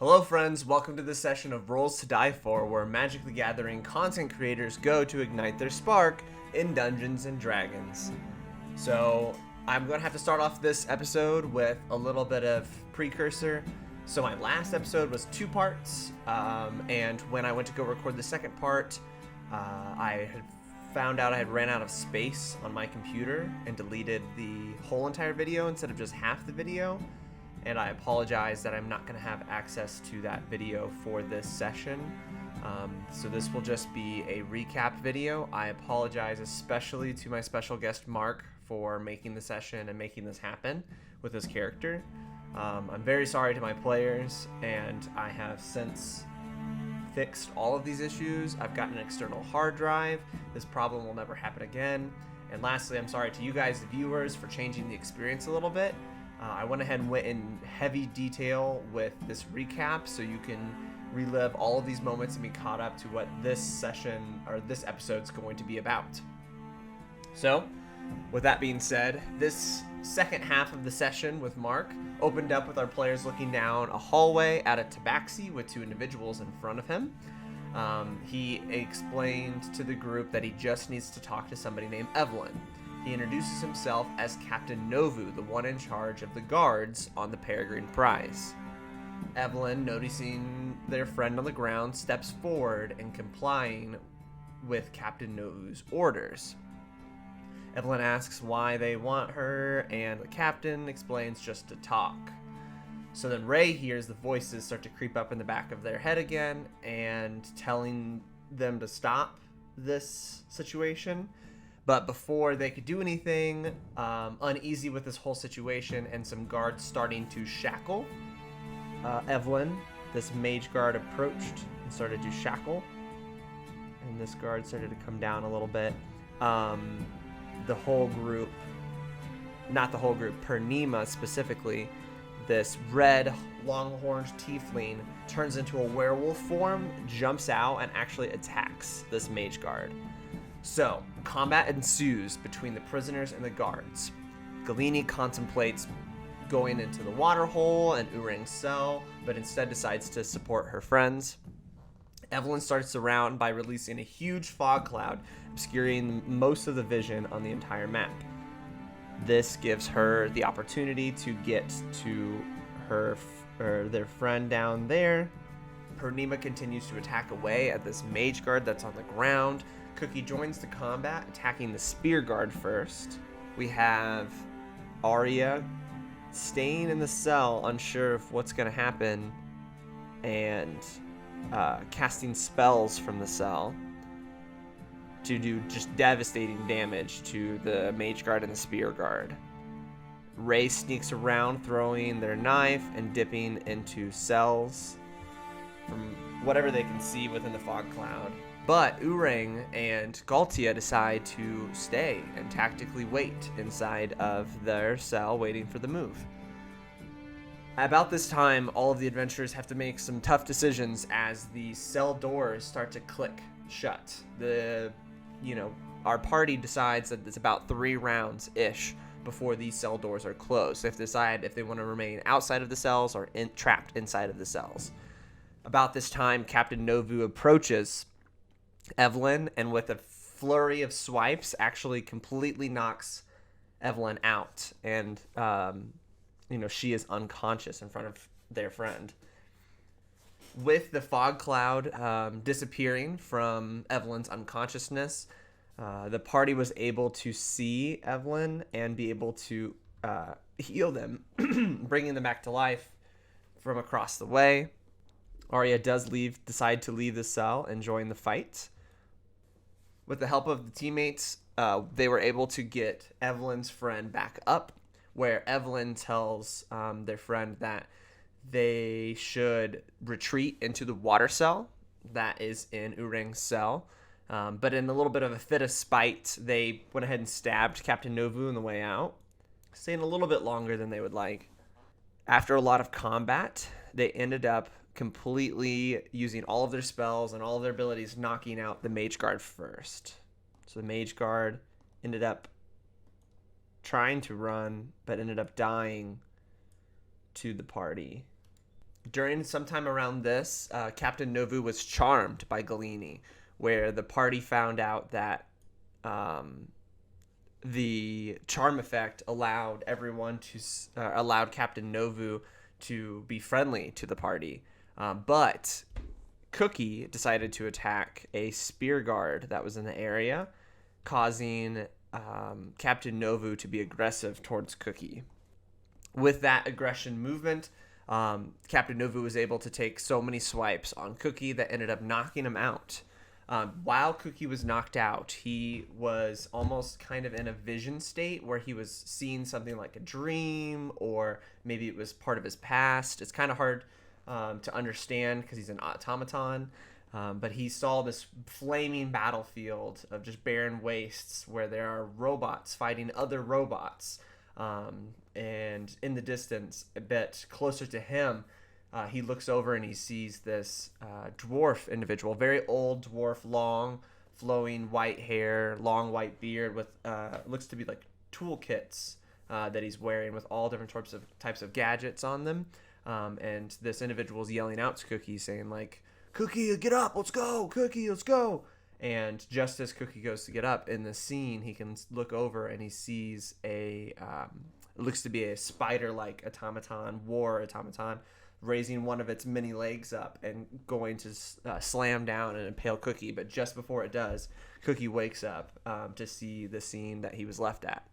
Hello friends, welcome to this session of Rolls to Die For, where Magic the Gathering content creators go to ignite their spark in Dungeons & Dragons. So, I'm going to have to start off this episode with a little bit of precursor. So my last episode was 2 parts, and when I went to go record the second part, I had found out I had ran out of space on my computer and deleted the whole entire video instead of just half the video. And I apologize that I'm not going to have access to that video for this session. So this will just be a recap video. I apologize especially to my special guest Mark for making the session and making this happen with his character. I'm very sorry to my players, and I have since fixed all of these issues. I've gotten an external hard drive. This problem will never happen again. And lastly, I'm sorry to you guys, the viewers, for changing the experience a little bit. I went ahead and went in heavy detail with this recap so you can relive all of these moments and be caught up to what this session or this episode is going to be about. So, with that being said, this second half of the session with Mark opened up with our players looking down a hallway at a Tabaxi with 2 individuals in front of him. He explained to the group that he just needs to talk to somebody named Evelyn. He introduces himself as Captain Novu, the one in charge of the guards on the Peregrine Prize. Evelyn, noticing their friend on the ground, steps forward and complying with Captain Novu's orders. Evelyn asks why they want her, and the captain explains just to talk. So then Ray hears the voices start to creep up in the back of their head again and telling them to stop this situation. But before they could do anything, uneasy with this whole situation and some guards starting to shackle, Evelyn, this mage guard, approached and started to shackle. And this guard started to come down a little bit. The whole group, not the whole group, Pernima specifically, this red longhorned tiefling turns into a werewolf form, jumps out, and actually attacks this mage guard. So, combat ensues between the prisoners and the guards. Galene contemplates going into the water hole and Urang's cell, but instead decides to support her friends. Evelyn starts the round by releasing a huge fog cloud, obscuring most of the vision on the entire map. This gives her the opportunity to get to their friend down there. Pernima continues to attack away at this mage guard that's on the ground. Cookie joins the combat, attacking the spear guard first. We have Aria staying in the cell, unsure of what's going to happen, and casting spells from the cell to do just devastating damage to the mage guard and the spear guard. Ray sneaks around, throwing their knife and dipping into cells from whatever they can see within the fog cloud. But Urang and Galtia decide to stay and tactically wait inside of their cell, waiting for the move. About this time, all of the adventurers have to make some tough decisions as the cell doors start to click shut. Our party decides that it's about 3 rounds-ish before these cell doors are closed. So they have to decide if they want to remain outside of the cells or trapped inside of the cells. About this time, Captain Novu approaches Evelyn, and with a flurry of swipes, actually completely knocks Evelyn out, and she is unconscious in front of their friend. With the fog cloud disappearing from Evelyn's unconsciousness, the party was able to see Evelyn and be able to heal them, bringing them back to life from across the way. Aria does decide to leave the cell and join the fight. With the help of the teammates, they were able to get Evelyn's friend back up, where Evelyn tells their friend that they should retreat into the water cell that is in Urang's cell. But in a little bit of a fit of spite, they went ahead and stabbed Captain Novu on the way out, staying a little bit longer than they would like. After a lot of combat, they ended up completely using all of their spells and all of their abilities, knocking out the mage guard first. So the mage guard ended up trying to run, but ended up dying to the party. During sometime around this, Captain Novu was charmed by Galene, where the party found out that um, the charm effect allowed everyone to allowed Captain Novu to be friendly to the party, but Cookie decided to attack a spear guard that was in the area, causing Captain Novu to be aggressive towards Cookie. With that aggression movement, Captain Novu was able to take so many swipes on Cookie that ended up knocking him out. While Cookie was knocked out, he was almost kind of in a vision state where he was seeing something like a dream, or maybe it was part of his past. It's kind of hard to understand because he's an automaton. But he saw this flaming battlefield of just barren wastes where there are robots fighting other robots. And in the distance, a bit closer to him, he looks over and he sees this dwarf individual, very old dwarf, long, flowing white hair, long white beard with looks to be like toolkits that he's wearing with all different types of gadgets on them. And this individual is yelling out to Cookie, saying like, "Cookie, get up, let's go! Cookie, let's go!" And just as Cookie goes to get up in the scene, he can look over and he sees it looks to be a spider-like war automaton, raising one of its many legs up and going to slam down and impale Cookie. But just before it does, Cookie wakes up to see the scene that he was left at.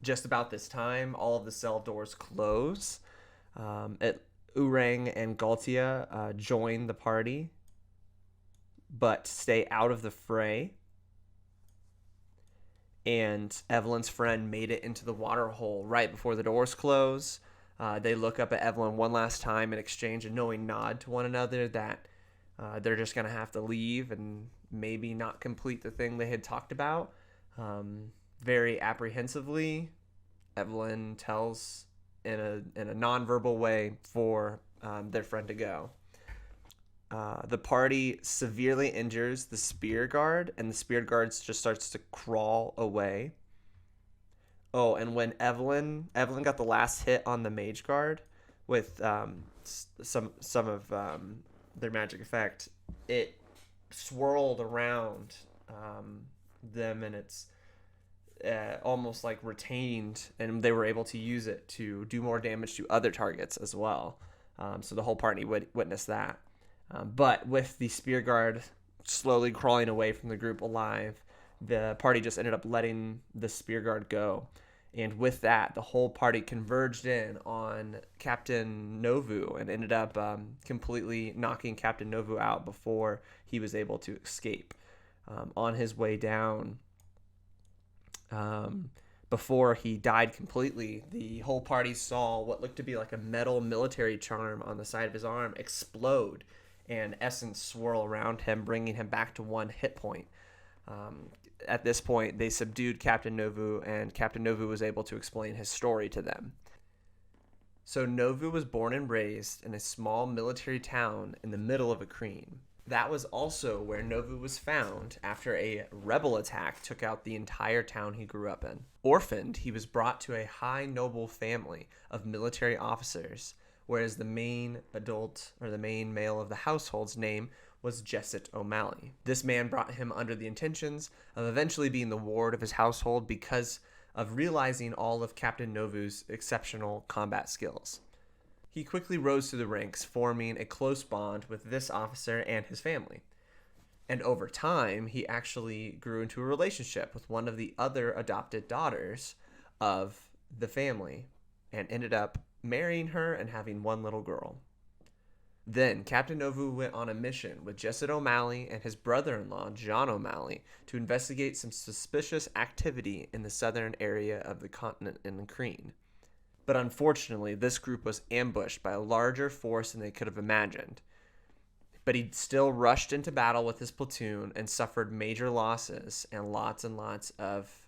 Just about this time, all of the cell doors close. Urang and Galtia join the party, but stay out of the fray. And Evelyn's friend made it into the water hole right before the doors close. They look up at Evelyn one last time and exchange a knowing nod to one another that they're just going to have to leave and maybe not complete the thing they had talked about. Very apprehensively, Evelyn tells in a nonverbal way for their friend to go. The party severely injures the spear guard, and the spear guard just starts to crawl away. Oh, and when Evelyn got the last hit on the mage guard with some of their magic effect, it swirled around them, and it's almost like retained, and they were able to use it to do more damage to other targets as well. So the whole party witnessed that. But with the spear guard slowly crawling away from the group alive, the party just ended up letting the spear guard go. And with that, the whole party converged in on Captain Novu and ended up completely knocking Captain Novu out before he was able to escape. On his way down, before he died completely, the whole party saw what looked to be like a metal military charm on the side of his arm explode and essence swirl around him, bringing him back to 1 hit point. At this point, they subdued Captain Novu, and Captain Novu was able to explain his story to them. So Novu was born and raised in a small military town in the middle of Akreen. That was also where Novu was found after a rebel attack took out the entire town he grew up in. Orphaned, he was brought to a high noble family of military officers, whereas the main male of the household's name was Jesset O'Malley. This man brought him under the intentions of eventually being the ward of his household because of realizing all of Captain Novu's exceptional combat skills. He quickly rose through the ranks, forming a close bond with this officer and his family. And over time, he actually grew into a relationship with one of the other adopted daughters of the family and ended up marrying her and having 1 little girl. Then Captain Novu went on a mission with Jesset O'Malley and his brother-in-law, John O'Malley, to investigate some suspicious activity in the southern area of the continent in Akreen. But unfortunately, this group was ambushed by a larger force than they could have imagined. But he still rushed into battle with his platoon and suffered major losses and lots of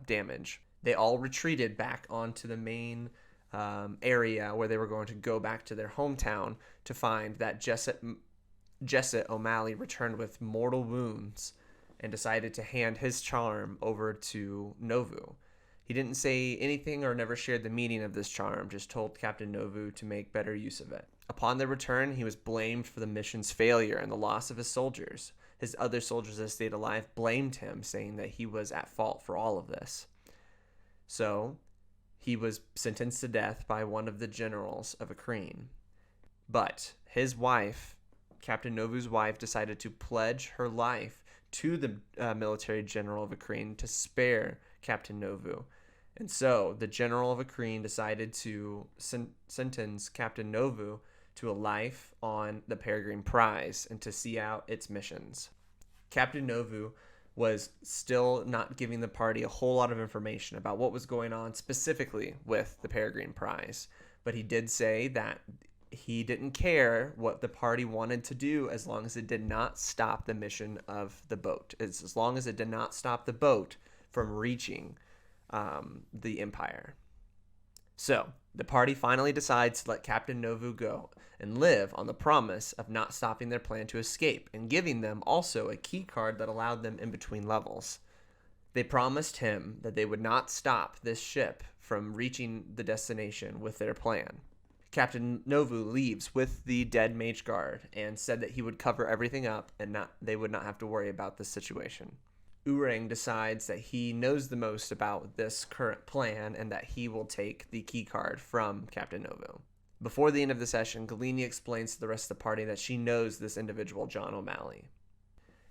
damage. They all retreated back onto the main area where they were going to go back to their hometown to find that Jesset O'Malley returned with mortal wounds and decided to hand his charm over to Novu. He didn't say anything or never shared the meaning of this charm, just told Captain Novu to make better use of it. Upon their return, he was blamed for the mission's failure and the loss of his soldiers. His other soldiers that stayed alive blamed him, saying that he was at fault for all of this. So, he was sentenced to death by one of the generals of Akreen. But his wife, Captain Novu's wife, decided to pledge her life to the military general of Akreen to spare Captain Novu. And so the general of Akreen decided to sentence Captain Novu to a life on the Peregrine Prize and to see out its missions. Captain Novu was still not giving the party a whole lot of information about what was going on specifically with the Peregrine Prize, but he did say that he didn't care what the party wanted to do as long as it did not stop the mission of the boat. As long as it did not stop the boat from reaching the Empire. So, the party finally decides to let Captain Novu go and live on the promise of not stopping their plan to escape and giving them also a key card that allowed them in between levels. They promised him that they would not stop this ship from reaching the destination with their plan. Captain Novu leaves with the dead mage guard and said that he would cover everything up and they would not have to worry about this situation. Urang decides that he knows the most about this current plan and that he will take the key card from Captain Novu. Before the end of the session, Galene explains to the rest of the party that she knows this individual, John O'Malley.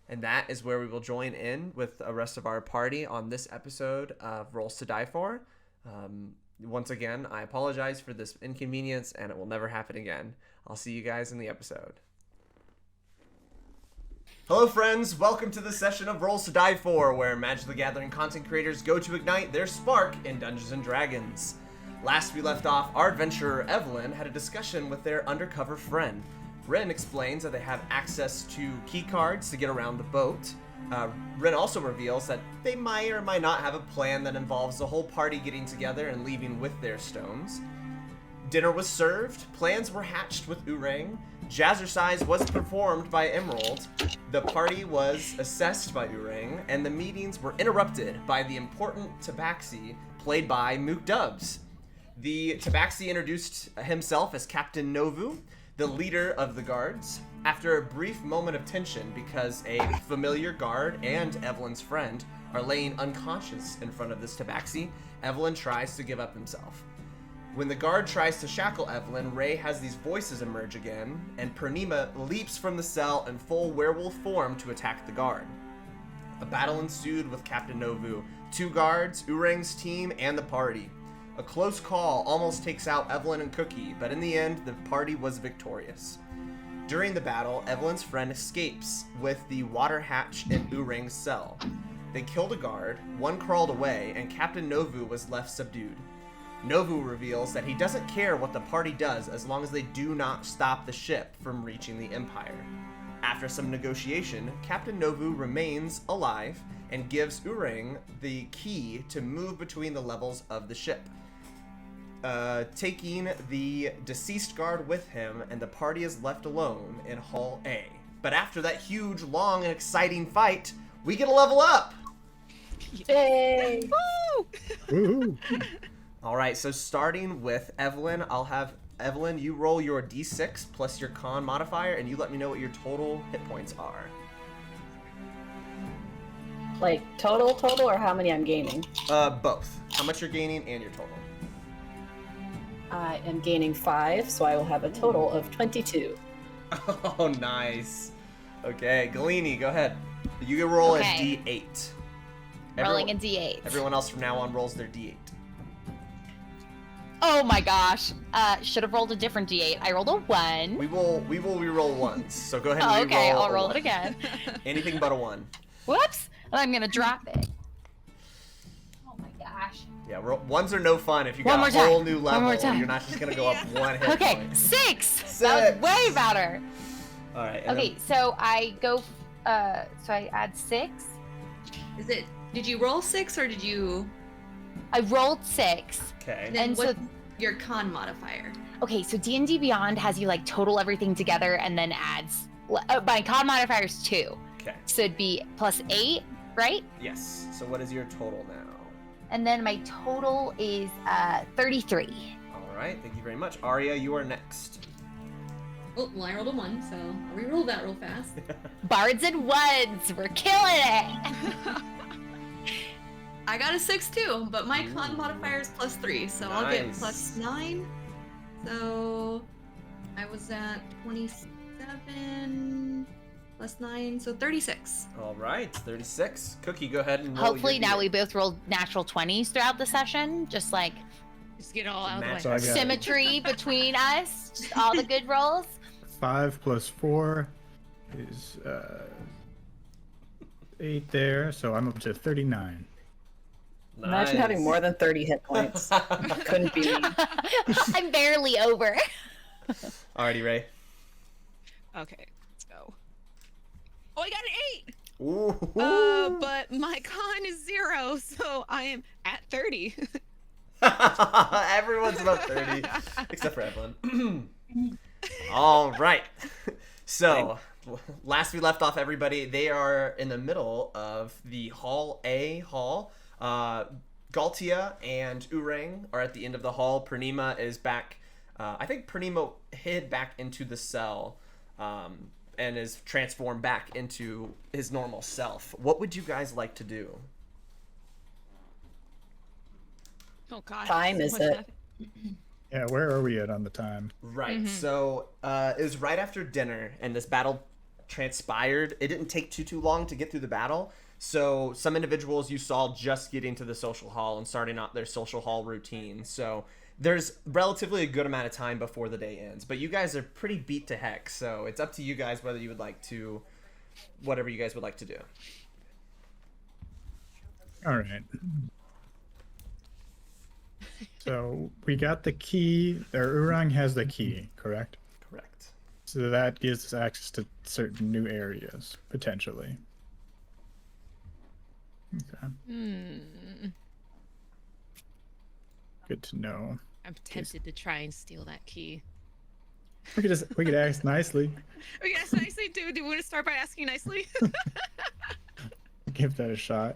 And that is where we will join in with the rest of our party on this episode of Rolls to Die For. Once again, I apologize for this inconvenience, and it will never happen again. I'll see you guys in the episode. Hello friends, welcome to the session of Rolls to Die For, where Magic the Gathering content creators go to ignite their spark in Dungeons & Dragons. Last we left off, our adventurer Evelyn had a discussion with their undercover friend. Ren explains that they have access to key cards to get around the boat. Ren also reveals that they might or might not have a plan that involves the whole party getting together and leaving with their stones. Dinner was served, plans were hatched with Urang, Jazzercise was performed by Emerald, the party was assessed by Urang, and the meetings were interrupted by the important Tabaxi, played by MookDubs. The Tabaxi introduced himself as Captain Novu, the leader of the guards. After a brief moment of tension because a familiar guard and Evelyn's friend are laying unconscious in front of this Tabaxi, Evelyn tries to give up himself. When the guard tries to shackle Evelyn, Ray has these voices emerge again, and Purnima leaps from the cell in full werewolf form to attack the guard. A battle ensued with Captain Novu, 2 guards, Urang's team, and the party. A close call almost takes out Evelyn and Cookie, but in the end, the party was victorious. During the battle, Evelyn's friend escapes with the water hatch in Urang's cell. They killed a guard, 1 crawled away, and Captain Novu was left subdued. Novu reveals that he doesn't care what the party does as long as they do not stop the ship from reaching the Empire. After some negotiation, Captain Novu remains alive and gives Urang the key to move between the levels of the ship, taking the deceased guard with him, and the party is left alone in Hull A. But after that huge, long, and exciting fight, we get a level up! Yay! Woo! All right, so starting with Evelyn, I'll have Evelyn, you roll your d6 plus your con modifier, and you let me know what your total hit points are. Like total, or how many I'm gaining? Both. How much you're gaining and your total. I am gaining 5, so I will have a total of 22. Oh, nice. Okay, Galene, go ahead. You can roll a Okay. d8. Rolling a d8. Everyone else from now on rolls their d8. Oh my gosh. Should have rolled a different d8. I rolled a 1. We will re-roll once. So go ahead and Oh, re-roll. okay, I'll a roll one. it again. Anything but a 1. Whoops. And I'm gonna drop it. Oh my gosh. Yeah, ones are no fun. If you One got a more whole time. new One level, more time. you're not just gonna go up 1 hit Okay, point. 6. That was way better. All right. and Okay, so I go, so I add 6. Did you roll 6 or did you? I rolled 6. Okay. Then And what's so- your con modifier? Okay, so D&D Beyond has you like total everything together and then adds, my con modifier is 2. Okay. So it'd be plus 8, right? Yes. So what is your total now? And then my total is 33. All right, thank you very much. Aria, you are next. Oh, well, I rolled a 1, so I'll re-roll that real fast. Bards and ones, we're killing it. I got a 6 too, but my con modifier is +3, so I'll get Nice. +9. So I was at 27 +9, so 36. All right, 36. Cookie, go ahead and roll. Hopefully your now we D8. both rolled natural 20s throughout the session, just like Just get it all out of the way. Match. So I got symmetry between us, just all the good rolls. 5 plus 4 is 8 there, so I'm up to 39. Imagine having Nice. more than 30 hit points. Couldn't be me. I'm barely over. Alrighty, Ray. Okay, let's go. Oh, I got an 8! Ooh. But my con is 0, so I am at 30. Everyone's about 30, except for Evelyn. All right. So, last we left off, everybody, they are in the middle of the Hall A hall. Galtia and Urang are at the end of the hall. Purnima is back. I think Purnima hid back into the cell and is transformed back into his normal self. What would you guys like to do? Oh god. Time so is much it? happened. Yeah, where are we at on the time? Right. So it was right after dinner, and this battle transpired. It didn't take too long to get through the battle. So some individuals you saw just getting to the social hall and starting out their social hall routine. So there's relatively a good amount of time before the day ends. But you guys are pretty beat to heck, so it's up to you guys whether you would like to, whatever you guys would like to do. All right. So we got the key, or Urang has the key, correct? Correct. So that gives us access to certain new areas, potentially. Okay. Good to know. I'm tempted to try and steal that key. We could ask nicely. Oh, yes, nicely. Do we want to start by asking nicely? Give that a shot.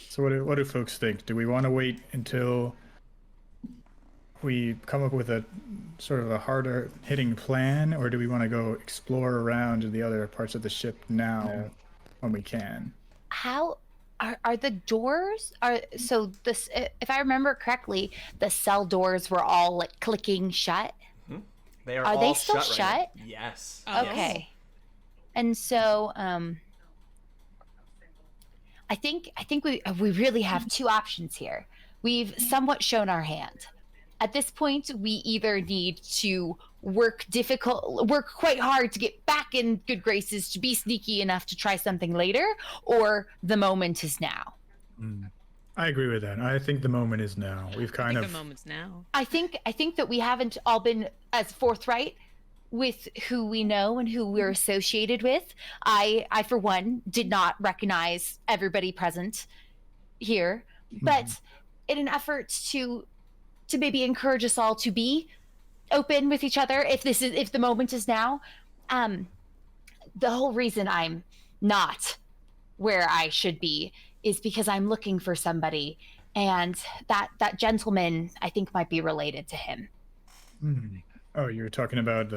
So what do folks think? Do we want to wait until we come up with a sort of a harder hitting plan, or do we want to go explore around to the other parts of the ship now when we can? How are the doors? So this, if I remember correctly, the cell doors were all like clicking shut. They are Are all they still shut? Right shut? now. Yes. Oh. Okay. And so I think we really have two options here. We've somewhat shown our hand. At this point, we either need to work quite hard to get back in good graces, to be sneaky enough to try something later, or the moment is now. I agree with that. I think the moment is now. We've I kind think of the moment's now. I think that we haven't all been as forthright with who we know and who we're associated with. I for one did not recognize everybody present here, but in an effort to maybe encourage us all to be open with each other, if the moment is now, the whole reason I'm not where I should be is because I'm looking for somebody, and that gentleman I think might be related to him. Oh, you're talking about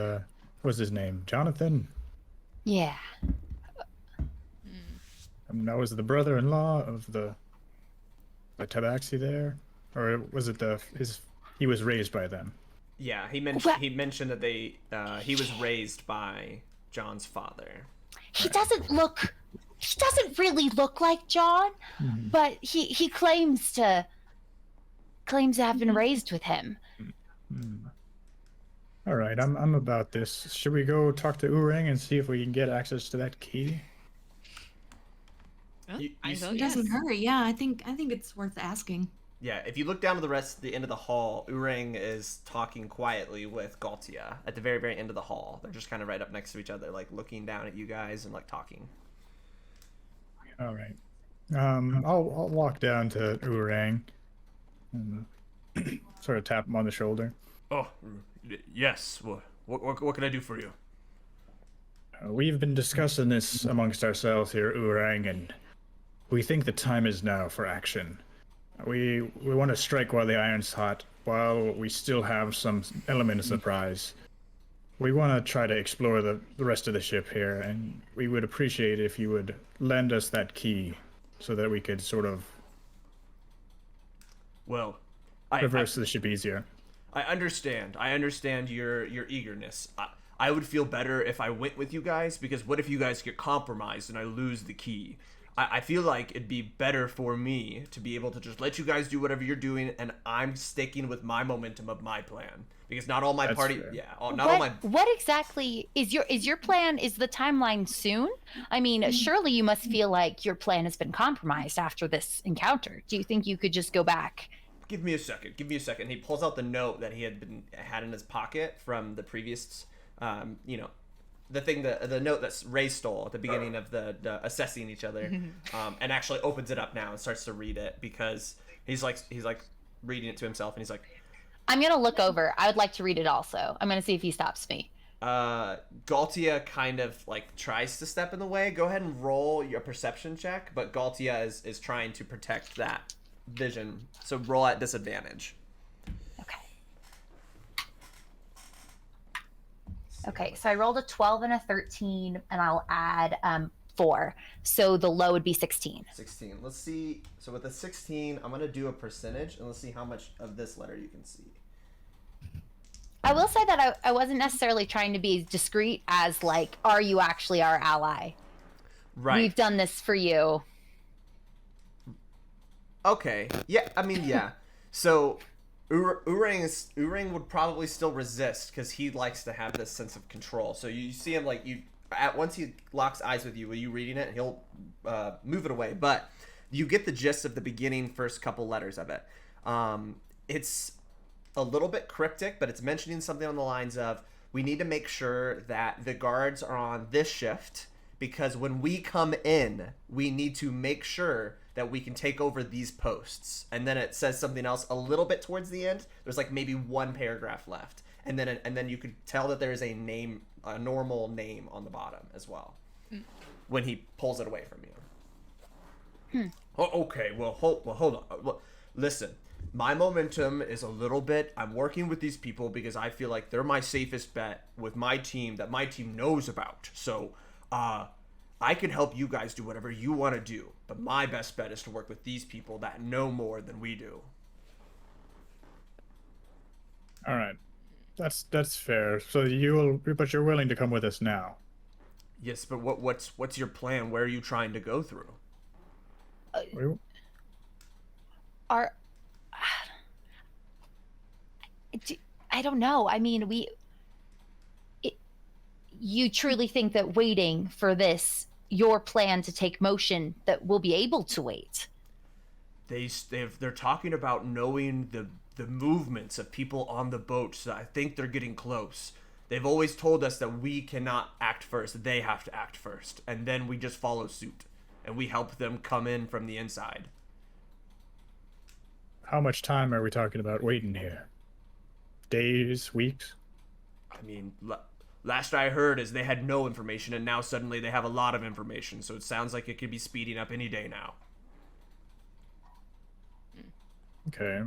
what's his name? Jonathan? Yeah. That was the brother-in-law of the Tabaxi there, or was it he was raised by them? Yeah, he mentioned that he was raised by John's father. He doesn't really look like John, but he claims to have been raised with him. All right, I'm about this. Should we go talk to Urang and see if we can get access to that key? Well, You- I you vote It yes. doesn't hurt. Yeah, I think it's worth asking. Yeah, if you look down to the end of the hall, Urang is talking quietly with Galtia at the very, very end of the hall. They're just kind of right up next to each other, like looking down at you guys and like talking. All right. I'll walk down to Urang and sort of tap him on the shoulder. Oh, yes. What can I do for you? We've been discussing this amongst ourselves here, Urang, and we think the time is now for action. We want to strike while the iron's hot, while we still have some element of surprise. We want to try to explore the rest of the ship here, and we would appreciate if you would lend us that key so that we could sort of Well, traverse the ship easier. I understand. I understand your eagerness. I would feel better if I went with you guys, because what if you guys get compromised and I lose the key? I feel like it'd be better for me to be able to just let you guys do whatever you're doing, and I'm sticking with my momentum of my plan, because not all my That's party, fair. not all my. What exactly is your plan? Is the timeline soon? I mean, surely you must feel like your plan has been compromised after this encounter. Do you think you could just go back? Give me a second. He pulls out the note that he had in his pocket from the previous, the note that Ray stole at the beginning of the assessing each other, and actually opens it up now and starts to read it, because he's like reading it to himself, and he's like, I'm gonna look over. I would like to read it also. I'm gonna see if he stops me. Galtia kind of like tries to step in the way. Go ahead and roll your perception check, but Galtia is trying to protect that vision, so roll at disadvantage. Okay, so I rolled a 12 and a 13, and I'll add 4. So the low would be 16. 16. Let's see. So with the 16, I'm going to do a percentage, and let's see how much of this letter you can see. I will say that I wasn't necessarily trying to be discreet as, like, are you actually our ally? Right. We've done this for you. Okay. Yeah, I mean, yeah. So Urang would probably still resist, because he likes to have this sense of control. So you see him, like, once he locks eyes with you, you reading it, he'll move it away. But you get the gist of the beginning first couple letters of it. It's a little bit cryptic, but it's mentioning something on the lines of, we need to make sure that the guards are on this shift, because when we come in, we need to make sure that we can take over these posts. And then it says something else a little bit towards the end. There's like maybe one paragraph left, and then you could tell that there is a normal name on the bottom as well, when he pulls it away from you. Oh, okay. Well, hold on. Well, listen, my momentum is a little bit. I'm working with these people because I feel like they're my safest bet with my team that my team knows about. So, I can help you guys do whatever you want to do, but my best bet is to work with these people that know more than we do. All right, that's fair. So but you're willing to come with us now? Yes, but what's your plan? Where are you trying to go through? I don't know. I mean, you truly think that waiting for your plan to take motion, that we'll be able to wait? They're talking about knowing the movements of people on the boat, so I think they're getting close. They've always told us that we cannot act first, they have to act first, and then we just follow suit, and we help them come in from the inside. How much time are we talking about waiting here? Days, weeks? I mean, last I heard is they had no information, and now suddenly they have a lot of information, so it sounds like it could be speeding up any day now. Okay.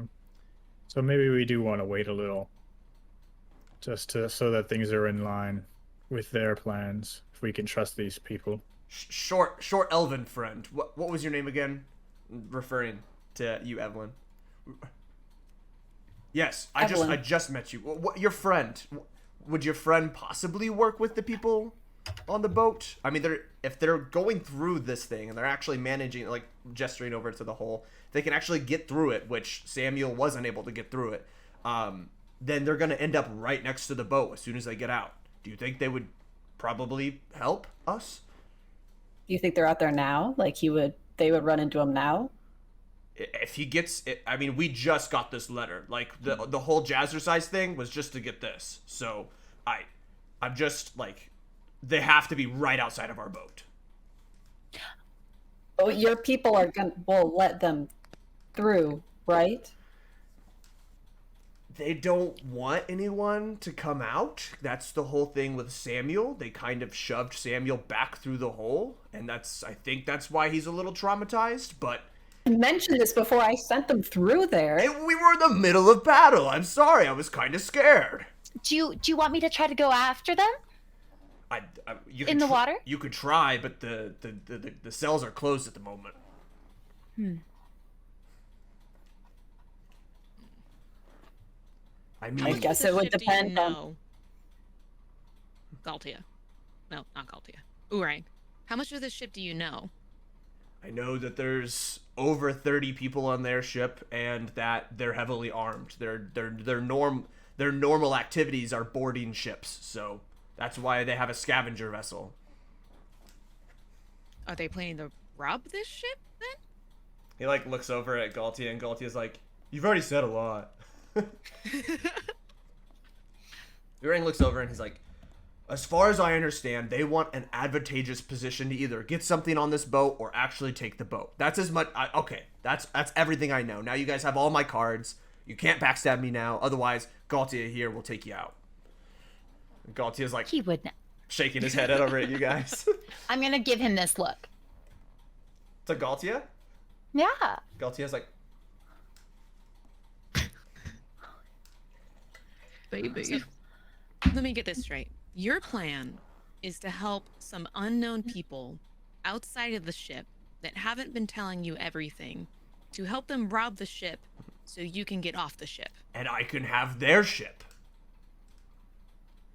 So maybe we do want to wait a little, just so that things are in line with their plans, if we can trust these people. Short elven friend. What was your name again? Referring to you, Evelyn. Yes, Evelyn. I just met you. Your friend. Would your friend possibly work with the people on the boat? I mean, if they're going through this thing and they're actually managing, like gesturing over to the hole, they can actually get through it, which Samuel wasn't able to get through it. Then they're gonna end up right next to the boat as soon as they get out. Do you think they would probably help us? Do you think they're out there now? Like they would run into him now? If he gets it, I mean, we just got this letter. Like the whole jazzercise thing was just to get this. So I'm just like, they have to be right outside of our boat. Oh, your people will let them through, right? They don't want anyone to come out. That's the whole thing with Samuel. They kind of shoved Samuel back through the hole, and I think that's why he's a little traumatized, but... I mentioned this before I sent them through there. We were in the middle of battle. I'm sorry, I was kind of scared. Do you want me to try to go after them? You In the water? You could try, but the cells are closed at the moment. I mean, I guess it would depend on... Galtia. No, not Galtia. Urain. How much of this ship do you know? I know that there's over 30 people on their ship, and that they're heavily armed. Their normal activities are boarding ships, so that's why they have a scavenger vessel. Are they planning to rob this ship then? He like looks over at Galtia, and Galtia's like, "You've already said a lot." Urain looks over and he's like, as far as I understand, they want an advantageous position to either get something on this boat or actually take the boat. That's as much. Okay, that's everything I know. Now you guys have all my cards. You can't backstab me now. Otherwise, Galtia here will take you out. And Galtia's like, He would not. shaking his head over at you guys. I'm gonna give him this look. To Galtia? Yeah. Galtia's like, Baby. Let me get this straight. Your plan is to help some unknown people outside of the ship that haven't been telling you everything, to help them rob the ship so you can get off the ship. and I can have their ship.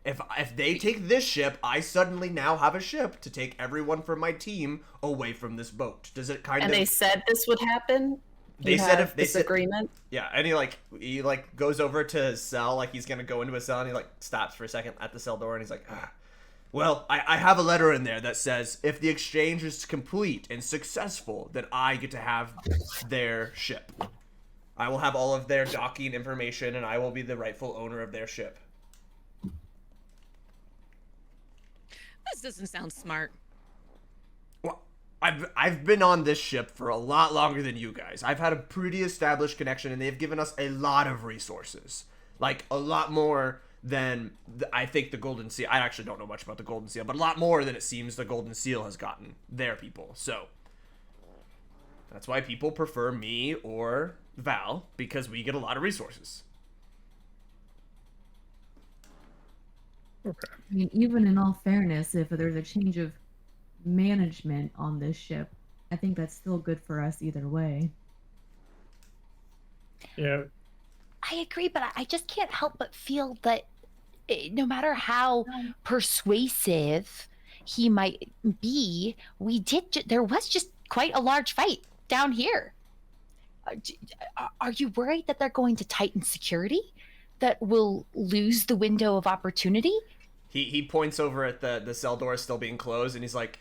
If they take this ship, I suddenly now have a ship to take everyone from my team away from this boat. Does it kind And of... they said this would happen? They said if they this said... agreement? Yeah, and he goes over to his cell, like he's gonna go into his cell, and he like stops for a second at the cell door, and he's like, well, I have a letter in there that says if the exchange is complete and successful, then I get to have their ship. I will have all of their docking information, and I will be the rightful owner of their ship. This doesn't sound smart. Well, I've been on this ship for a lot longer than you guys. I've had a pretty established connection, and they've given us a lot of resources. Like, a lot more than, I think, the Golden Seal. I actually don't know much about the Golden Seal, but a lot more than it seems the Golden Seal has gotten their people. So, that's why people prefer me or Val, because we get a lot of resources. Okay. I mean, even in all fairness, if there's a change of management on this ship, I think that's still good for us either way. Yeah. I agree, but I just can't help but feel that no matter how persuasive he might be, there was just quite a large fight down here. Are you worried that they're going to tighten security? That we'll lose the window of opportunity? He points over at the cell door still being closed, and he's like,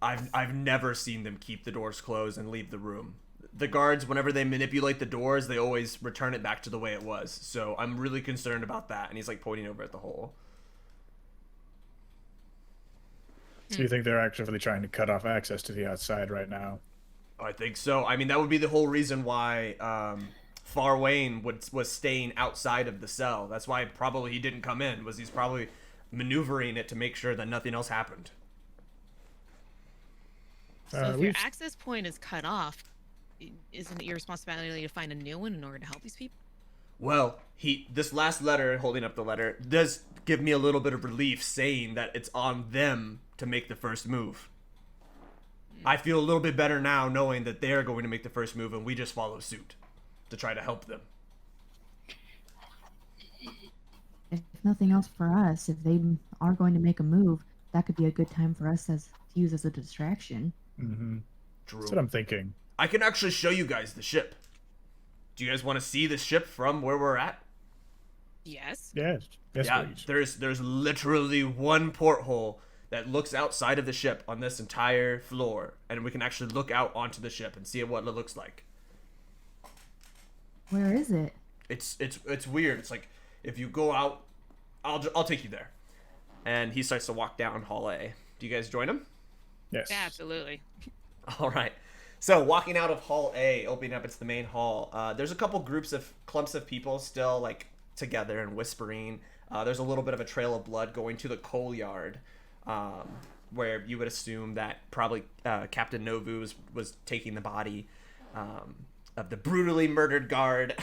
I've never seen them keep the doors closed and leave the room. The guards, whenever they manipulate the doors, they always return it back to the way it was. So I'm really concerned about that. And he's like pointing over at the hole. So you think they're actively trying to cut off access to the outside right now? I think so. I mean, that would be the whole reason why Farwain was staying outside of the cell. That's why probably he didn't come in, was he's probably maneuvering it to make sure that nothing else happened. So if your access point is cut off, isn't it your responsibility to find a new one in order to help these people? Well, this last letter, holding up the letter, does give me a little bit of relief, saying that it's on them to make the first move. I feel a little bit better now knowing that they're going to make the first move and we just follow suit to try to help them. If nothing else for us, if they are going to make a move, that could be a good time for us to use as a distraction. Mm-hmm. True. That's what I'm thinking. I can actually show you guys the ship. Do you guys want to see the ship from where we're at? Yes. Yes. Yes, Yeah, please. there's literally one porthole that looks outside of the ship on this entire floor, and we can actually look out onto the ship and see what it looks like. Where is it? It's weird. It's like if you go out, I'll take you there. And he starts to walk down Hall A. Do you guys join him? Yes. Yeah, absolutely. All right. So walking out of Hall A, opening up, it's the main hall. There's a couple clumps of people still like together and whispering. There's a little bit of a trail of blood going to the coal yard, where you would assume that probably Captain Novu was taking the body of the brutally murdered guard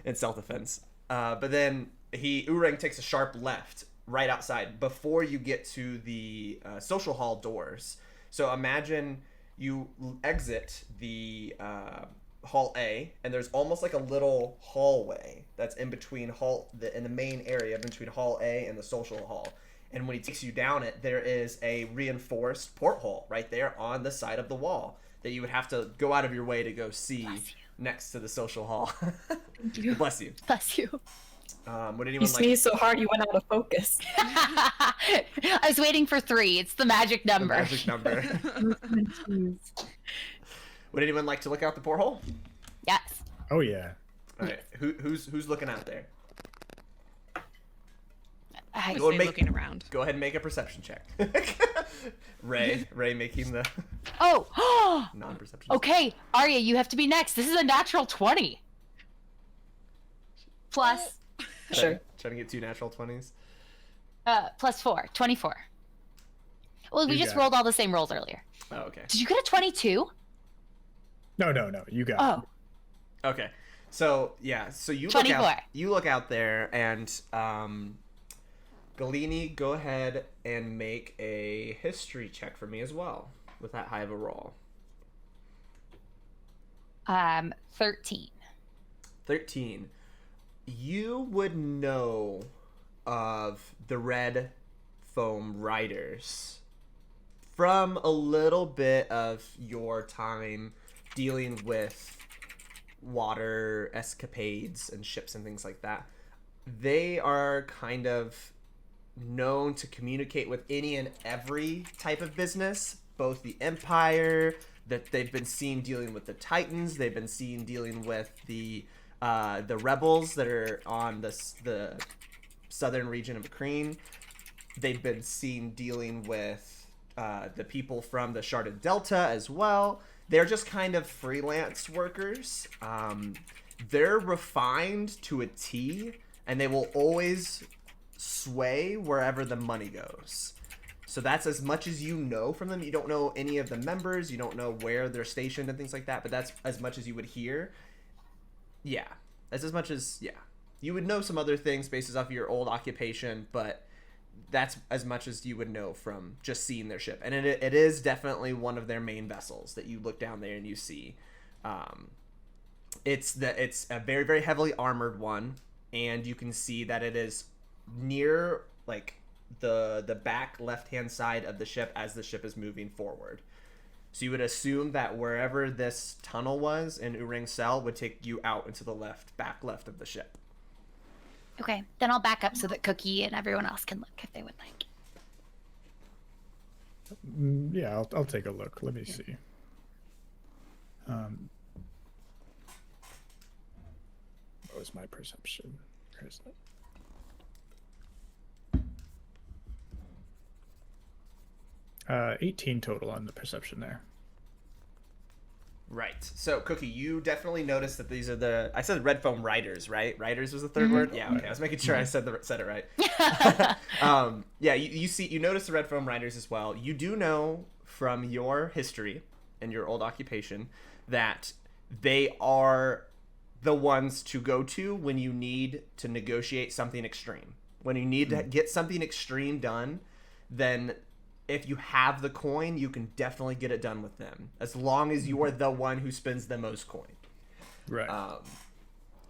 in self-defense. But then Urang takes a sharp left right outside before you get to the social hall doors. So imagine you exit the Hall A, and there's almost like a little hallway that's in between in the main area between Hall A and the social hall. And when he takes you down it, there is a reinforced porthole right there on the side of the wall that you would have to go out of your way to go see next to the social hall. Thank you. Bless you. Bless you. Would anyone You like? sneezed so hard you went out of focus. I was waiting for 3. It's the magic The number. magic number. Would anyone like to look out the porthole? Yes. Oh yeah. All right. Who's looking out there? I Go say make- looking around. Go ahead and make a perception check. Ray making the Oh. non-perception. Okay, Aria, you have to be next. This is a natural 20. Plus, Sure. Trying to get 2 natural 20s. plus 4, 24. Well, we You just got it. rolled all the same rolls earlier. Oh, okay. Did you get a 22? No. You got it. Oh, Okay. So yeah, so you 24. look out there, and Galene, go ahead and make a history check for me as well with that high of a roll. 13. 13. You would know of the red foam riders from a little bit of your time dealing with water escapades and ships and things like that. They are kind of known to communicate with any and every type of business, both the Empire, that they've been seen dealing with the Titans, they've been seen dealing with the rebels that are on the southern region of Kreen. They've been seen dealing with the people from the Sharded Delta as well. They're just kind of freelance workers. They're refined to a T, and they will always sway wherever the money goes. So that's as much as you know from them. You don't know any of the members. You don't know where they're stationed and things like that, but that's as much as you would hear. Yeah, that's as much as, yeah. You would know some other things based off of your old occupation, but that's as much as you would know from just seeing their ship. And it is definitely one of their main vessels that you look down there and you see. It's a very, very heavily armored one, and you can see that it is near like the back left-hand side of the ship as the ship is moving forward. So you would assume that wherever this tunnel was in Urang's cell would take you out into the back left of the ship. Okay, then I'll back up so that Cookie and everyone else can look if they would like. Yeah, I'll take a look. Let me see. What was my perception? Where is it? Uh, 18 total on the perception there. Right. So, Cookie, you definitely noticed that these are I said red foam riders, right? Riders was the third word? Yeah, okay. I was making sure I said it right. Yeah, you notice the red foam riders as well. You do know from your history and your old occupation that they are the ones to go to when you need to negotiate something extreme. When you need to get something extreme done, then if you have the coin, you can definitely get it done with them, as long as you are the one who spends the most coin. Right.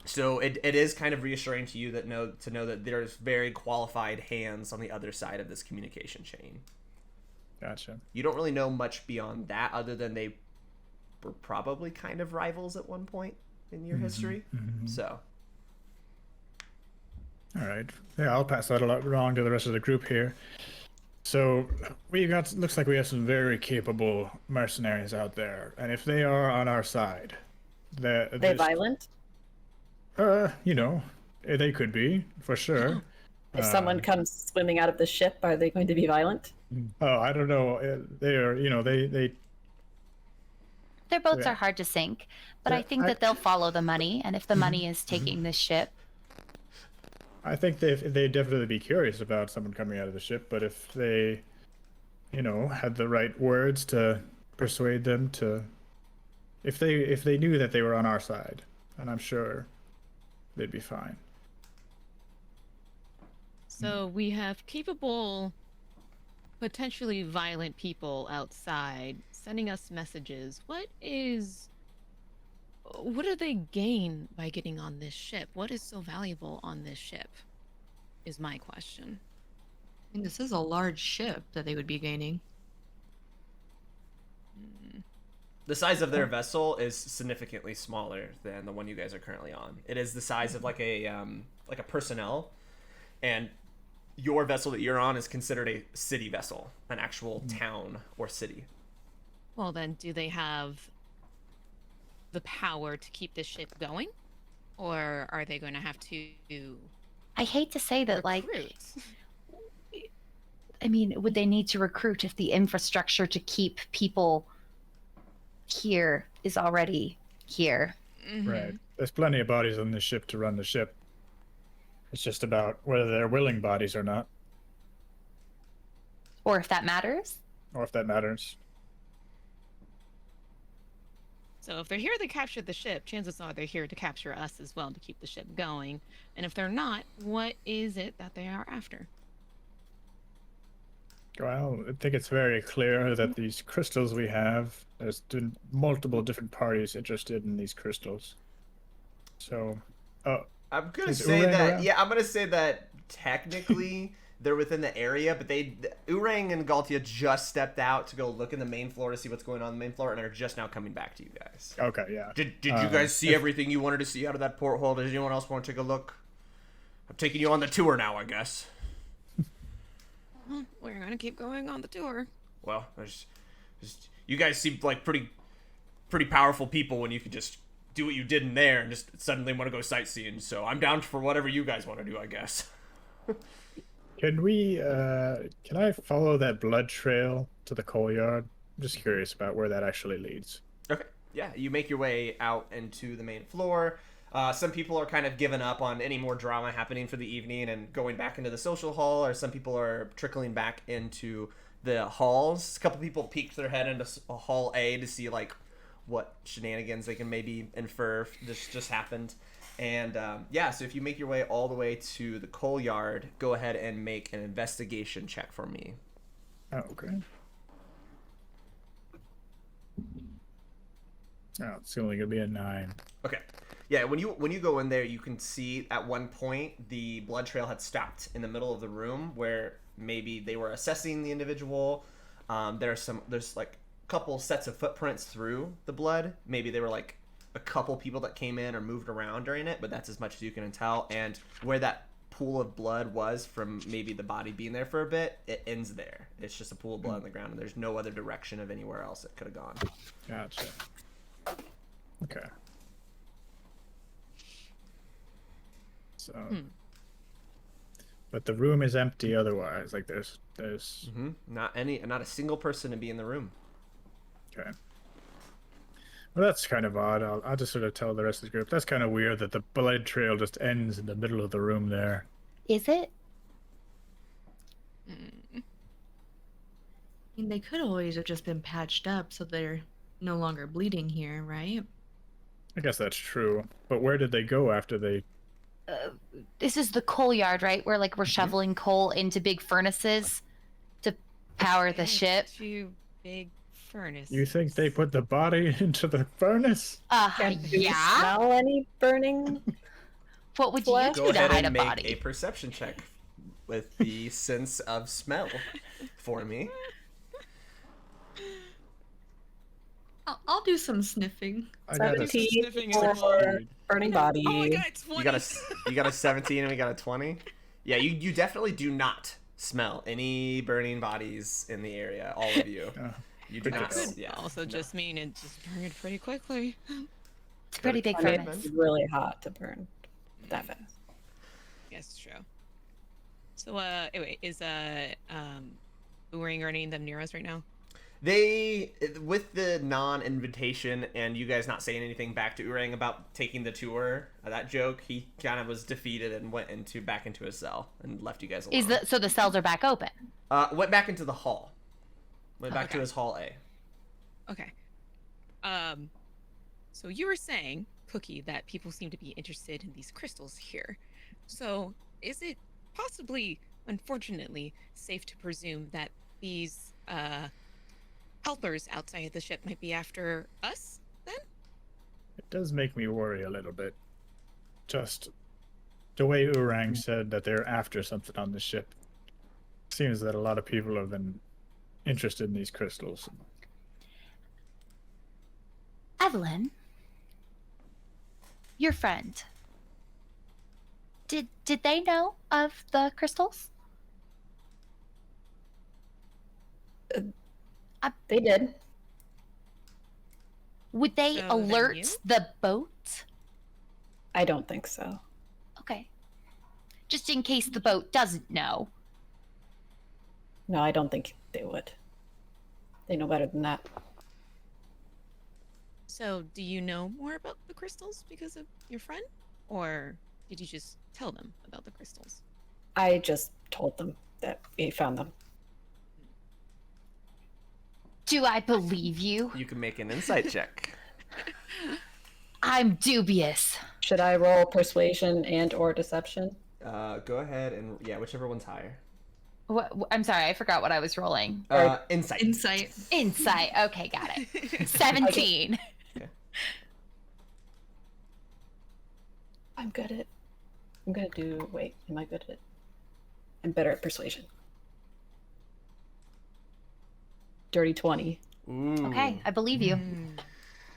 So it is kind of reassuring to you to know that there's very qualified hands on the other side of this communication chain. Gotcha. You don't really know much beyond that, other than they were probably kind of rivals at one point in your history. So. All right. Yeah, I'll pass that along to the rest of the group here. So looks like we have some very capable mercenaries out there, and if they are on our side, They violent? They could be for sure. If someone comes swimming out of the ship, are they going to be violent? Oh, I don't know. They are, Their boats Yeah. are hard to sink, but Yeah, I think that they'll follow the money, and if the money is taking this ship, I think they'd definitely be curious about someone coming out of the ship, but if they, had the right words to persuade them to, if they knew that they were on our side, and I'm sure they'd be fine. So we have capable, potentially violent people outside sending us messages. What do they gain by getting on this ship? What is so valuable on this ship? Is my question. I mean, this is a large ship that they would be gaining. The size of their vessel is significantly smaller than the one you guys are currently on. It is the size of like a personnel, and your vessel that you're on is considered a city vessel, an actual town or city. Well, then, do they have the power to keep this ship going, or are they going to have to I hate to say that, recruit? I mean, would they need to recruit if the infrastructure to keep people here is already here? Right. There's plenty of bodies on this ship to run the ship. It's just about whether they're willing bodies or not, Or if that matters? or if that matters. So if they're here to capture the ship, chances are they're here to capture us as well to keep the ship going. And if they're not, what is it that they are after? Well, I think it's very clear that these crystals we have, there's multiple different parties interested in these crystals. So, I'm gonna Is say Urang that. around? Yeah, I'm gonna say that technically they're within the area, but Urang and Galtia just stepped out to go look in the main floor to see what's going on in the main floor, and are just now coming back to you guys. okay, yeah. Did you guys see everything you wanted to see out of that porthole? Does anyone else want to take a look? I'm taking you on the tour now, I guess. We're going to keep going on the tour. Well, you guys seem like pretty powerful people when you could just do what you did in there and just suddenly want to go sightseeing. So I'm down for whatever you guys want to do, I guess. Can I follow that blood trail to the coal yard? I'm just curious about where that actually leads. Okay. Yeah, you make your way out into the main floor. Some people are kind of giving up on any more drama happening for the evening and going back into the social hall, or some people are trickling back into the halls. A couple people peeked their head into Hall A to see like what shenanigans they can maybe infer this just happened. And so if you make your way all the way to the coal yard, go ahead and make an investigation check for me. Oh, okay. Oh, it's only gonna be a 9. Okay. Yeah, when you go in there, you can see at one point the blood trail had stopped in the middle of the room where maybe they were assessing the individual. There's like a couple sets of footprints through the blood. Maybe they were like a couple people that came in or moved around during it, but that's as much as you can tell. And where that pool of blood was from maybe the body being there for a bit, it ends there. It's just a pool of blood on the ground, and there's no other direction of anywhere else it could have gone. Gotcha. Okay. So, but the room is empty otherwise. Like there's. Not a single person to be in the room. Okay. Well, that's kind of odd. I'll just sort of tell the rest of the group. That's kind of weird that the blood trail just ends in the middle of the room there. Is it? I mean, they could always have just been patched up so they're no longer bleeding here, right? I guess that's true. But where did they go after they... This is the coal yard, right? Where like we're shoveling coal into big furnaces to power the ship. Two big furnaces. You think they put the body into the furnace? And do we Yeah. smell any burning? What would you Flesh? do Go to ahead hide a and make body? a perception check with the sense of smell for me. I'll do some sniffing. I got a 17 sniffing is for hard. burning body. Oh my god, 20. You got a 17 and we got a 20. Yeah, you definitely do not smell any burning bodies in the area. All of you. You do That not. could Yeah. Also just mean it just burned pretty quickly. It's a pretty big I mean, furnace. it's really hot to burn that fast. Yes, it's true. So, anyway, is Boomerang earning them near us right now? They, with the non-invitation and you guys not saying anything back to Urang about taking the tour, that joke, he kind of was defeated and went back into his cell and left you guys alone. So the cells are back open? Went back into the hall. Went back to his hall A. Okay. So you were saying, Cookie, that people seem to be interested in these crystals here. So is it possibly, unfortunately, safe to presume that these helpers outside the ship might be after us then? It does make me worry a little bit. Just the way Urang said that they're after something on the ship. Seems that a lot of people have been interested in these crystals. Evelyn, your friend, did they know of the crystals? They did. Would they So then alert you? the boat? I don't think so. Okay. Just in case the boat doesn't know. No, I don't think they would. They know better than that. So do you know more about the crystals because of your friend? Or did you just tell them about the crystals? I just told them that we found them. Do I believe you? You can make an insight check. I'm dubious. Should I roll persuasion and or deception? Go ahead and, yeah, whichever one's higher. I'm sorry, I forgot what I was rolling. Insight. Insight. Insight. Okay, got it. 17. I'm good at. I'm gonna do. Wait, am I good at it? I'm better at persuasion. Dirty 20. Ooh. Okay, I believe you.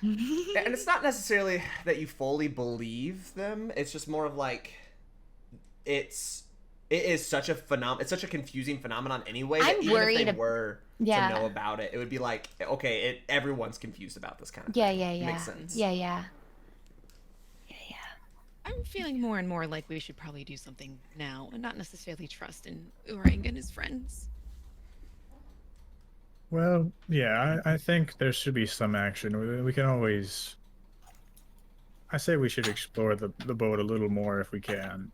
And it's not necessarily that you fully believe them. It's just more of like, it is such a it's such a confusing phenomenon anyway. That I'm even worried if they were yeah. to know about it, it would be like, okay, everyone's confused about this kind of Yeah, thing. yeah, yeah. Makes sense. Yeah. I'm feeling more and more like we should probably do something now and not necessarily trust in Urang and his friends. Well, yeah, I think there should be some action. We can always... I say we should explore the boat a little more if we can.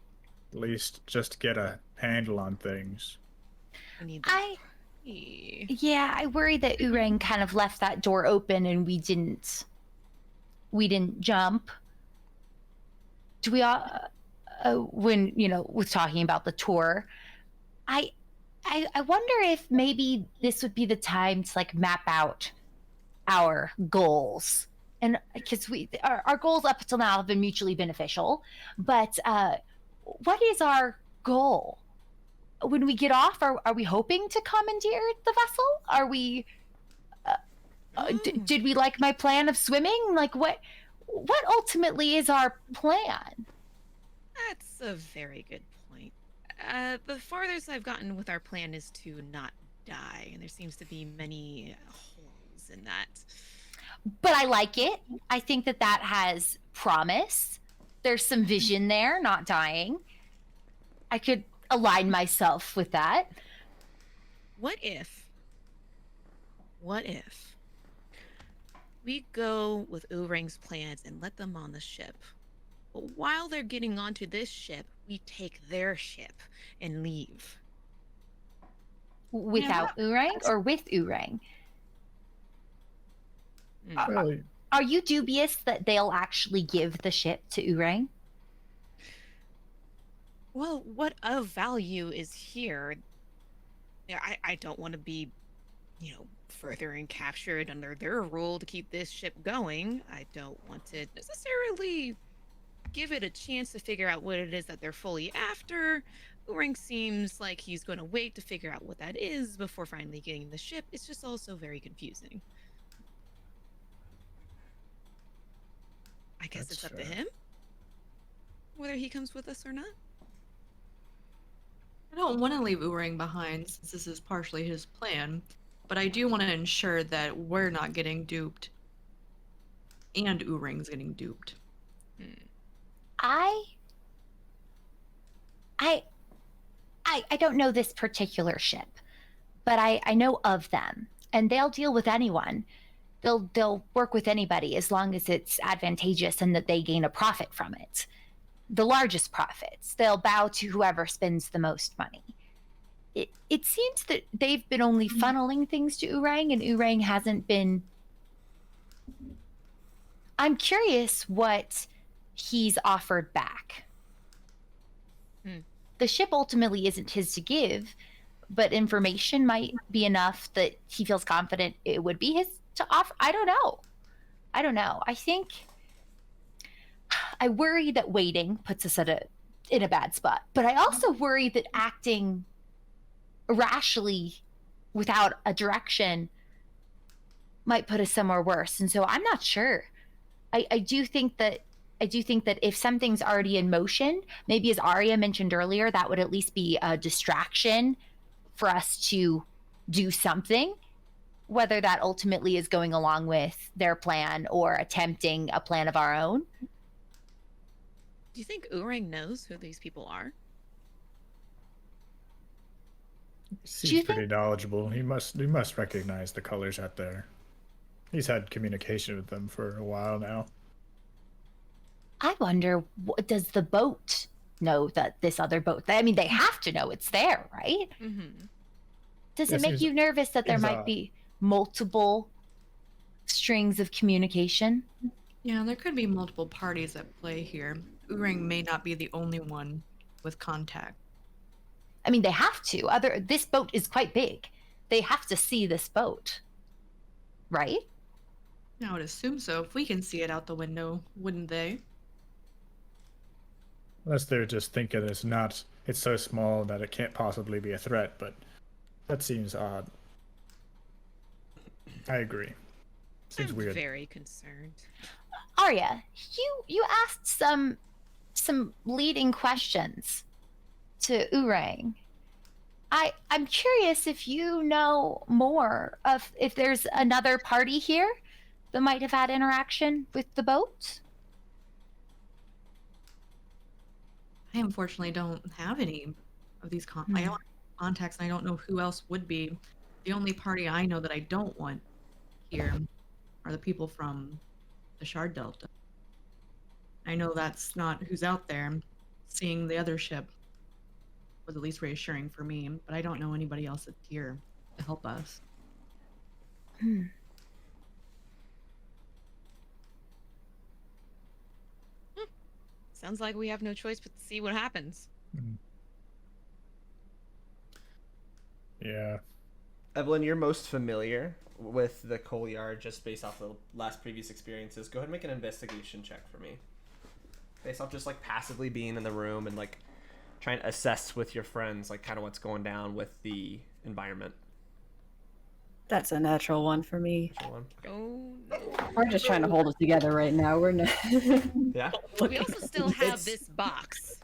At least just get a handle on things. We need I worry that Urang kind of left that door open and we didn't jump. Do we all, when, with talking about the tour, I wonder if maybe this would be the time to like map out our goals. And because our goals up until now have been mutually beneficial, but what is our goal? When we get off, are we hoping to commandeer the vessel? Are we, did we like my plan of swimming? Like what ultimately is our plan? That's a very good point. The farthest I've gotten with our plan is to not die, and there seems to be many holes in that. But I like it. I think that has promise. There's some vision there, not dying. I could align myself with that. What if we go with Urang's plans and let them on the ship? But while they're getting onto this ship, we take their ship and leave. Without Urang or with Urang? Well, Are you dubious that they'll actually give the ship to Urang? Well, what of value is here? Yeah, I don't want to be, further and captured under their rule to keep this ship going. I don't want to necessarily give it a chance to figure out what it is that they're fully after. Urang seems like he's going to wait to figure out what that is before finally getting the ship. It's just also very confusing. I guess That's it's up to fair. him whether he comes with us or not. I don't want to leave Urang behind since this is partially his plan, but I do want to ensure that we're not getting duped and Urang's getting duped. I don't know this particular ship, but I know of them. and they'll deal with anyone. They'll work with anybody as long as it's advantageous and that they gain a profit from it. The largest profits. They'll bow to whoever spends the most money. It seems that they've been only funneling things to Oorang, and Oorang hasn't been. I'm curious what he's offered back. The ship ultimately isn't his to give, but information might be enough that he feels confident it would be his to offer. I don't know. I think I worry that waiting puts us in a bad spot, but I also worry that acting rashly without a direction might put us somewhere worse. And so I'm not sure. I do think that if something's already in motion, maybe as Aria mentioned earlier, that would at least be a distraction for us to do something, whether that ultimately is going along with their plan or attempting a plan of our own. Do you think Oorang knows who these people are? Seems pretty knowledgeable. He must recognize the colors out there. He's had communication with them for a while now. I wonder, does the boat know that this other boat? I mean, they have to know it's there, right? Mm-hmm. Does it make you nervous that there might be multiple strings of communication? Yeah, there could be multiple parties at play here. Oorang may not be the only one with contact. I mean, they have to. This boat is quite big. They have to see this boat, right? I would assume so. If we can see it out the window, wouldn't they? Unless they're just thinking it's so small that it can't possibly be a threat, but that seems odd. I agree. Seems weird. Very concerned. Aria, you asked some leading questions to Oorang. I'm curious if you know more of if there's another party here that might have had interaction with the boat. I unfortunately don't have any of these I don't have contacts, and I don't know who else would be. The only party I know that I don't want here are the people from the Shard Delta. I know that's not who's out there. Seeing the other ship was at least reassuring for me, but I don't know anybody else that's here to help us. Sounds like we have no choice but to see what happens. Yeah. Evelyn, you're most familiar with the coal yard just based off the last previous experiences. Go ahead and make an investigation check for me. Based off just like passively being in the room and like trying to assess with your friends like kind of what's going down with the environment. That's a natural one for me. Natural one. Okay. Oh no. We're just trying to hold it together right now. We're not. Yeah. We also still have this box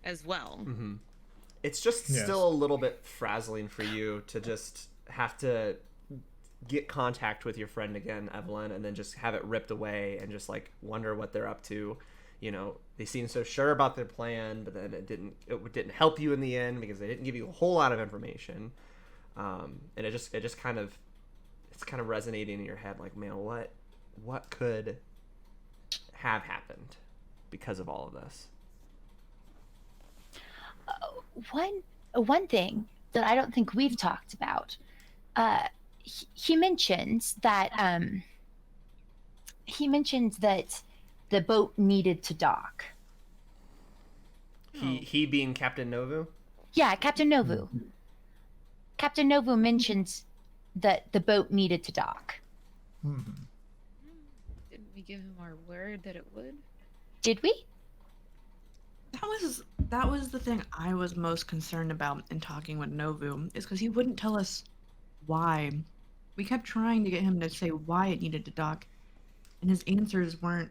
as well. Mm-hmm. It's just still a little bit frazzling for you to just have to get contact with your friend again, Evelyn, and then just have it ripped away and just like wonder what they're up to. You know, they seem so sure about their plan, but then it didn't help you in the end because they didn't give you a whole lot of information. And it's kind of resonating in your head like, man, what could have happened because of all of this? One thing that I don't think we've talked about, he mentioned that the boat needed to dock. He being Captain Novu? Yeah, Captain Novu. Captain Novu mentioned that the boat needed to dock. Didn't we give him our word that it would? Did we? That was the thing I was most concerned about in talking with Novu, is because he wouldn't tell us why. We kept trying to get him to say why it needed to dock, and his answers weren't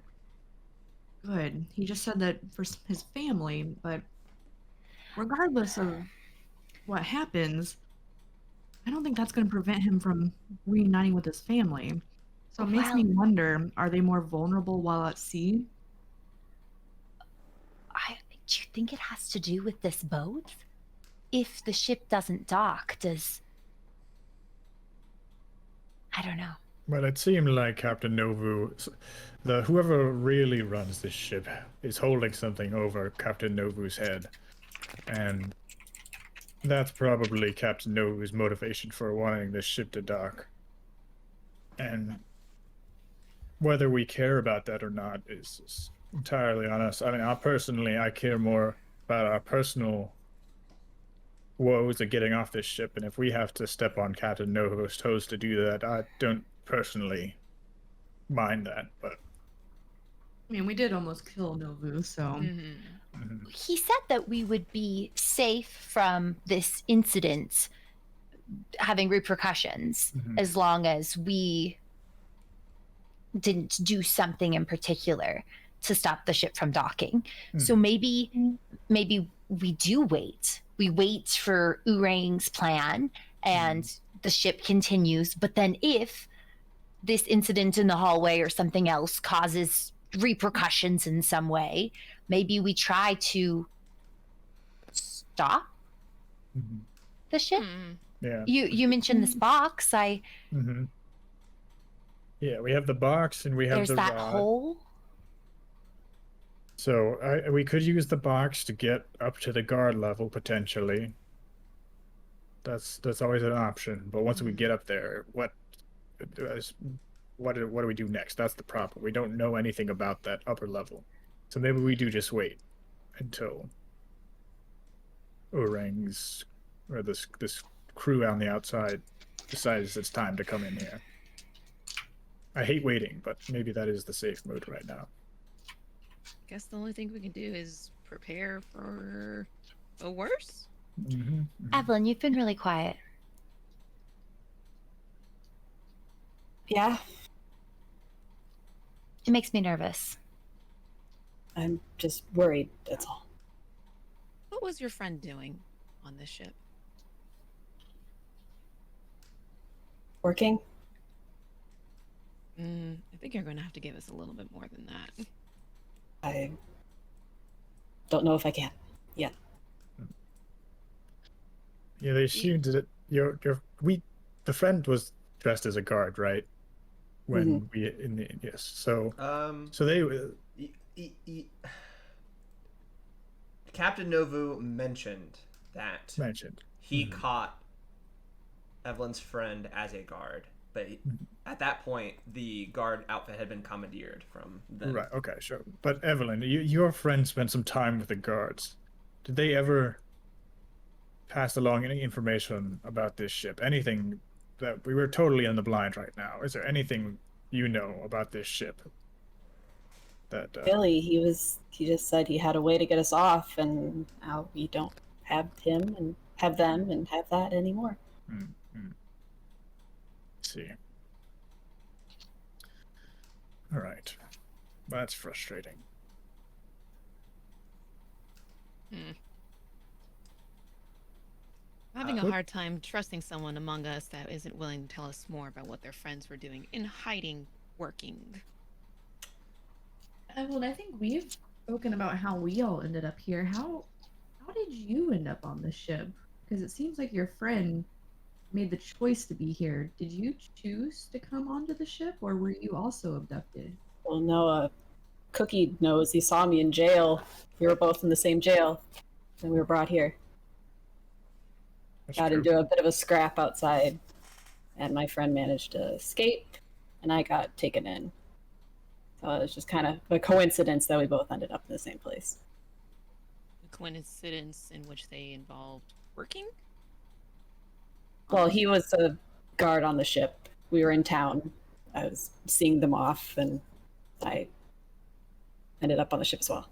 good. He just said that for his family, but regardless of what happens, I don't think that's going to prevent him from reuniting with his family. So it makes me wonder, are they more vulnerable while at sea? Do you think it has to do with this boat? If the ship doesn't dock, does I don't know. But it seemed like Captain Novu, whoever really runs this ship, is holding something over Captain Novu's head, and that's probably Captain Novu's motivation for wanting this ship to dock. And whether we care about that or not is entirely on us. I mean, I care more about our personal woes of getting off this ship, and if we have to step on Captain Novo's toes to do that, I don't personally mind that. But I mean, we did almost kill Novu, so Mm-hmm. He said that we would be safe from this incident having repercussions as long as we didn't do something in particular to stop the ship from docking. So maybe we do wait. We wait for Urang's plan and the ship continues. But then if this incident in the hallway or something else causes repercussions in some way, maybe we try to stop the ship. yeah. You mentioned this box. Yeah, we have the box and we have There's the that rod. hole. So we could use the box to get up to the guard level potentially. That's always an option. But once we get up there, what do we do next? That's the problem. We don't know anything about that upper level, so maybe we do just wait until Orang's or this crew on the outside decides it's time to come in here. I hate waiting, but maybe that is the safe mode right now. Guess the only thing we can do is prepare for the worst. Evelyn, you've been really quiet. Yeah, It makes me nervous. I'm just worried, that's all. What was your friend doing on this ship? Working? I think you're going to have to give us a little bit more than that. I don't know if I can. Yeah. Yeah, they assumed that the friend was dressed as a guard, right? When yes. So they Captain Novu mentioned that he caught Evelyn's friend as a guard, but at that point, the guard outfit had been commandeered from them. Right. Okay. Sure. But Evelyn, your friend spent some time with the guards. Did they ever pass along any information about this ship? Anything that we were totally in the blind right now? Is there anything you know about this ship? That Billy, he just said he had a way to get us off, and now we don't have him and have them and have that anymore. See. All right. That's frustrating. I'm having a hard time trusting someone among us that isn't willing to tell us more about what their friends were doing in hiding, working. Well, I think we've spoken about how we all ended up here. How did you end up on the ship? Because it seems like your friend made the choice to be here. Did you choose to come onto the ship, or were you also abducted? Well, no, Cookie knows. He saw me in jail. We were both in the same jail, and we were brought here. Got into a bit of a scrap outside, and my friend managed to escape, and I got taken in. So it was just kind of a coincidence that we both ended up in the same place. A coincidence in which they involved working? Well, he was a guard on the ship. We were in town. I was seeing them off, and I ended up on the ship as well.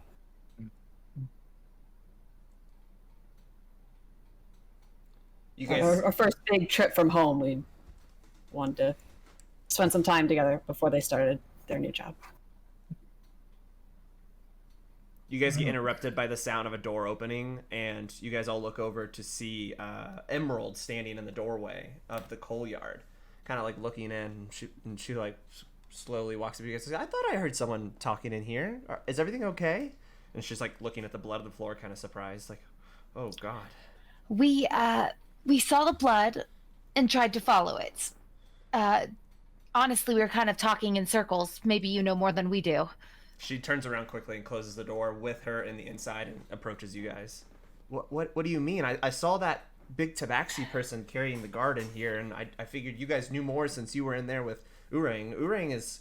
You guys, Our first big trip from home, we wanted to spend some time together before they started their new job. you guys get interrupted by the sound of a door opening, and you guys all look over to see Emerald standing in the doorway of the coal yard, kind of like looking in. She like slowly walks up to you guys and says, "I thought I heard someone talking in here. Is everything okay?" And she's like looking at the blood on the floor, kind of surprised, like, "Oh God." We saw the blood and tried to follow it. honestly, we were kind of talking in circles. Maybe you know more than we do. She turns around quickly and closes the door with her in the inside and approaches you guys. What do you mean? I saw that big Tabaxi person carrying the guard in here, and I figured you guys knew more since you were in there with Urang. Urang is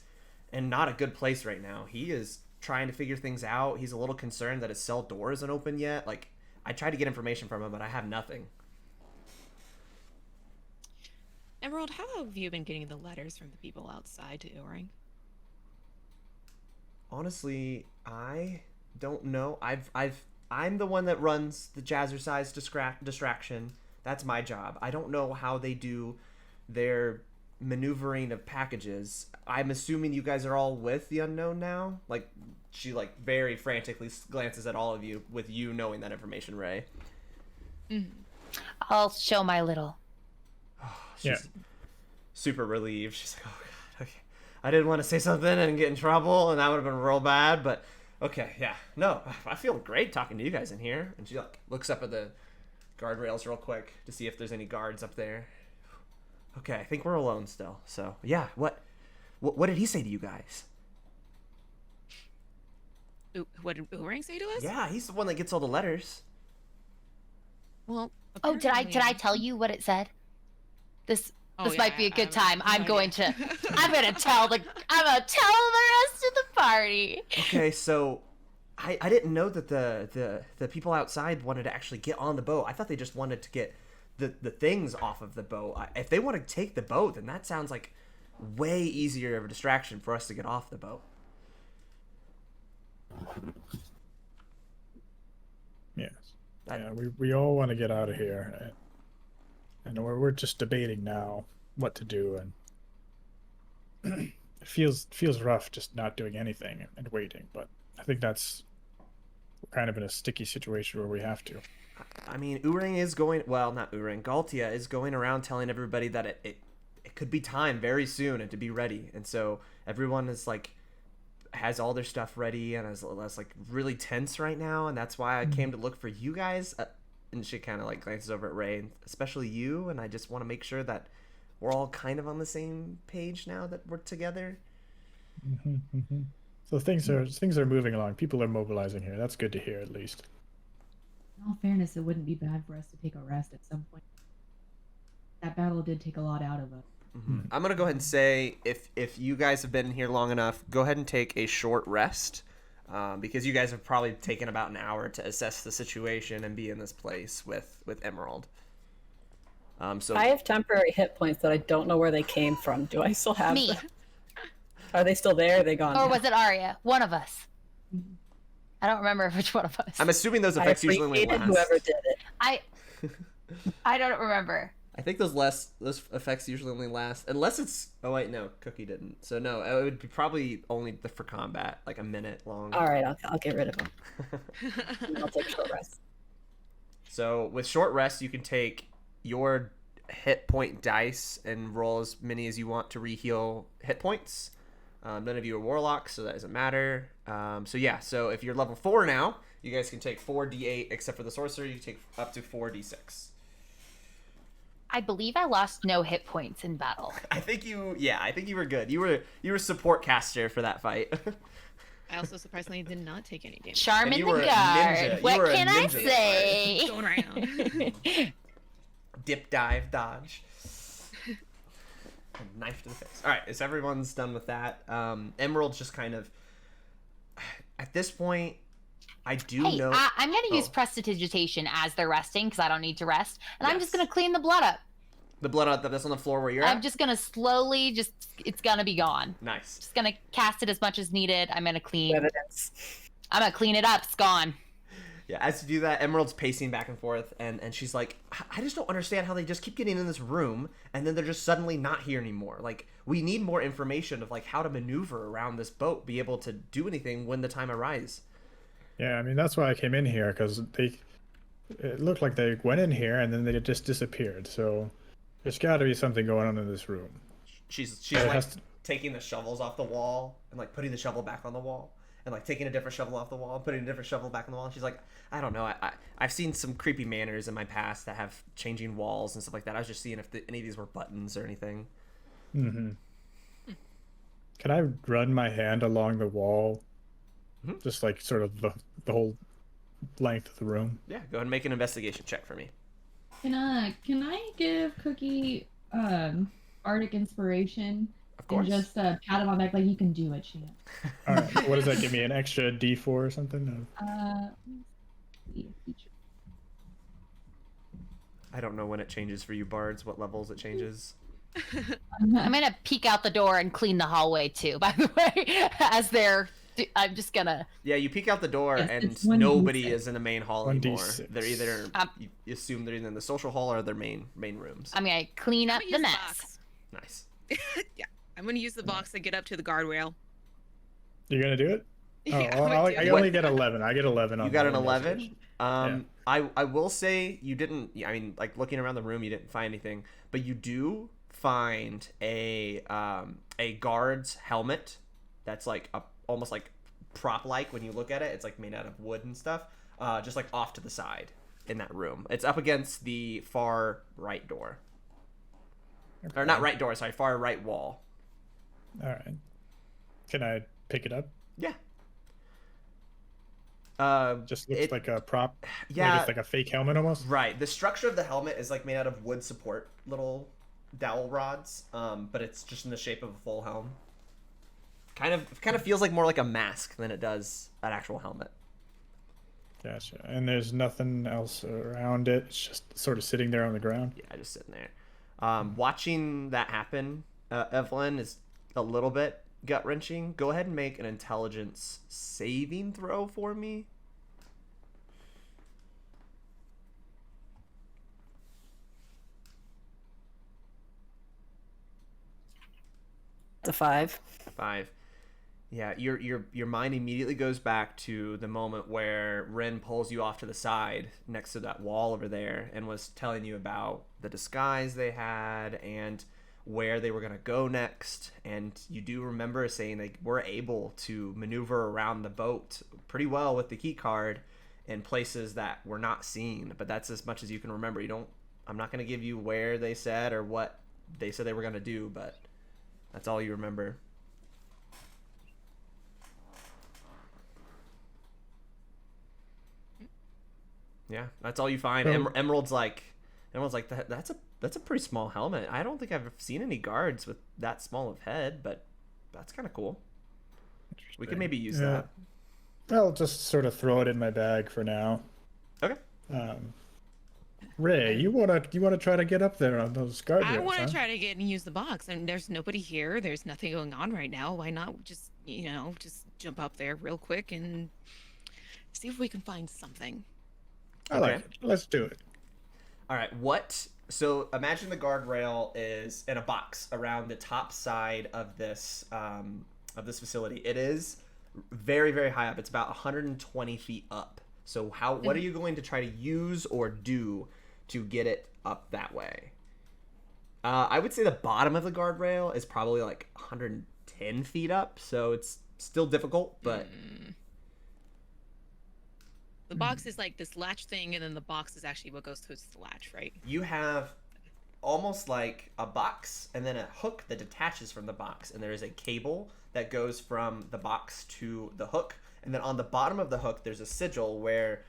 in not a good place right now. He is trying to figure things out. He's a little concerned that his cell door isn't open yet. Like, I tried to get information from him, but I have nothing. Emerald, how have you been getting the letters from the people outside to Urang? Honestly, I don't know. I'm the one that runs the Jazzercise distraction. That's my job. I don't know how they do their maneuvering of packages. I'm assuming you guys are all with the unknown now. Like, she like very frantically glances at all of you with you knowing that information, Ray. Mm-hmm. I'll show my little. She's super relieved. She's like, oh god, okay. I didn't want to say something and get in trouble, and that would have been real bad, but okay, yeah. No, I feel great talking to you guys in here. And she like looks up at the guardrails real quick to see if there's any guards up there. Okay, I think we're alone still. So yeah, what did he say to you guys? What did Urang say to us? Yeah, he's the one that gets all the letters. Well, Oh, did I apparently- tell you what it said? This Oh, might yeah, be a good I time. have I'm no going idea. to I'm gonna tell the rest of the party. Okay, so I didn't know that the people outside wanted to actually get on the boat. I thought they just wanted to get the things off of the boat. If they want to take the boat, then that sounds like way easier of a distraction for us to get off the boat. Yes. Yeah, we all want to get out of here. And we're just debating now what to do, and it feels rough just not doing anything and waiting, but I think that's kind of in a sticky situation where we have to. I mean, Urang is going, well, not Urang, Galtia is going around telling everybody that it could be time very soon and to be ready. And so everyone is like, has all their stuff ready and is like really tense right now. And that's why I came to look for you guys. And she kind of like glances over at Ray, and especially you. And I just want to make sure that we're all kind of on the same page now that we're together. So things are moving along. People are mobilizing here. That's good to hear, at least. In all fairness, it wouldn't be bad for us to take a rest at some point. That battle did take a lot out of us. I'm gonna go ahead and say if you guys have been here long enough, go ahead and take a short rest, because you guys have probably taken about an hour to assess the situation and be in this place with Emerald. So I have temporary hit points that I don't know where they came from. Do I still have Me. them? Are they still there? Are they gone? Or now? was it Aria? One of us. I don't remember which one of us. I'm assuming those I effects usually only appreciated last. whoever did it. I don't remember. I think those effects usually only last unless it's. Oh wait, no, Cookie didn't. So no, it would be probably only for combat, like a minute long. All right, I'll get rid of them. I'll take a short rest. So with short rest, you can take your hit point dice and roll as many as you want to re-heal hit points. None of you are warlocks, so that doesn't matter. So yeah, so if you're level 4 now, you guys can take 4d8, except for the sorcerer, you can take up to 4d6. I believe I lost no hit points in battle. I think you were good. You were support caster for that fight. I also surprisingly did not take any damage. Charm And in you the were a guard. ninja. You What were a can I ninja that say? Going around. Dip, dive, dodge. Knife to the face. All right, is everyone's done with that? Emerald's just kind of at this point. I do Hey, know. I'm going to use Oh. prestidigitation as they're resting because I don't need to rest. And I'm Yes. just going to clean the blood up. The blood that's on the floor where you're I'm at. just going to slowly it's going to be gone. Nice. Just going to cast it as much as needed. I'm going to clean. Evidence. I'm going to clean it up. It's gone. Yeah, as you do that, Emerald's pacing back and forth, and she's like, I just don't understand how they just keep getting in this room, and then they're just suddenly not here anymore. Like, we need more information of, like, how to maneuver around this boat, be able to do anything when the time arises. Yeah, I mean, that's why I came in here, because it looked like they went in here and then they just disappeared. So there's got to be something going on in this room. She's It like, has to- taking the shovels off the wall, and, like, putting the shovel back on the wall, and, like, taking a different shovel off the wall, and putting a different shovel back on the wall. She's like, I don't know, I've seen some creepy manners in my past that have changing walls and stuff like that. I was just seeing if any of these were buttons or anything. Mm-hmm. Can I run my hand along the wall, Mhm. just like sort of the whole length of the room? Yeah, go ahead and make an investigation check for me. Can I give Cookie Arctic inspiration Of and course. just pat him on the back like you can do it, champ? All right. So what does that give me? An extra D4 or something? Let's see, feature. I don't know when it changes for you bards, what levels it changes. I'm gonna peek out the door and clean the hallway too. By the way, I'm just gonna. Yeah, you peek out the door Yes, and it's 1d6. nobody is in the main hall anymore. 1d6. They're either you assume they're either in the social hall or their main rooms. I'm gonna clean up I'm the gonna use mess. Nice. Yeah, I'm gonna use the box to get up to the guardrail. You're gonna do it? Oh, Yeah, well, I'm gonna do I it. only get 11. I get 11 on You got my an 11. investigation. I will say you didn't. I mean, like looking around the room, you didn't find anything, but you do find a guard's helmet that's like almost like prop-like when you look at it. It's like made out of wood and stuff. Just like off to the side in that room. It's up against the far right door, or not right door. Sorry, far right wall. All right. Can I pick it up? Yeah. Just looks like a prop. Yeah. Like it's like a fake helmet almost. Right. The structure of the helmet is like made out of wood support little dowel rods, but it's just in the shape of a full helm. Kind of feels like more like a mask than it does an actual helmet. Gotcha. And there's nothing else around it. It's just sort of sitting there on the ground. Yeah, just sitting there. Watching that happen, Evelyn, is a little bit gut-wrenching. Go ahead and make an intelligence saving throw for me. It's a 5. 5. Yeah, your mind immediately goes back to the moment where Ren pulls you off to the side next to that wall over there and was telling you about the disguise they had and where they were going to go next. And you do remember saying they were able to maneuver around the boat pretty well with the key card in places that were not seen, but that's as much as you can remember. I'm not going to give you where they said or what they said they were going to do, but that's all you remember. Yeah, that's all you find. Emerald's like that's a pretty small helmet. I don't think I've seen any guards with that small of head, but that's kind of cool. We could maybe use that. I'll just sort of throw it in my bag for now. Okay. Ray, you wanna try to get up there on those guardrails? I want to try to get and use the box, and there's nobody here. There's nothing going on right now. Why not just jump up there real quick and see if we can find something. I like it. Let's do it. All right. So imagine the guardrail is in a box around the top side of this facility. It is very, very high up. It's about 120 feet up. So what are you going to try to use or do to get it up that way? I would say the bottom of the guardrail is probably like 110 feet up. So it's still difficult, but... The box is like this latch thing, and then the box is actually what goes towards the latch, right? You have almost like a box and then a hook that detaches from the box, and there is a cable that goes from the box to the hook, and then on the bottom of the hook there's a sigil where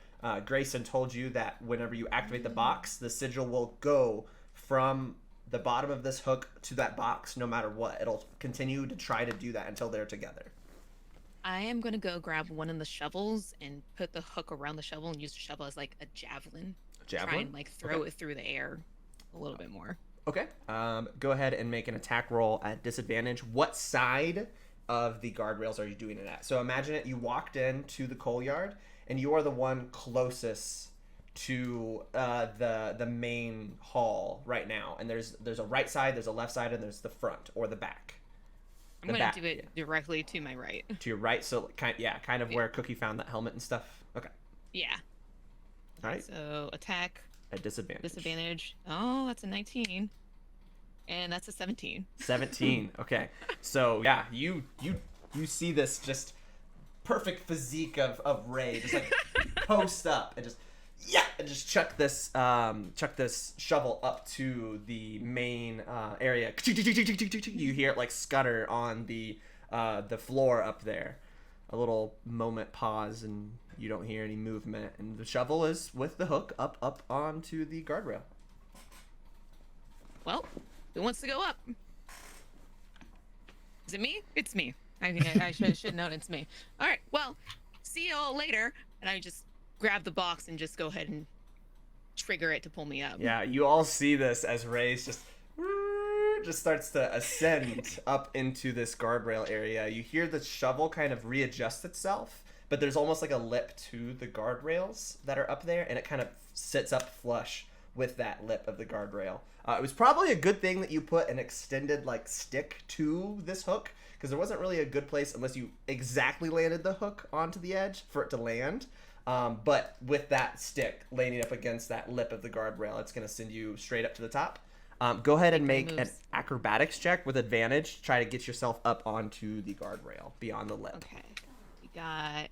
Grayson told you that whenever you activate the box, the sigil will go from the bottom of this hook to that box no matter what. It'll continue to try to do that until they're together. I am going to go grab one of the shovels and put the hook around the shovel and use the shovel as like a javelin. Javelin? Try and like throw it through the air a little bit more. Okay. Go ahead and make an attack roll at disadvantage. What side of the guardrails are you doing it at? So imagine it, you walked into the coal yard and you are the one closest to the main hall right now. And there's a right side, there's a left side, and there's the front or the back. I'm going to do it directly to my right. To your right, so kind of where Cookie found that helmet and stuff. Okay. Yeah. All right. So attack at disadvantage. Disadvantage. Oh, that's a 19. And that's a 17. 17. Okay. So yeah, you see this just perfect physique of Ray just like post up and just chuck this shovel up to the main area. You hear it like scutter on the the floor up there. A little moment pause, and you don't hear any movement. And the shovel is with the hook up onto the guardrail. Well, who wants to go up? Is it me? It's me. I should know it's me. All right. Well, see you all later. And I just grab the box and just go ahead and trigger it to pull me up. Yeah, you all see this as Ray's just starts to ascend up into this guardrail area. You hear the shovel kind of readjust itself, but there's almost like a lip to the guardrails that are up there, and it kind of sits up flush with that lip of the guardrail. It was probably a good thing that you put an extended like stick to this hook, because there wasn't really a good place unless you exactly landed the hook onto the edge for it to land. But with that stick landing up against that lip of the guardrail, it's going to send you straight up to the top. Go ahead and make an acrobatics check with advantage. Try to get yourself up onto the guardrail beyond the lip. Okay. We got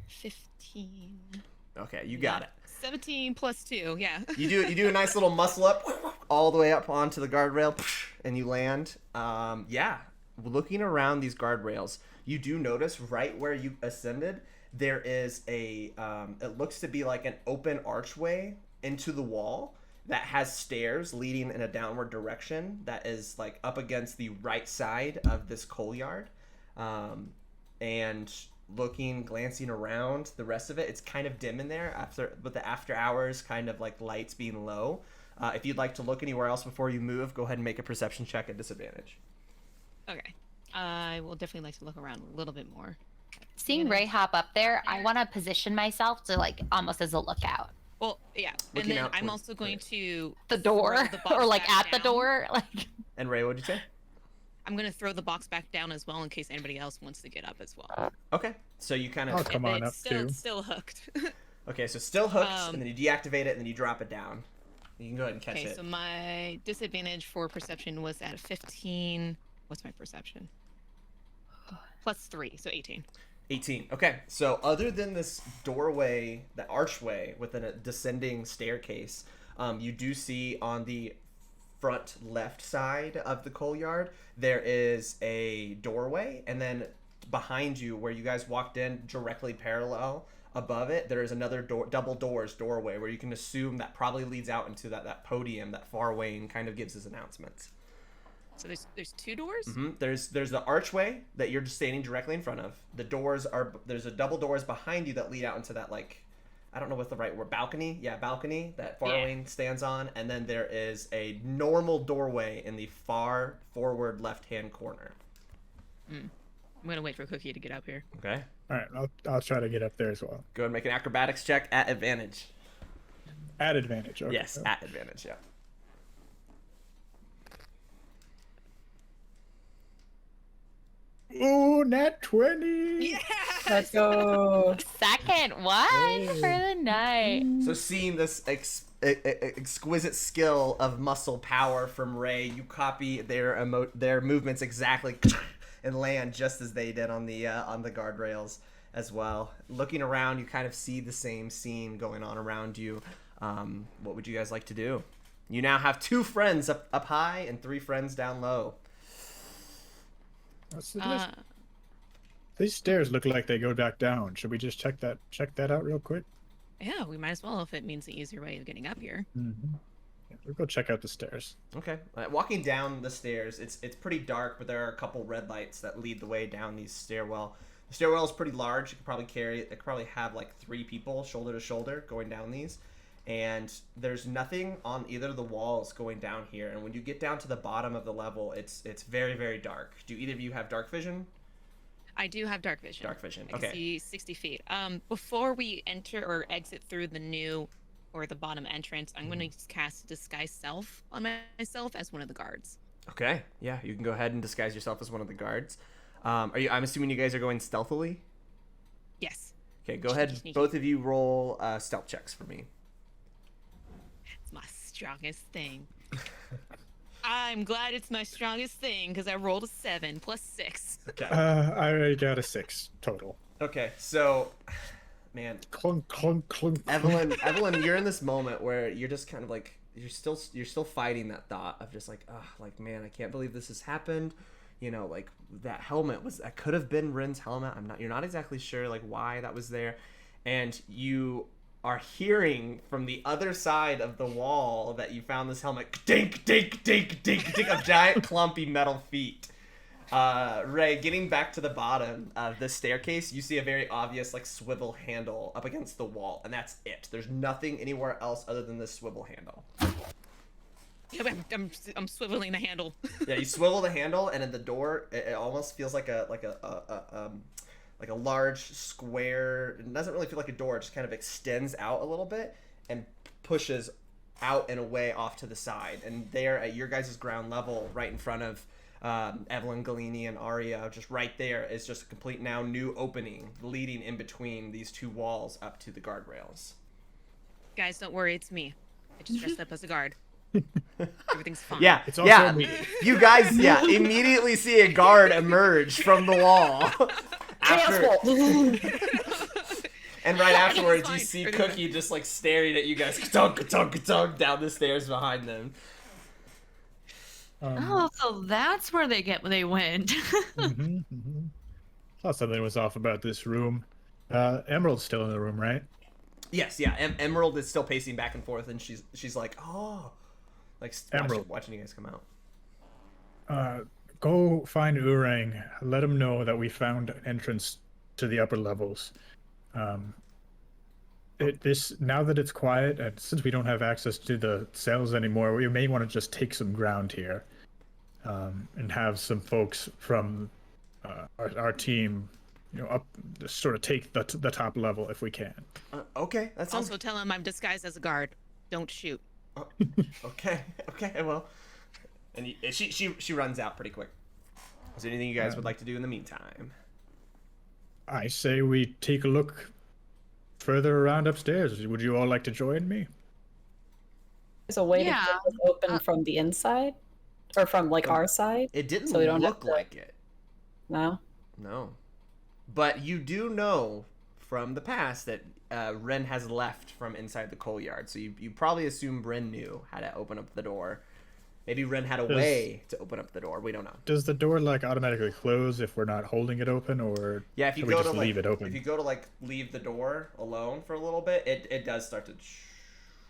15. Okay, you got it. 17 plus 2, yeah. You do a nice little muscle up all the way up onto the guardrail, and you land. Yeah, looking around these guardrails, you do notice right where you ascended, there is a, it looks to be like an open archway into the wall that has stairs leading in a downward direction that is like up against the right side of this coal yard. And glancing around the rest of it, it's kind of dim in there with the after hours kind of like lights being low. If you'd like to look anywhere else before you move, go ahead and make a perception check at disadvantage. Okay. I will definitely like to look around a little bit more. Seeing Ray hop up there, I want to position myself to like almost as a lookout. Well, yeah. Looking and then out I'm towards also going to The door, throw the box or like back at the down. door, like. And Ray, what'd you say? I'm going to throw the box back down as well in case anybody else wants to get up as well. Okay, so you kind I'll of... come on up It's still, too. still hooked. Okay, so still hooked, and then you deactivate it, and then you drop it down. You can go ahead and catch Okay, it. so my disadvantage for perception was at 15. What's my perception? Plus 3, so 18. 18. Okay, so other than this doorway, the archway with a descending staircase, you do see on the front left side of the coal yard, there is a doorway, and then behind you, where you guys walked in, directly parallel above it, there is another double doorway where you can assume that probably leads out into that podium that far away and kind of gives his announcements. So there's 2 doors? Mm-hmm. There's the archway that you're just standing directly in front of. There's a double doors behind you that lead out into that, like, I don't know what the right word, balcony? Yeah, balcony that Farwayne stands on. And then there is a normal doorway in the far forward left-hand corner. I'm going to wait for Cookie to get up here. Okay. All right, I'll try to get up there as well. Go ahead and make an acrobatics check at advantage. At advantage. Okay. Yes, at advantage, yeah. Ooh, nat 20. Yeah! Let's go. Second one for the night. So seeing this exquisite skill of muscle power from Ray, you copy their movements exactly and land just as they did on the guardrails as well. Looking around, you kind of see the same scene going on around you. What would you guys like to do? You now have 2 friends up high and 3 friends down low. These stairs look like they go back down. Should we just check that out real quick? Yeah, we might as well if it means the easier way of getting up here. Mm-hmm. Yeah, we'll go check out the stairs. Okay. Walking down the stairs, it's pretty dark, but there are a couple red lights that lead the way down these stairwell. The stairwell is pretty large. It could probably have like 3 people shoulder to shoulder going down these. And there's nothing on either of the walls going down here. And when you get down to the bottom of the level, it's very, very dark. Do either of you have dark vision? I do have dark vision. Dark vision. I Okay. can see 60 feet. Before we enter or exit through the new or the bottom entrance, I'm going to cast Disguise Self on myself as one of the guards. Okay. Yeah, you can go ahead and disguise yourself as one of the guards. I'm assuming you guys are going stealthily? Yes. Okay, go ahead. Sneaky. Both of you roll stealth checks for me. It's my strongest thing. I'm glad it's my strongest thing because I rolled a 7 plus 6. Okay. I already got a 6 total. Okay, so, man, Clunk, clunk, clunk. Evelyn, you're in this moment where you're just kind of like you're still fighting that thought of just like, oh, like man, I can't believe this has happened. you know, like that helmet that could have been Rin's helmet. You're not exactly sure like why that was there. And you are hearing from the other side of the wall that you found this helmet, dink, dink, dink, dink, dink, of giant clumpy metal feet. Ray, getting back to the bottom of the staircase, you see a very obvious like swivel handle up against the wall, and that's it. There's nothing anywhere else other than this swivel handle. Yeah, I'm swiveling the handle. Yeah, you swivel the handle, and in the door, it almost feels like a large square. It doesn't really feel like a door. It just kind of extends out a little bit and pushes out and away off to the side. And there, at your guys' ground level, right in front of Evelyn, Galene, and Aria, just right there is just a complete now new opening leading in between these two walls up to the guardrails. Guys, don't worry, it's me. I just dressed up as a guard. Everything's fine. Yeah, It's also me. You guys, immediately see a guard emerge from the wall. And right afterwards, you see Cookie just like staring at you guys, ka-tunk, ka-tunk, ka-tunk, down the stairs behind them. Oh, so that's where they went. Thought something was off about this room. Emerald's still in the room, right? Yes, yeah. Emerald is still pacing back and forth, and she's like, oh, like Emerald, watching you guys come out. Go find Urang. Let him know that we found an entrance to the upper levels. Now that it's quiet, and since we don't have access to the cells anymore, we may want to just take some ground here, and have some folks from our team, up, sort of take the top level if we can. Okay, that sounds. Also, tell him I'm disguised as a guard. Don't shoot. Okay, well, and she runs out pretty quick. Is there anything you guys would like to do in the meantime? I say we take a look further around upstairs. Would you all like to join me? There's a way to get this open from the inside, or from like our side. It didn't so we don't look have to... like it. No. But you do know from the past that Ren has left from inside the coal yard, so you probably assume Ren knew how to open up the door. Maybe Ren had a way to open up the door. We don't know. Does the door like automatically close if we're not holding it open, or yeah, if you can go we to just leave it open? If you go to like leave the door alone for a little bit, it does start to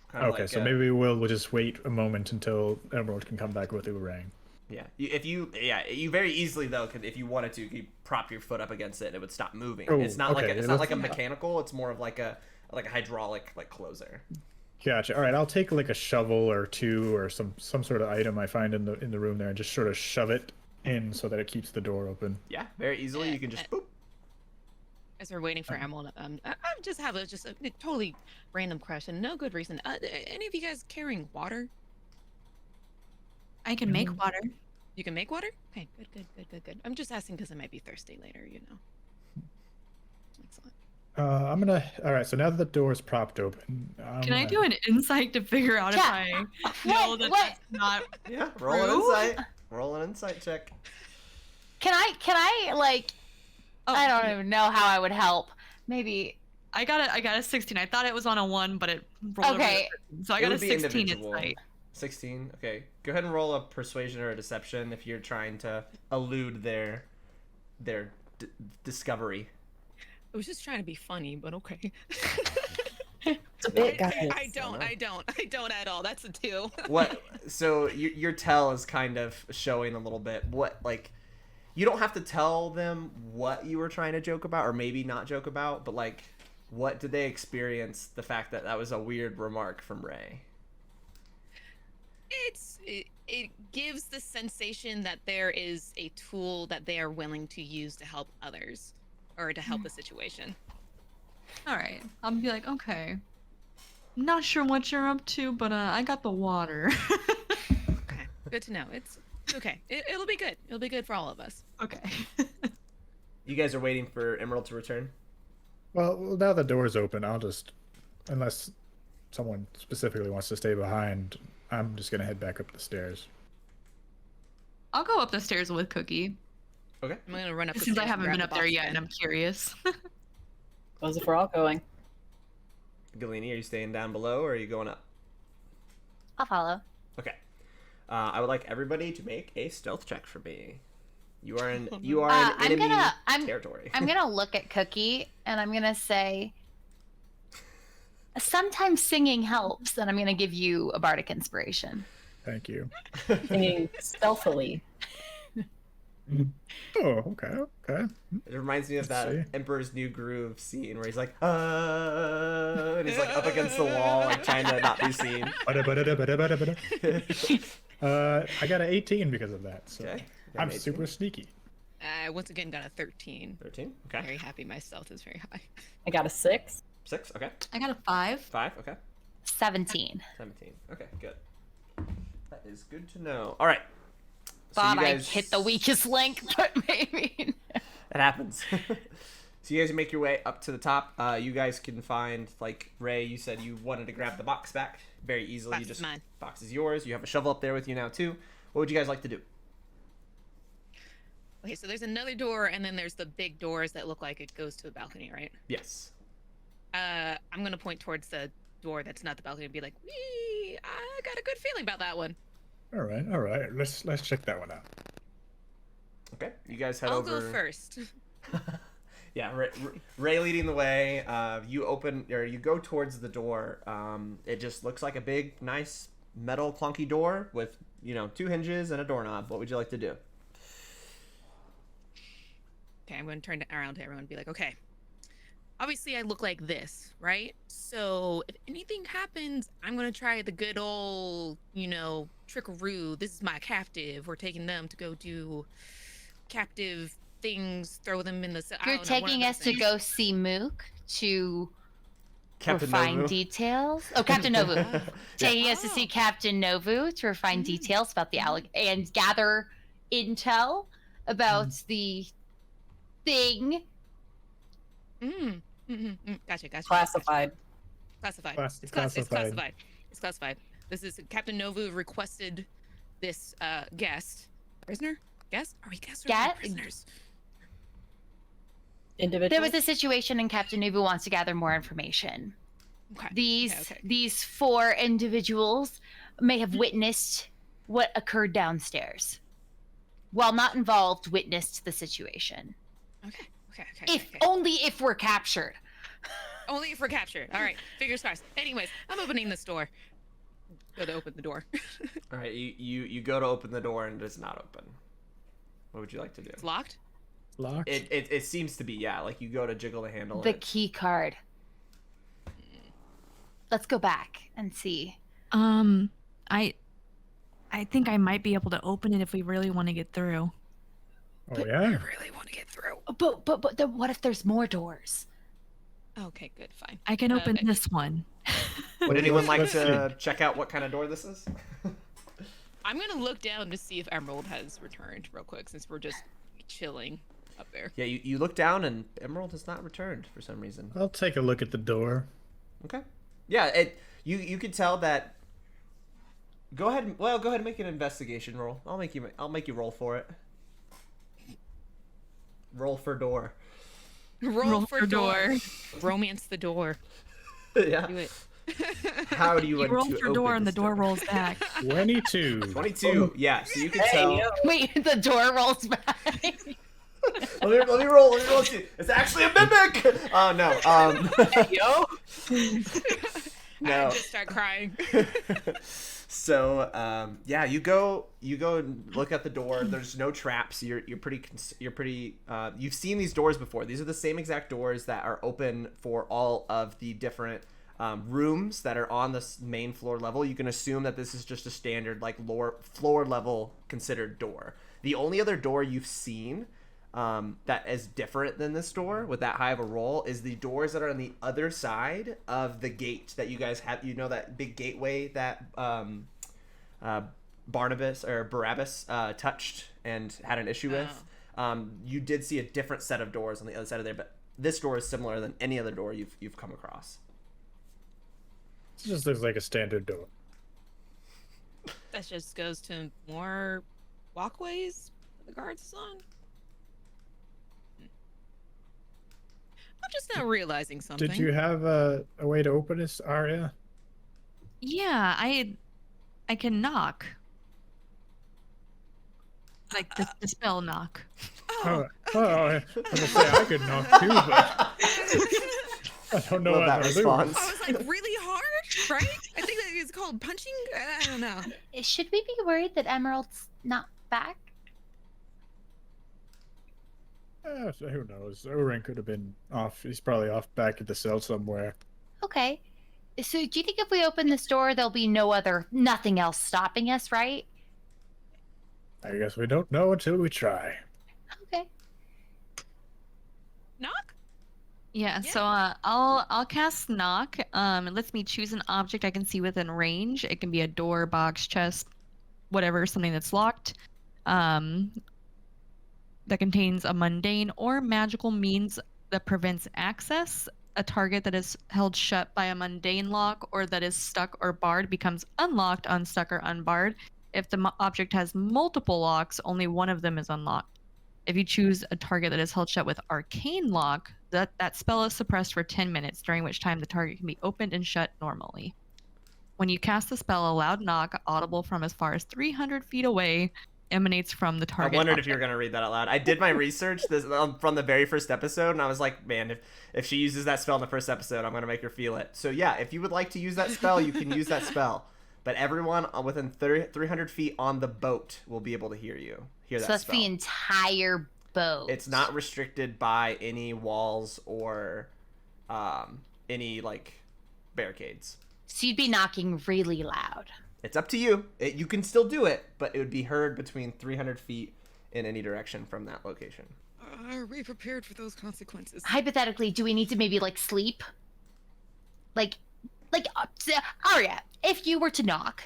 kind of okay, like so maybe we'll just wait a moment until Emerald can come back with Urang. Yeah, you very easily though could, if you wanted to, you prop your foot up against it and it would stop moving. Oh, it's not okay. it's not like a mechanical. It's more of like a hydraulic like closer. Gotcha. All right, I'll take like a shovel or two or some sort of item I find in the room there and just sort of shove it in so that it keeps the door open. Yeah, very easily. You can just boop. As we're waiting for Emerald, I just have a totally random question, no good reason. Any of you guys carrying water? I can make water. You can make water? Okay, good. I'm just asking because I might be thirsty later, Excellent. All right, so now that the door is propped open, can I do an insight to figure out if I know that that's not Yeah, roll an insight. Roll an insight check. Can I like? I don't even know how I would help. Maybe I got a 16. I thought it was on a 1, but it rolled okay. So I got a 16 insight. 16. Okay, go ahead and roll a persuasion or a deception if you're trying to elude their discovery. I was just trying to be funny, but okay. It's a bit, guys. I don't at all. That's a 2. What? So your tell is kind of showing a little bit. What, like, you don't have to tell them what you were trying to joke about, or maybe not joke about, but like, what did they experience? The fact that was a weird remark from Ray. It gives the sensation that there is a tool that they are willing to use to help others, or to help the situation. All right, I'll be like, okay. Not sure what you're up to, but I got the water. Okay, good to know. It's okay. It'll be good. It'll be good for all of us. Okay. You guys are waiting for Emerald to return? Well, now the door's open, I'll just, unless someone specifically wants to stay behind, I'm just gonna head back up the stairs. I'll go up the stairs with Cookie. Okay. I'm gonna run up. Since I haven't been up there yet, and I'm curious. Suppose if we're all going. Galene, are you staying down below or are you going up? I'll follow. Okay. I would like everybody to make a stealth check for me. You are in I'm enemy gonna territory. I'm gonna look at Cookie and I'm gonna say, sometimes singing helps, and I'm gonna give you a bardic inspiration. Thank you. Singing stealthily. Oh, okay. It reminds me of that See? Emperor's New Groove scene where he's like, and he's like up against the wall, like trying to not be seen. I got an 18 because of that, so Okay. I'm super sneaky. I once again got a 13. 13. Okay. Very happy my stealth is very high. I got a 6. 6. Okay. I got a 5. 5. Okay. 17. 17. Okay. Good. That is good to know. All right. So Thought you guys... I'd hit the weakest link, but maybe. It happens. So you guys make your way up to the top. You guys can find, like Ray, you said you wanted to grab the box back very easily. Box You is just mine. box is yours. You have a shovel up there with you now too. What would you guys like to do? Okay, so there's another door, and then there's the big doors that look like it goes to the balcony, right? Yes. I'm gonna point towards the door that's not the balcony and be like, "Wee! I got a good feeling about that one." All right. Let's check that one out. Okay. You guys head I'll over. go first. Yeah, Ray leading the way. You open or you go towards the door. It just looks like a big, nice metal clunky door with 2 hinges and a doorknob. What would you like to do? Okay, I'm going to turn around to everyone and be like, okay, obviously I look like this, right? So if anything happens, I'm going to try the good old, trickaroo. This is my captive. We're taking them to go do captive things, throw them in the... You're taking us to go see Mook to Captain refine Novu. details. Oh, Captain Novu. Taking us to see Captain Novu to refine details about the and gather intel about the thing. Gotcha. Classified. Classified. Class- It's classified. classified. It's classified. This is Captain Novu requested this guest. Prisoner? Guest? Are we guests or are we prisoners? Individual. There was a situation and Captain Novu wants to gather more information. Okay. These 4 individuals may have witnessed what occurred downstairs. While not involved, witnessed the situation. Okay. Only if we're captured. Only if we're captured. All right. Fingers crossed. Anyways, I'm opening this door. Go to open the door. All right, you go to open the door and it does not open. What would you like to do? It's locked? Locked. It seems to be, yeah. Like you go to jiggle the handle. The and key card. Let's go back and see. I think I might be able to open it if we really want to get through. Oh yeah. Really want to get through. But then what if there's more doors? Okay, good, fine. I can open this one. Would anyone like Let's to check out what kind of door this is? I'm gonna look down to see if Emerald has returned real quick, since we're just chilling up there. Yeah, you look down and Emerald has not returned for some reason. I'll take a look at the door. Okay. Yeah, you could tell that. Go ahead and make an investigation roll. I'll make you roll for it. Roll for door. Roll for door. Romance the door. Yeah. Do it. How do you You want roll to for open door and the this door rolls back. 22. 22. Yeah, so you can tell. Wait, the door rolls back. Let me roll. It's actually a mimic. Oh no. Yo. No. I just start crying. So yeah, you go and look at the door. There's no traps. You're pretty you've seen these doors before. These are the same exact doors that are open for all of the different rooms that are on the main floor level. You can assume that this is just a standard like lower floor level considered door. The only other door you've seen that is different than this door with that high of a roll is the doors that are on the other side of the gate that you guys have. You know that big gateway that Barabbas touched and had an issue with. You did see a different set of doors on the other side of there, but this door is similar than any other door you've come across. It just looks like a standard door. That just goes to more walkways the guards is on. I'm just not realizing something. Did you have a way to open this, Aria? Yeah, I can knock. Like the spell knock. Oh, I was gonna say I could knock too, but I don't know Love what that I'm gonna response. I was like, really hard, right? I think that is called punching. I don't know. Should we be worried that Emerald's not back? So who knows? Oren could have been off. He's probably off back at the cell somewhere. Okay. So do you think if we open this door, there'll be nothing else stopping us, right? I guess we don't know until we try. Okay. Knock? Yeah, Yeah. so I'll cast knock. It lets me choose an object I can see within range. It can be a door, box, chest, whatever, something that's locked. That contains a mundane or magical means that prevents access. A target that is held shut by a mundane lock or that is stuck or barred becomes unlocked, unstuck, or unbarred. If the object has multiple locks, only one of them is unlocked. If you choose a target that is held shut with arcane lock, that spell is suppressed for 10 minutes, during which time the target can be opened and shut normally. When you cast the spell, a loud knock, audible from as far as 300 feet away, emanates from the I target. wondered if object. you were going to read that out loud. I did my research from the very first episode, and I was like, man, if she uses that spell in the first episode, I'm going to make her feel it. So yeah, if you would like to use that spell, you can use that spell. But everyone within 300 feet on the boat will be able to hear that So that's spell. the entire boat. It's not restricted by any walls or any, like, barricades. So you'd be knocking really loud. It's up to you. You can still do it, but it would be heard between 300 feet in any direction from that location. Are we prepared for those consequences? Hypothetically, do we need to maybe like sleep? Like Aria, if you were to knock,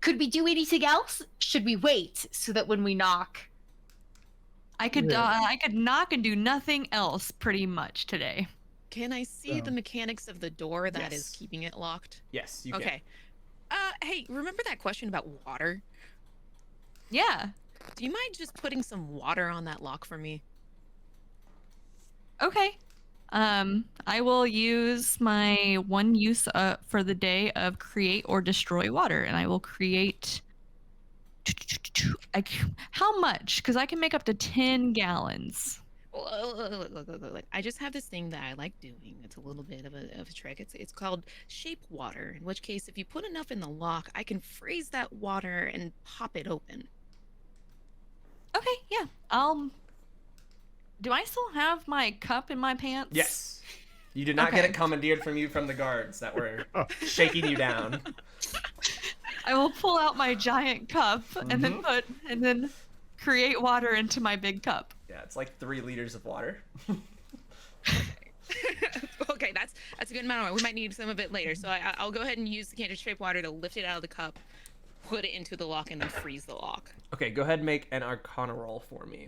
could we do anything else? Should we wait so that when we knock? I could knock and do nothing else pretty much today. Can I see the mechanics of the door that is Yes. keeping it locked? Yes, you can. Okay. Hey, remember that question about water? Yeah. Do you mind just putting some water on that lock for me? Okay. I will use my one use for the day of create or destroy water, and I will create. How much? Because I can make up to 10 gallons. Well, look, I just have this thing that I like doing. It's a little bit of a trick. It's called shape water, in which case, if you put enough in the lock, I can freeze that water and pop it open. Okay, yeah. Do I still have my cup in my pants? Yes. You did not get it commandeered from you from the guards that were shaking you down. I will pull out my giant cup and then create water into my big cup. Yeah, it's like 3 liters of water. Okay, that's a good amount of water. We might need some of it later, so I'll go ahead and use the cantrip shape water to lift it out of the cup, put it into the lock, and then freeze the lock. Okay, go ahead and make an Arcana roll for me.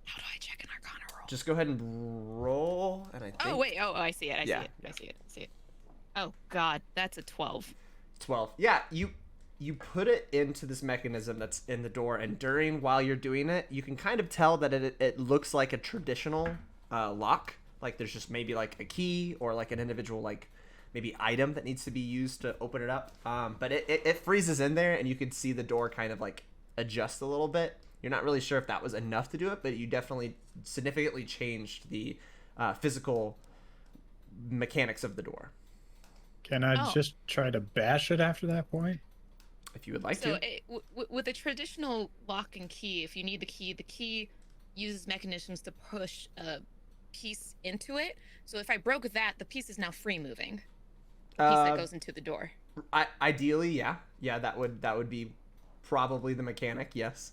How do I check an Arcana roll? Just go ahead and roll, and I think... Oh wait, I see it. I Yeah, see it. Oh God, that's a 12. 12. Yeah, you put it into this mechanism that's in the door, and while you're doing it, you can kind of tell that it looks like a traditional lock. Like there's just maybe like a key or like an individual like maybe item that needs to be used to open it up. But it freezes in there, and you can see the door kind of like adjust a little bit. You're not really sure if that was enough to do it, but you definitely significantly changed the physical mechanics of the door. Can I just try to bash it after that point? If you would like So to. with a traditional lock and key, if you need the key uses mechanisms to push a piece into it. So if I broke that, the piece is now free moving. The piece that goes into the door. Ideally, yeah. Yeah, that would be probably the mechanic, yes.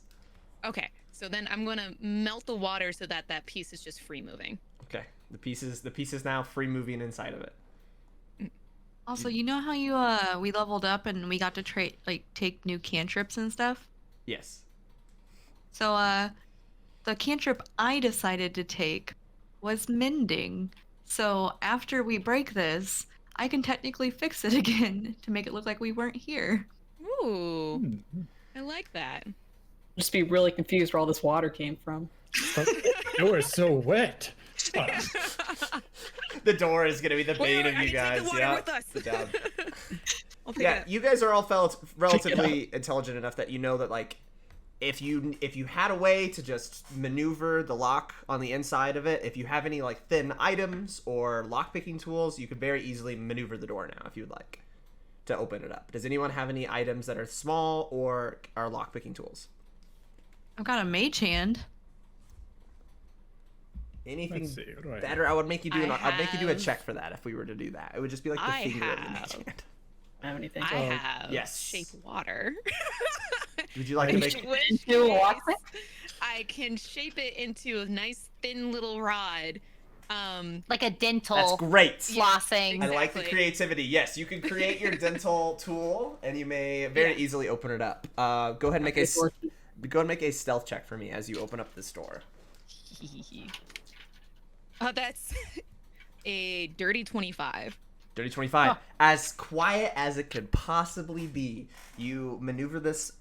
Okay, so then I'm gonna melt the water so that piece is just free moving. Okay, the piece is now free moving inside of it. Also, you know how we leveled up and we got to take new cantrips and stuff? Yes. So the cantrip I decided to take was mending. So after we break this, I can technically fix it again to make it look like we weren't here. Ooh, I like that. Just be really confused where all this water came from. It was so wet. The door is gonna be the bane of I you can guys. take the water Yeah. with us. Good job. I'll pick it Yeah, up. you guys are all relatively intelligent enough that you know that like if you had a way to just maneuver the lock on the inside of it, if you have any like thin items or lock-picking tools, you could very easily maneuver the door now if you would like to open it up. Does anyone have any items that are small or are lock-picking tools? I've got a mage hand. Anything Let's see, what do I better? I would make you do I'd make you do a have- check for that if we were to do that. It would just be like the I finger of the have- mage hand. Have anything? I have yes. shape water. Would you like to make? Which Do a walk is- I can shape it into a nice thin little rod. Like a dental That's great. flossing. I like the Exactly. creativity. Yes, you can create your dental tool, and you may very easily open it up. Go ahead and make a stealth check for me as you open up this door. Oh, that's a dirty 25. Dirty 25. As quiet as it could possibly be, you maneuver this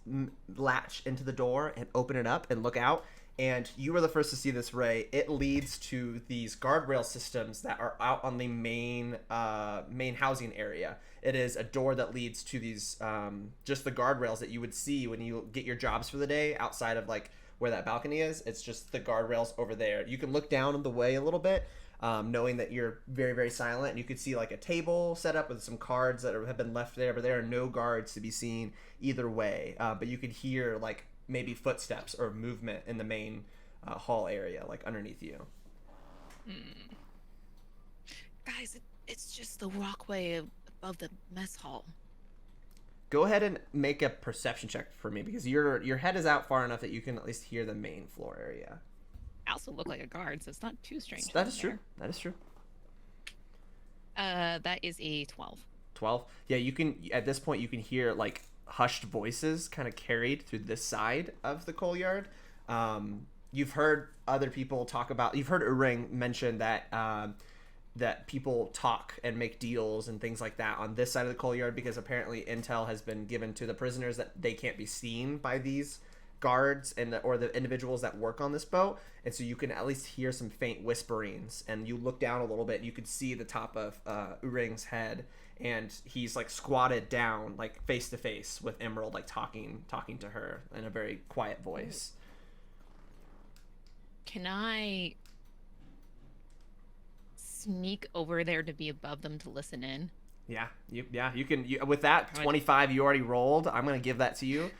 latch into the door and open it up and look out. And you were the first to see this, Ray. It leads to these guardrail systems that are out on the main housing area. It is a door that leads to these just the guardrails that you would see when you get your jobs for the day outside of like where that balcony is. It's just the guardrails over there. You can look down the way a little bit, knowing that you're very, very silent. And you could see like a table set up with some cards that have been left there, but there are no guards to be seen either way. But you could hear like maybe footsteps or movement in the main hall area, like underneath you. Guys, it's just the walkway above the mess hall. Go ahead and make a perception check for me because your head is out far enough that you can at least hear the main floor area. I also look like a guard, so it's not too strange. That is true. That is true. That is a 12. 12. Yeah, you can at this point you can hear like hushed voices kind of carried through this side of the coal yard. You've heard other people talk about. You've heard Uring mention that that people talk and make deals and things like that on this side of the coal yard because apparently intel has been given to the prisoners that they can't be seen by these guards or the individuals that work on this boat, and so you can at least hear some faint whisperings. And you look down a little bit and you could see the top of Uring's head, and he's like squatted down like face to face with Emerald, like talking to her in a very quiet voice. Can I sneak over there to be above them to listen in? Yeah, you can. With that 25 you already rolled, I'm gonna give that to you.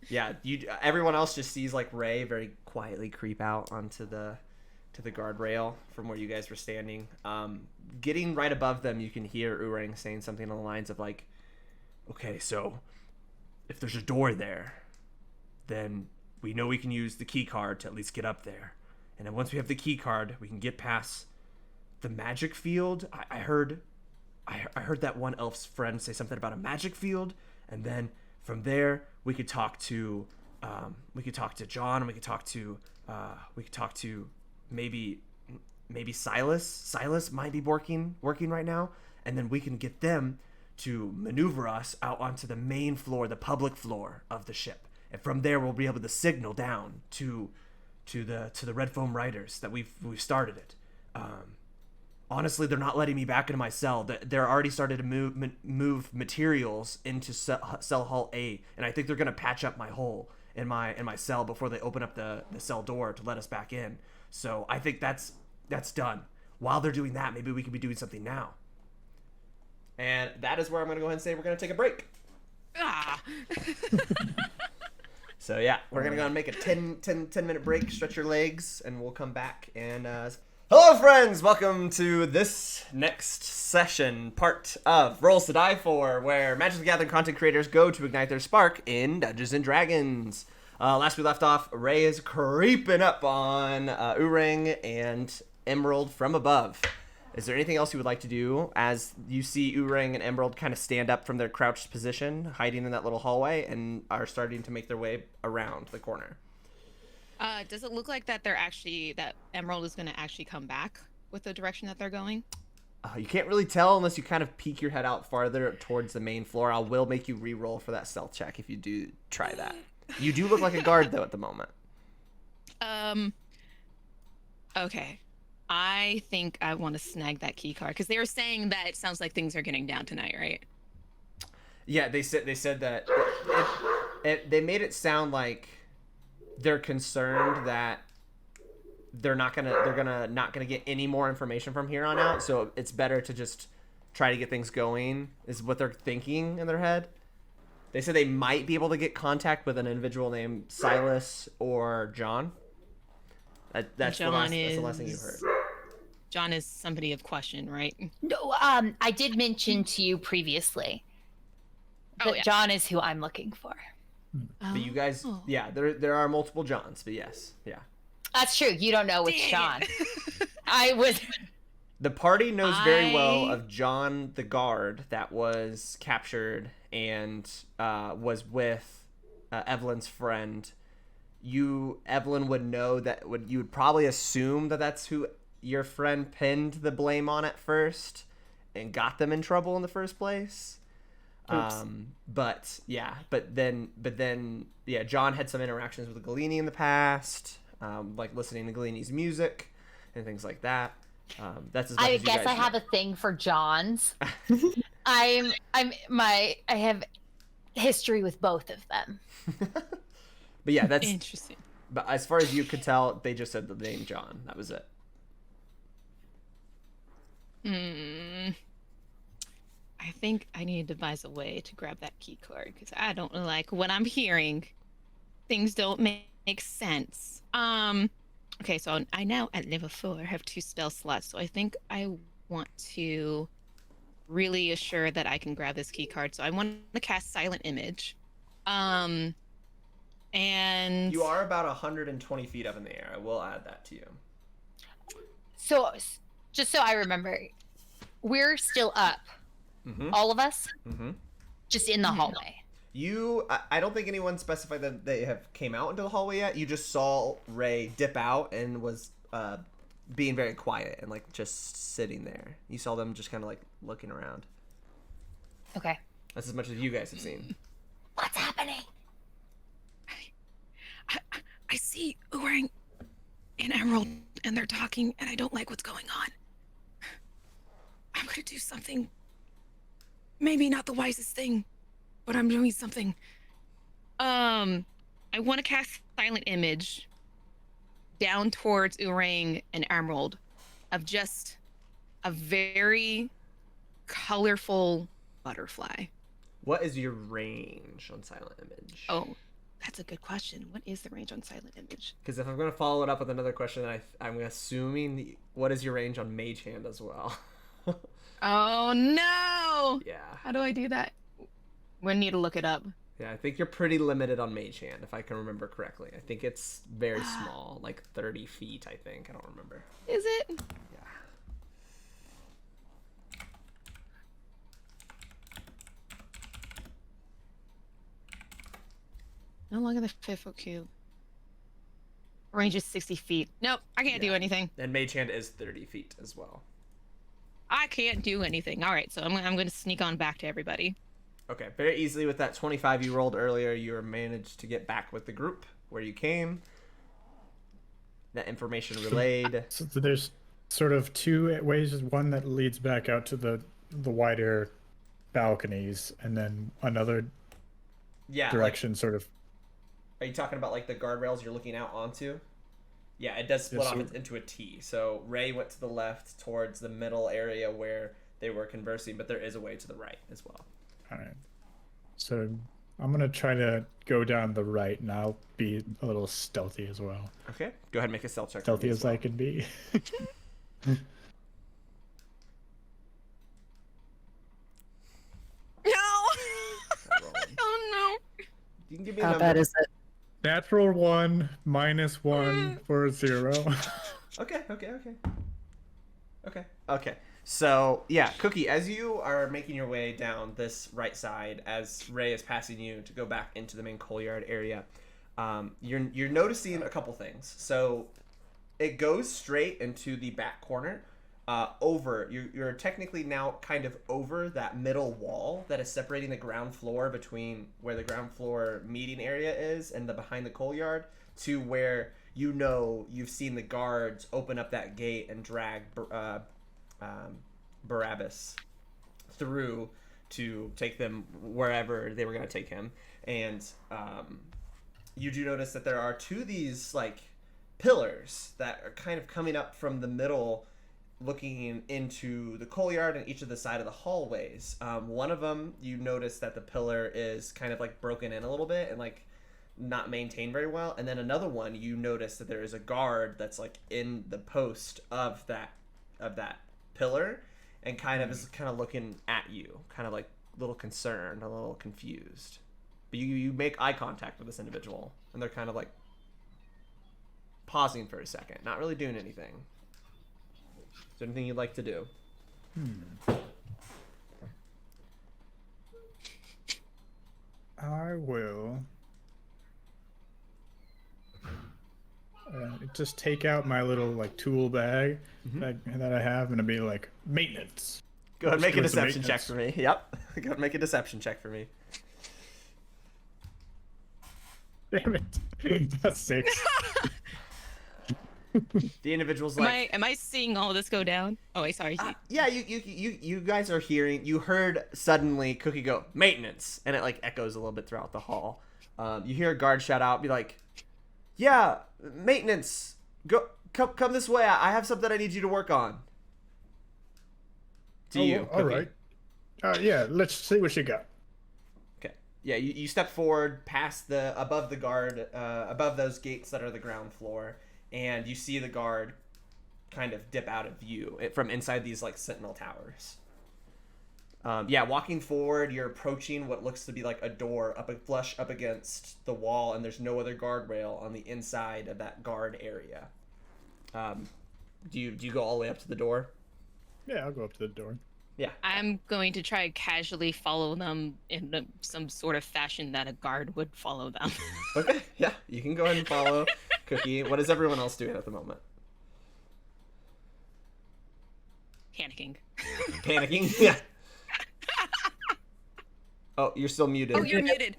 Yeah, everyone else just sees like Ray very quietly creep out onto the guardrail from where you guys were standing. Getting right above them, you can hear Uring saying something along the lines of like, "Okay, so if there's a door there, then we know we can use the key card to at least get up there. And then once we have the key card, we can get past the magic field." I heard that one elf's friend say something about a magic field, and then from there we could talk to John, and we could talk to maybe Silas. Silas might be working right now, and then we can get them to maneuver us out onto the main floor, the public floor of the ship, and from there we'll be able to signal down to the Red Foam Riders that we've started it. Honestly, they're not letting me back into my cell. They're already started to move materials into cell hall A, and I think they're gonna patch up my hole in my cell before they open up the cell door to let us back in. So I think that's done. While they're doing that, maybe we could be doing something now. And that is where I'm gonna go ahead and say we're gonna take a break. Ah! So yeah, we're gonna go and make a 10 minute break, stretch your legs, and we'll come back and hello friends, welcome to this next session, part of Rolls to Die For, where Magic the Gathering content creators go to ignite their spark in Dungeons and Dragons. Last we left off, Ray is creeping up on Uring and Emerald from above. Is there anything else you would like to do as you see Uring and Emerald kind of stand up from their crouched position, hiding in that little hallway, and are starting to make their way around the corner? Does it look like that that Emerald is going to actually come back with the direction that they're going? You can't really tell unless you kind of peek your head out farther towards the main floor. I will make you re-roll for that stealth check if you do try that. You do look like a guard though at the moment. Okay. I think I want to snag that key card because they were saying that it sounds like things are getting down tonight, right? Yeah, they said that They made it sound like they're concerned that they're not gonna get any more information from here on out. So it's better to just try to get things going. Is what they're thinking in their head. They said they might be able to get contact with an individual named Silas or John. That's the last thing you heard. John is somebody of question, right? No, I did mention to you previously that John is who I'm looking for. But you guys, there are multiple Johns, but yes, yeah. That's true. You don't know which John. I was. The party knows very well of John the guard that was captured and was with Evelyn's friend. Evelyn would know that. You would probably assume that that's who your friend pinned the blame on at first and got them in trouble in the first place. But then John had some interactions with Galene in the past, like listening to Galene's music and things like that. That's as much I as you guess guys I know. have a thing for Johns. I have history with both of them. But yeah, that's interesting. But as far as you could tell, they just said the name John. That was it. I think I need to devise a way to grab that key card because I don't like what I'm hearing. Things don't make sense. Okay, so I now at level 4 have 2 spell slots, so I think I want to really assure that I can grab this key card. So I want to cast Silent Image. And you are about 120 feet up in the air. I will add that to you. So, just so I remember, we're still up. All of us? Just in the hallway. I don't think anyone specified that they have came out into the hallway yet. You just saw Ray dip out and was being very quiet and like just sitting there. You saw them just kind of like looking around. Okay. That's as much as you guys have seen. What's happening? I see Urang and Emerald and they're talking and I don't like what's going on. I'm gonna do something, maybe not the wisest thing, but I'm doing something. I want to cast Silent Image down towards Urang and Emerald of just a very colorful butterfly. What is your range on Silent Image? Oh, that's a good question. What is the range on Silent Image? Because if I'm going to follow it up with another question, I'm assuming what is your range on Mage Hand as well? Oh no! Yeah. How do I do that? We need to look it up. Yeah, I think you're pretty limited on Mage Hand, if I can remember correctly. I think it's very small, like 30 feet, I think. I don't remember. Is it? Yeah. No longer the 5-foot cube. Range is 60 feet. Nope, I can't do anything. And Mage Hand is 30 feet as well. I can't do anything. All right, so I'm going to sneak on back to everybody. Okay, very easily with that 25 you rolled earlier, you managed to get back with the group where you came. That information relayed. So there's sort of 2 ways. One that leads back out to the wider balconies, and then another direction, sort of. Are you talking about like the guardrails you're looking out onto? Yeah, it does split off into a T. So Ray went to the left towards the middle area where they were conversing, but there is a way to the right as well. All right. So I'm going to try to go down the right, and I'll be a little stealthy as well. Okay. Go ahead and make a stealth check. Stealthy as I can be. No! Oh no! You can give me How bad is it? Natural 1, -1 for 0. Okay. So, yeah, Cookie, as you are making your way down this right side, as Ray is passing you to go back into the main courtyard area, you're noticing a couple things. So, it goes straight into the back corner. You're technically now kind of over that middle wall that is separating the ground floor between where the ground floor meeting area is and the behind the courtyard to where you've seen the guards open up that gate and drag Barabbas through to take them wherever they were going to take him. And you do notice that there are two of these like pillars that are kind of coming up from the middle, looking into the coal yard and each of the side of the hallways. One of them, you notice that the pillar is kind of like broken in a little bit and like not maintained very well. And then another one, you notice that there is a guard that's like in the post of that pillar and kind of is kind of looking at you, kind of like a little concerned, a little confused. But you make eye contact with this individual and they're kind of like pausing for a second, not really doing anything. Is there anything you'd like to do? I will just take out my little like tool bag that I have, and it'll be like maintenance. Go ahead and make a Just do some deception check for me. Yep. Go ahead and make a deception check for me. Damn it. That's 6. The individual's like, Am I seeing all this go down? Oh, wait, sorry. yeah, you guys are hearing. You heard suddenly Cookie go maintenance, and it like echoes a little bit throughout the hall. You hear a guard shout out, be like, "Yeah, maintenance. Come this way. I have something I need you to work on." To you, all Cookie. right. Yeah, let's see what you got. Okay. Yeah, you step forward past above the guard, above those gates that are the ground floor. And you see the guard kind of dip out of view from inside these like sentinel towers. Yeah, walking forward, you're approaching what looks to be like a door flush up against the wall, and there's no other guardrail on the inside of that guard area. Do you go all the way up to the door? Yeah, I'll go up to the door. Yeah. I'm going to try casually follow them in some sort of fashion that a guard would follow them. Okay. Yeah, you can go ahead and follow Cookie. What is everyone else doing at the moment? Panicking. Panicking? Yeah. Oh, you're still muted. Oh, you're muted.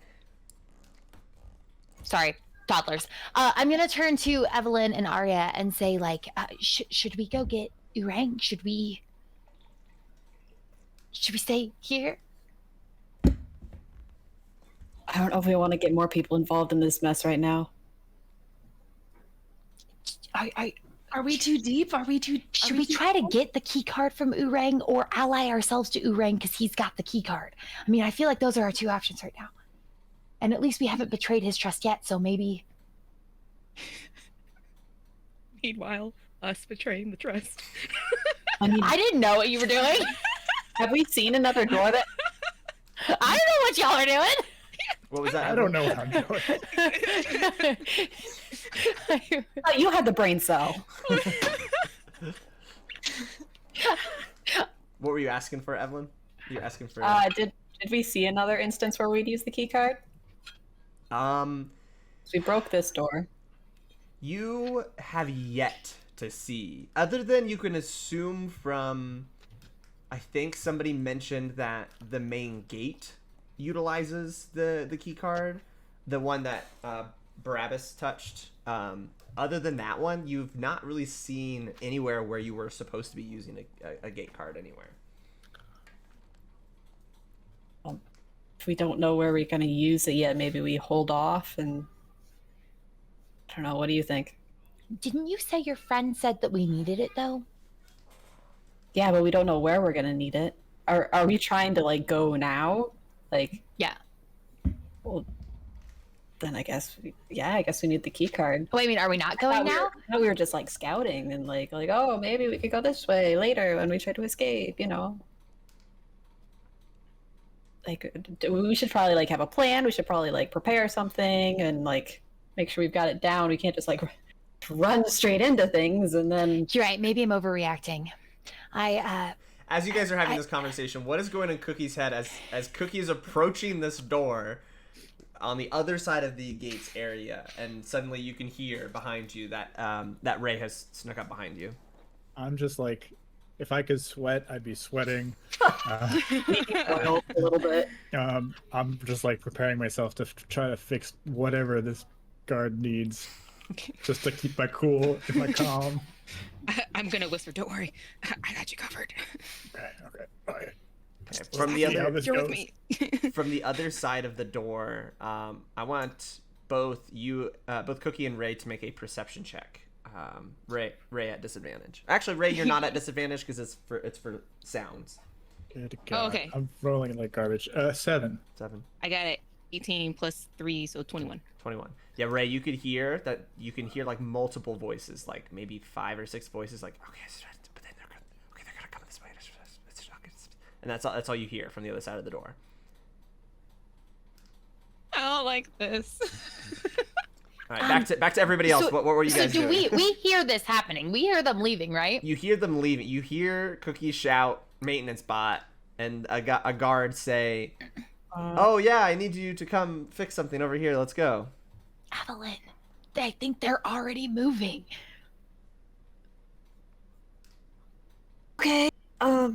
Sorry, toddlers. I'm gonna turn to Evelyn and Aria and say, like, should we go get Urang? Should we stay here? I don't know if we want to get more people involved in this mess right now. Are we too deep? Should we try to get the key card from Urang or ally ourselves to Urang because he's got the key card? I mean, I feel like those are our two options right now. And at least we haven't betrayed his trust yet, so maybe... Meanwhile, us betraying the trust. I mean, I didn't know what you were doing. have we seen another door that... I don't know what y'all are doing. What was that? I don't know what I'm doing. Oh, you had the brain cell. What were you asking for, Evelyn? You were asking for... Did we see another instance where we'd use the key card? So we broke this door. You have yet to see, other than you can assume from, I think somebody mentioned that the main gate utilizes the key card, the one that Barabbas touched. Other than that one, you've not really seen anywhere where you were supposed to be using a gate card anywhere. If we don't know where we're going to use it yet, maybe we hold off and... I don't know, what do you think? Didn't you say your friend said that we needed it, though? Yeah, but we don't know where we're going to need it. Are we trying to, like, go now? Like... Yeah. Well, then I guess we need the key card. Wait, I mean, are we not going now? I thought we were just, like, scouting and, like, oh, maybe we could go this way later when we try to escape, you know? Like, we should probably, like, have a plan. We should probably, like, prepare something and, like, make sure we've got it down. We can't just, like, run straight into things and then... You're right. Maybe I'm overreacting. As you guys are having this conversation, what is going in Cookie's head as Cookie is approaching this door on the other side of the gates area, and suddenly you can hear behind you that that Ray has snuck up behind you. I'm just like, if I could sweat, I'd be sweating. Oil a little bit. I'm just like preparing myself to try to fix whatever this guard needs, just to keep my cool, keep my calm. I'm gonna whisper, don't worry. I got you covered. Okay. Okay. From the See how other this You're with goes. me. from the other side of the door, I want both Cookie and Ray to make a perception check. Ray at disadvantage. Actually, Ray, you're not at disadvantage because it's for sounds. Good Oh, God. okay. I'm rolling like garbage. 7. 7, I got it. 18 plus 3, so 21. 21. Yeah, Ray, you could hear that. You can hear like multiple voices, like maybe 5 or 6 voices, like okay, but then they're gonna come this way. And that's all you hear from the other side of the door. I don't like this. All right, back to everybody else. What were you guys so doing? we hear this happening? We hear them leaving, right? You hear them leaving. You hear Cookie shout, "Maintenance bot," and a guard say, "Oh yeah, I need you to come fix something over here. Let's go." Evelyn, I think they're already moving. Okay. Are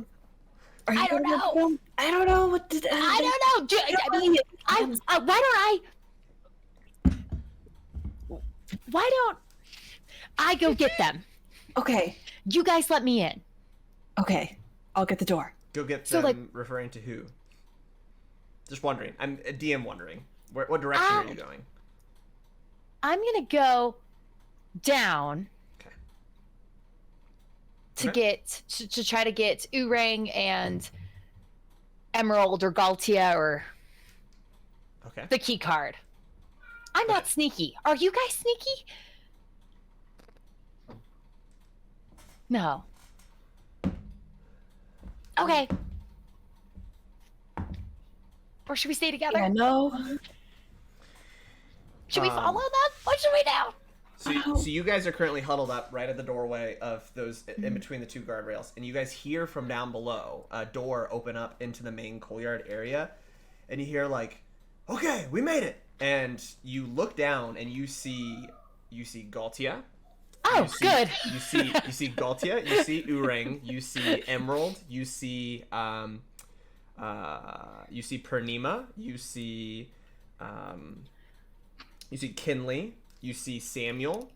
you I don't gonna know. go? I don't know what to. I don't know. I mean, why don't I go get them? Okay. You guys let me in. Okay. I'll get the door. Go get So, them. like- Referring to who? Just wondering. I'm a DM wondering. What direction are you going? I'm gonna go down Okay. to Okay. get to try to get Urang and Emerald or Galtia or Okay. the key card. I'm not sneaky. Are you guys sneaky? No. Okay. Or should we stay together? Yeah, no. Should we follow them? What should we do? So you guys are currently huddled up right at the doorway of those in between the two guardrails, and you guys hear from down below a door open up into the main courtyard area, and you hear like, "Okay, we made it!" And you look down and you see Galtia. Oh, You see- good. You see Galtia. You see Urang. You see Emerald. You see Purnima. You see Kinley. You see Samuel.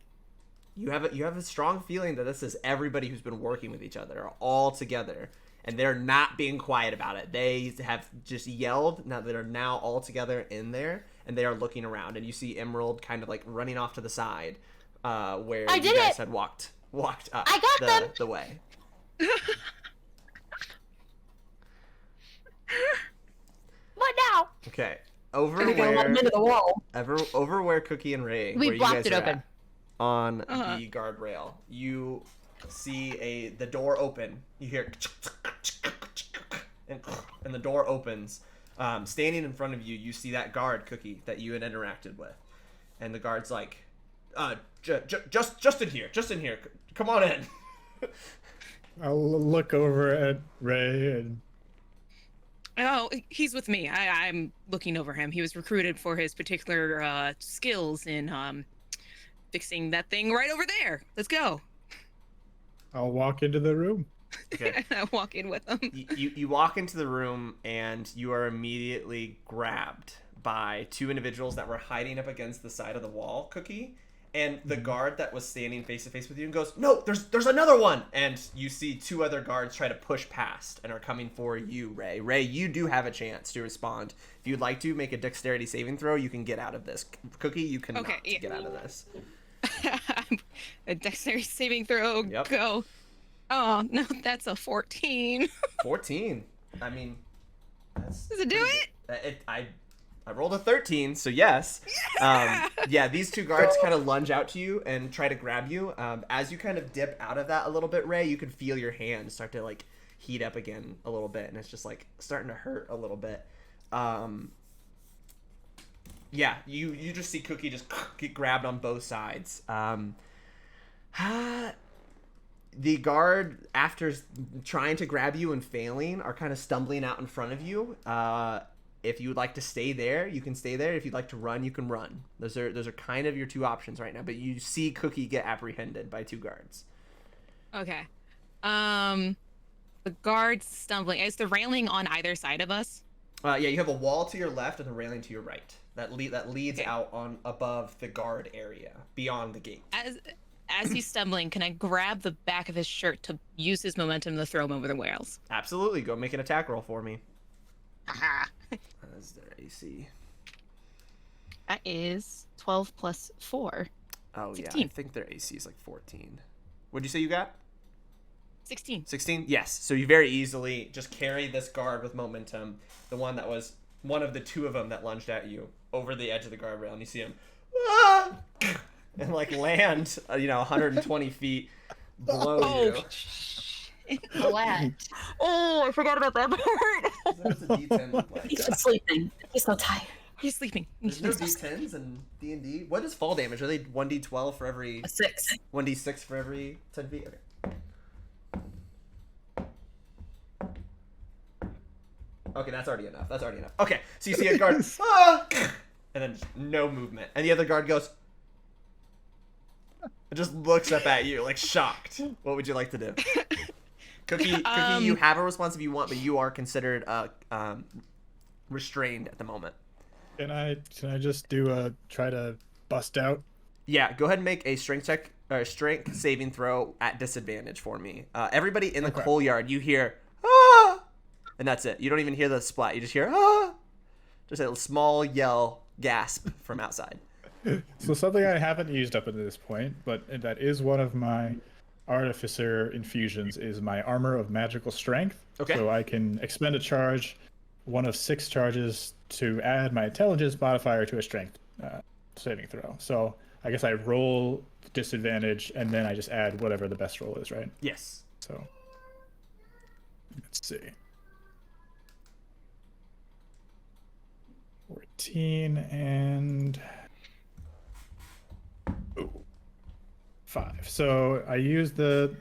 You have a strong feeling that this is everybody who's been working with each other are all together, and they're not being quiet about it. They have just yelled. Now they're now all together in there, and they are looking around. And you see Emerald kind of like running off to the side, where I you did guys it! had walked up I got the way. What now? Okay, over I gotta let him where into the wall. over where Cookie and Ray, We where you blocked guys it are open. at, on Uh-huh. the guardrail, you see the door open. You hear and the door opens. Standing in front of you, you see that guard Cookie that you had interacted with, and the guard's like, just in here. Come on in." I'll look over at Ray and Oh, he's with me. I'm looking over him. He was recruited for his particular skills in fixing that thing right over there. Let's go. I'll walk into the room. Okay. I walk in with him. You walk into the room and you are immediately grabbed by two individuals that were hiding up against the side of the wall, Cookie, and the guard that was standing face to face with you and goes, "No, there's another one!" And you see two other guards try to push past and are coming for you, Ray. Ray, you do have a chance to respond. If you'd like to make a dexterity saving throw, you can get out of this. Cookie, you cannot get out of this. A dexterity saving throw. Yep. Go. Oh no, that's a 14. 14. I mean, that's Does it do pretty it? good. I rolled a 13, so yes. Yeah, these two guards kind of lunge out to you and try to grab you. As you kind of dip out of that a little bit, Ray, you can feel your hand start to like heat up again a little bit, and it's just like starting to hurt a little bit. Yeah, you just see Cookie just get grabbed on both sides. The guard, after trying to grab you and failing, are kind of stumbling out in front of you. If you would like to stay there, you can stay there. If you'd like to run, you can run. Those are kind of your two options right now. But you see Cookie get apprehended by two guards. Okay. The guard's stumbling. Is the railing on either side of us? Yeah, you have a wall to your left and a railing to your right. That leads Okay. out on above the guard area, beyond the gate. as he's stumbling, can I grab the back of his shirt to use his momentum to throw him over the rails? Absolutely. Go make an attack roll for me. Aha. As their AC. That is 12 plus 4. Oh, 16. yeah. I think their AC is like 14. What'd you say you got? 16. 16? Yes. So you very easily just carry this guard with momentum, the one that was one of the two of them that lunged at you, over the edge of the guardrail, and you see him and like land, 120 feet below you. Glad. Oh, I forgot about that part. What's a D10 look like? He's just sleeping. He's so tired. He's sleeping. There's no D10s in D&D. What is fall damage? Are they 1D12 for every... A 6. 1D6 for every 10 feet? Okay. Okay, that's already enough. Okay, so you see a guard, and then just no movement. And the other guard goes, and just looks up at you, like shocked. What would you like to do? Cookie, you have a response if you want, but you are considered restrained at the moment. Can I just do try to bust out? Yeah, go ahead and make a strength check or strength saving throw at disadvantage for me. Everybody in the coal yard, you hear and that's it. You don't even hear the splat. You just hear just a small yell, gasp from outside. So something I haven't used up at this point, but that is one of my artificer infusions, is my armor of magical strength. Okay. So I can expend a charge, one of 6 charges, to add my intelligence modifier to a strength saving throw. So I guess I roll disadvantage, and then I just add whatever the best roll is, right? Yes. So let's see. 14 and 5. So I use the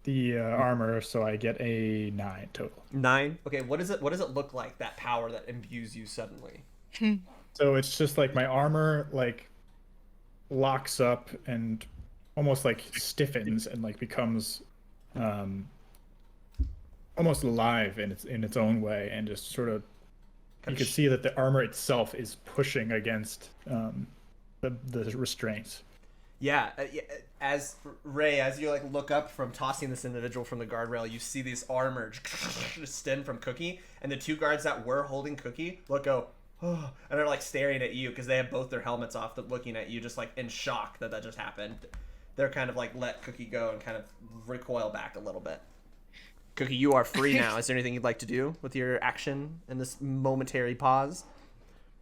armor, so I get a 9 total. 9. Okay, what does it look like, that power that imbues you suddenly? So it's just like my armor like locks up and almost like stiffens and like becomes almost alive in its own way, and just sort of you can see that the armor itself is pushing against the restraints. Yeah, as Ray, as you like look up from tossing this individual from the guardrail, you see this armor just stem from Cookie, and the 2 guards that were holding Cookie go, and they're like staring at you because they have both their helmets off, looking at you just like in shock that just happened. They're kind of like let Cookie go and kind of recoil back a little bit. Cookie, you are free now. Is there anything you'd like to do with your action in this momentary pause?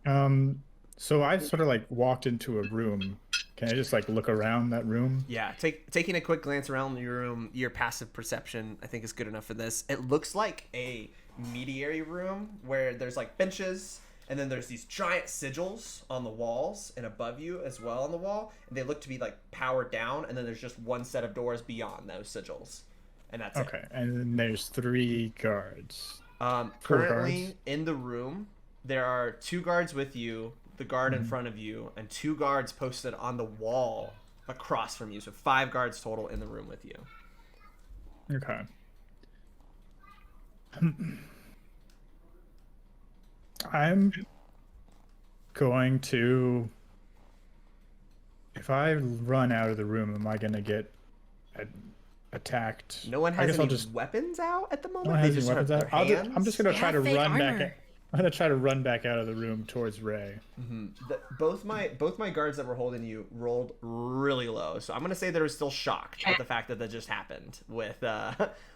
So I sort of like walked into a room. Can I just like look around that room? Yeah, taking a quick glance around your room, your passive perception, I think, is good enough for this. It looks like a mediary room where there's like benches, and then there's these giant sigils on the walls and above you as well on the wall, and they look to be like powered down, and then there's just one set of doors beyond those sigils. And that's okay. it. And then there's 3 guards. Currently guards. in the room, there are 2 guards with you, the guard in front of you, and 2 guards posted on the wall across from you. So 5 guards total in the room with you. Okay. I'm going to... If I run out of the room, am I going to get attacked? No one has I guess any weapons out at the moment. No one They has just any have weapons their out. hands. I'm just going to try to fake run armor. back. I'm going to try to run back out of the room towards Ray. Both my guards that were holding you rolled really low, so I'm gonna say they were still shocked at the fact that just happened with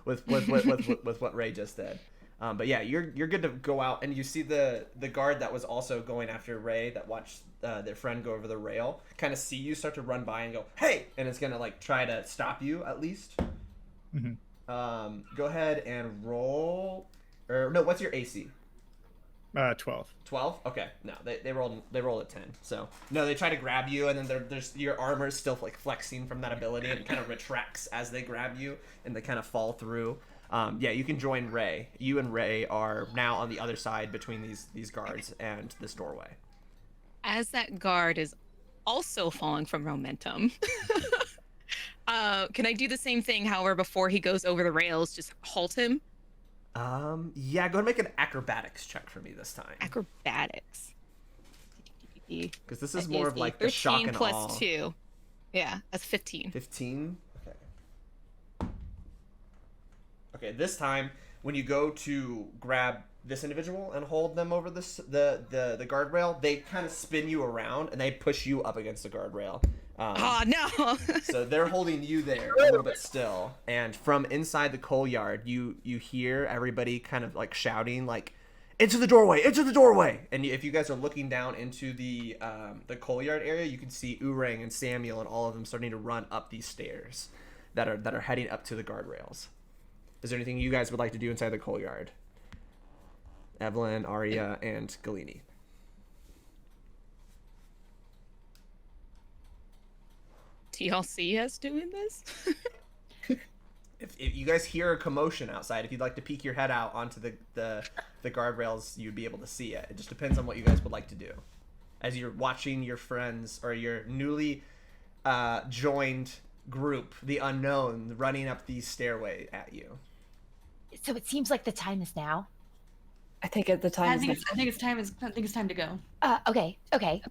what Ray just did. But yeah, you're good to go out, and you see the guard that was also going after Ray that watched their friend go over the rail kind of see you start to run by and go, hey, and it's gonna like try to stop you at least. Go ahead and roll, or no, what's your AC? 12. 12? Okay. No, they rolled a 10. So no, they try to grab you, and then there's your armor is still like flexing from that ability, and it kind of retracts as they grab you, and they kind of fall through. Yeah, you can join Ray. You and Ray are now on the other side between these guards and this doorway. As that guard is also falling from momentum, can I do the same thing? However, before he goes over the rails, just halt him. Yeah, go ahead and make an acrobatics check for me this time. Acrobatics. Because this is That more is of like a the shock 13 and plus awe. 2 Yeah, that's 15. 15. Okay. Okay. This time, when you go to grab this individual and hold them over the guardrail, they kind of spin you around and they push you up against the guardrail. Oh no! So they're holding you there a little bit still, and from inside the coal yard, you hear everybody kind of like shouting like, "Into the doorway! Into the doorway!" And if you guys are looking down into the coal yard area, you can see Urang and Samuel and all of them starting to run up these stairs that are heading up to the guardrails. Is there anything you guys would like to do inside the coal yard? Evelyn, Aria, and Galene. Do y'all see us doing this? If you guys hear a commotion outside, if you'd like to peek your head out onto the guardrails, you'd be able to see it. It just depends on what you guys would like to do. As you're watching your friends or your newly joined group, the unknown, running up the stairway at you. So it seems like the time is now. I think at the time. I think it's time to go. Okay.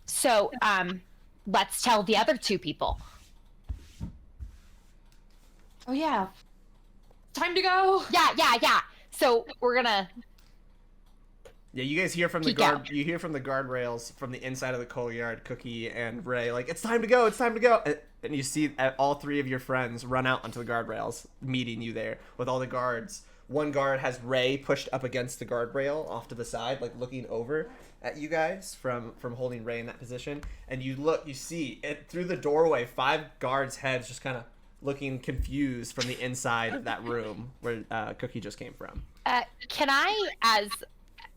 So, let's tell the other two people. Oh yeah. Time to go. Yeah. So we're gonna. Yeah, you guys hear from the Peek out. You hear from the guardrails from the inside of the coal yard, Cookie and Ray, like, "It's time to go! It's time to go!" And you see all three of your friends run out onto the guardrails, meeting you there with all the guards. One guard has Ray pushed up against the guardrail off to the side, like looking over at you guys from holding Ray in that position. And you see it through the doorway, 5 guards' heads just kind of looking confused from the inside of that room where Cookie just came from. Can I, as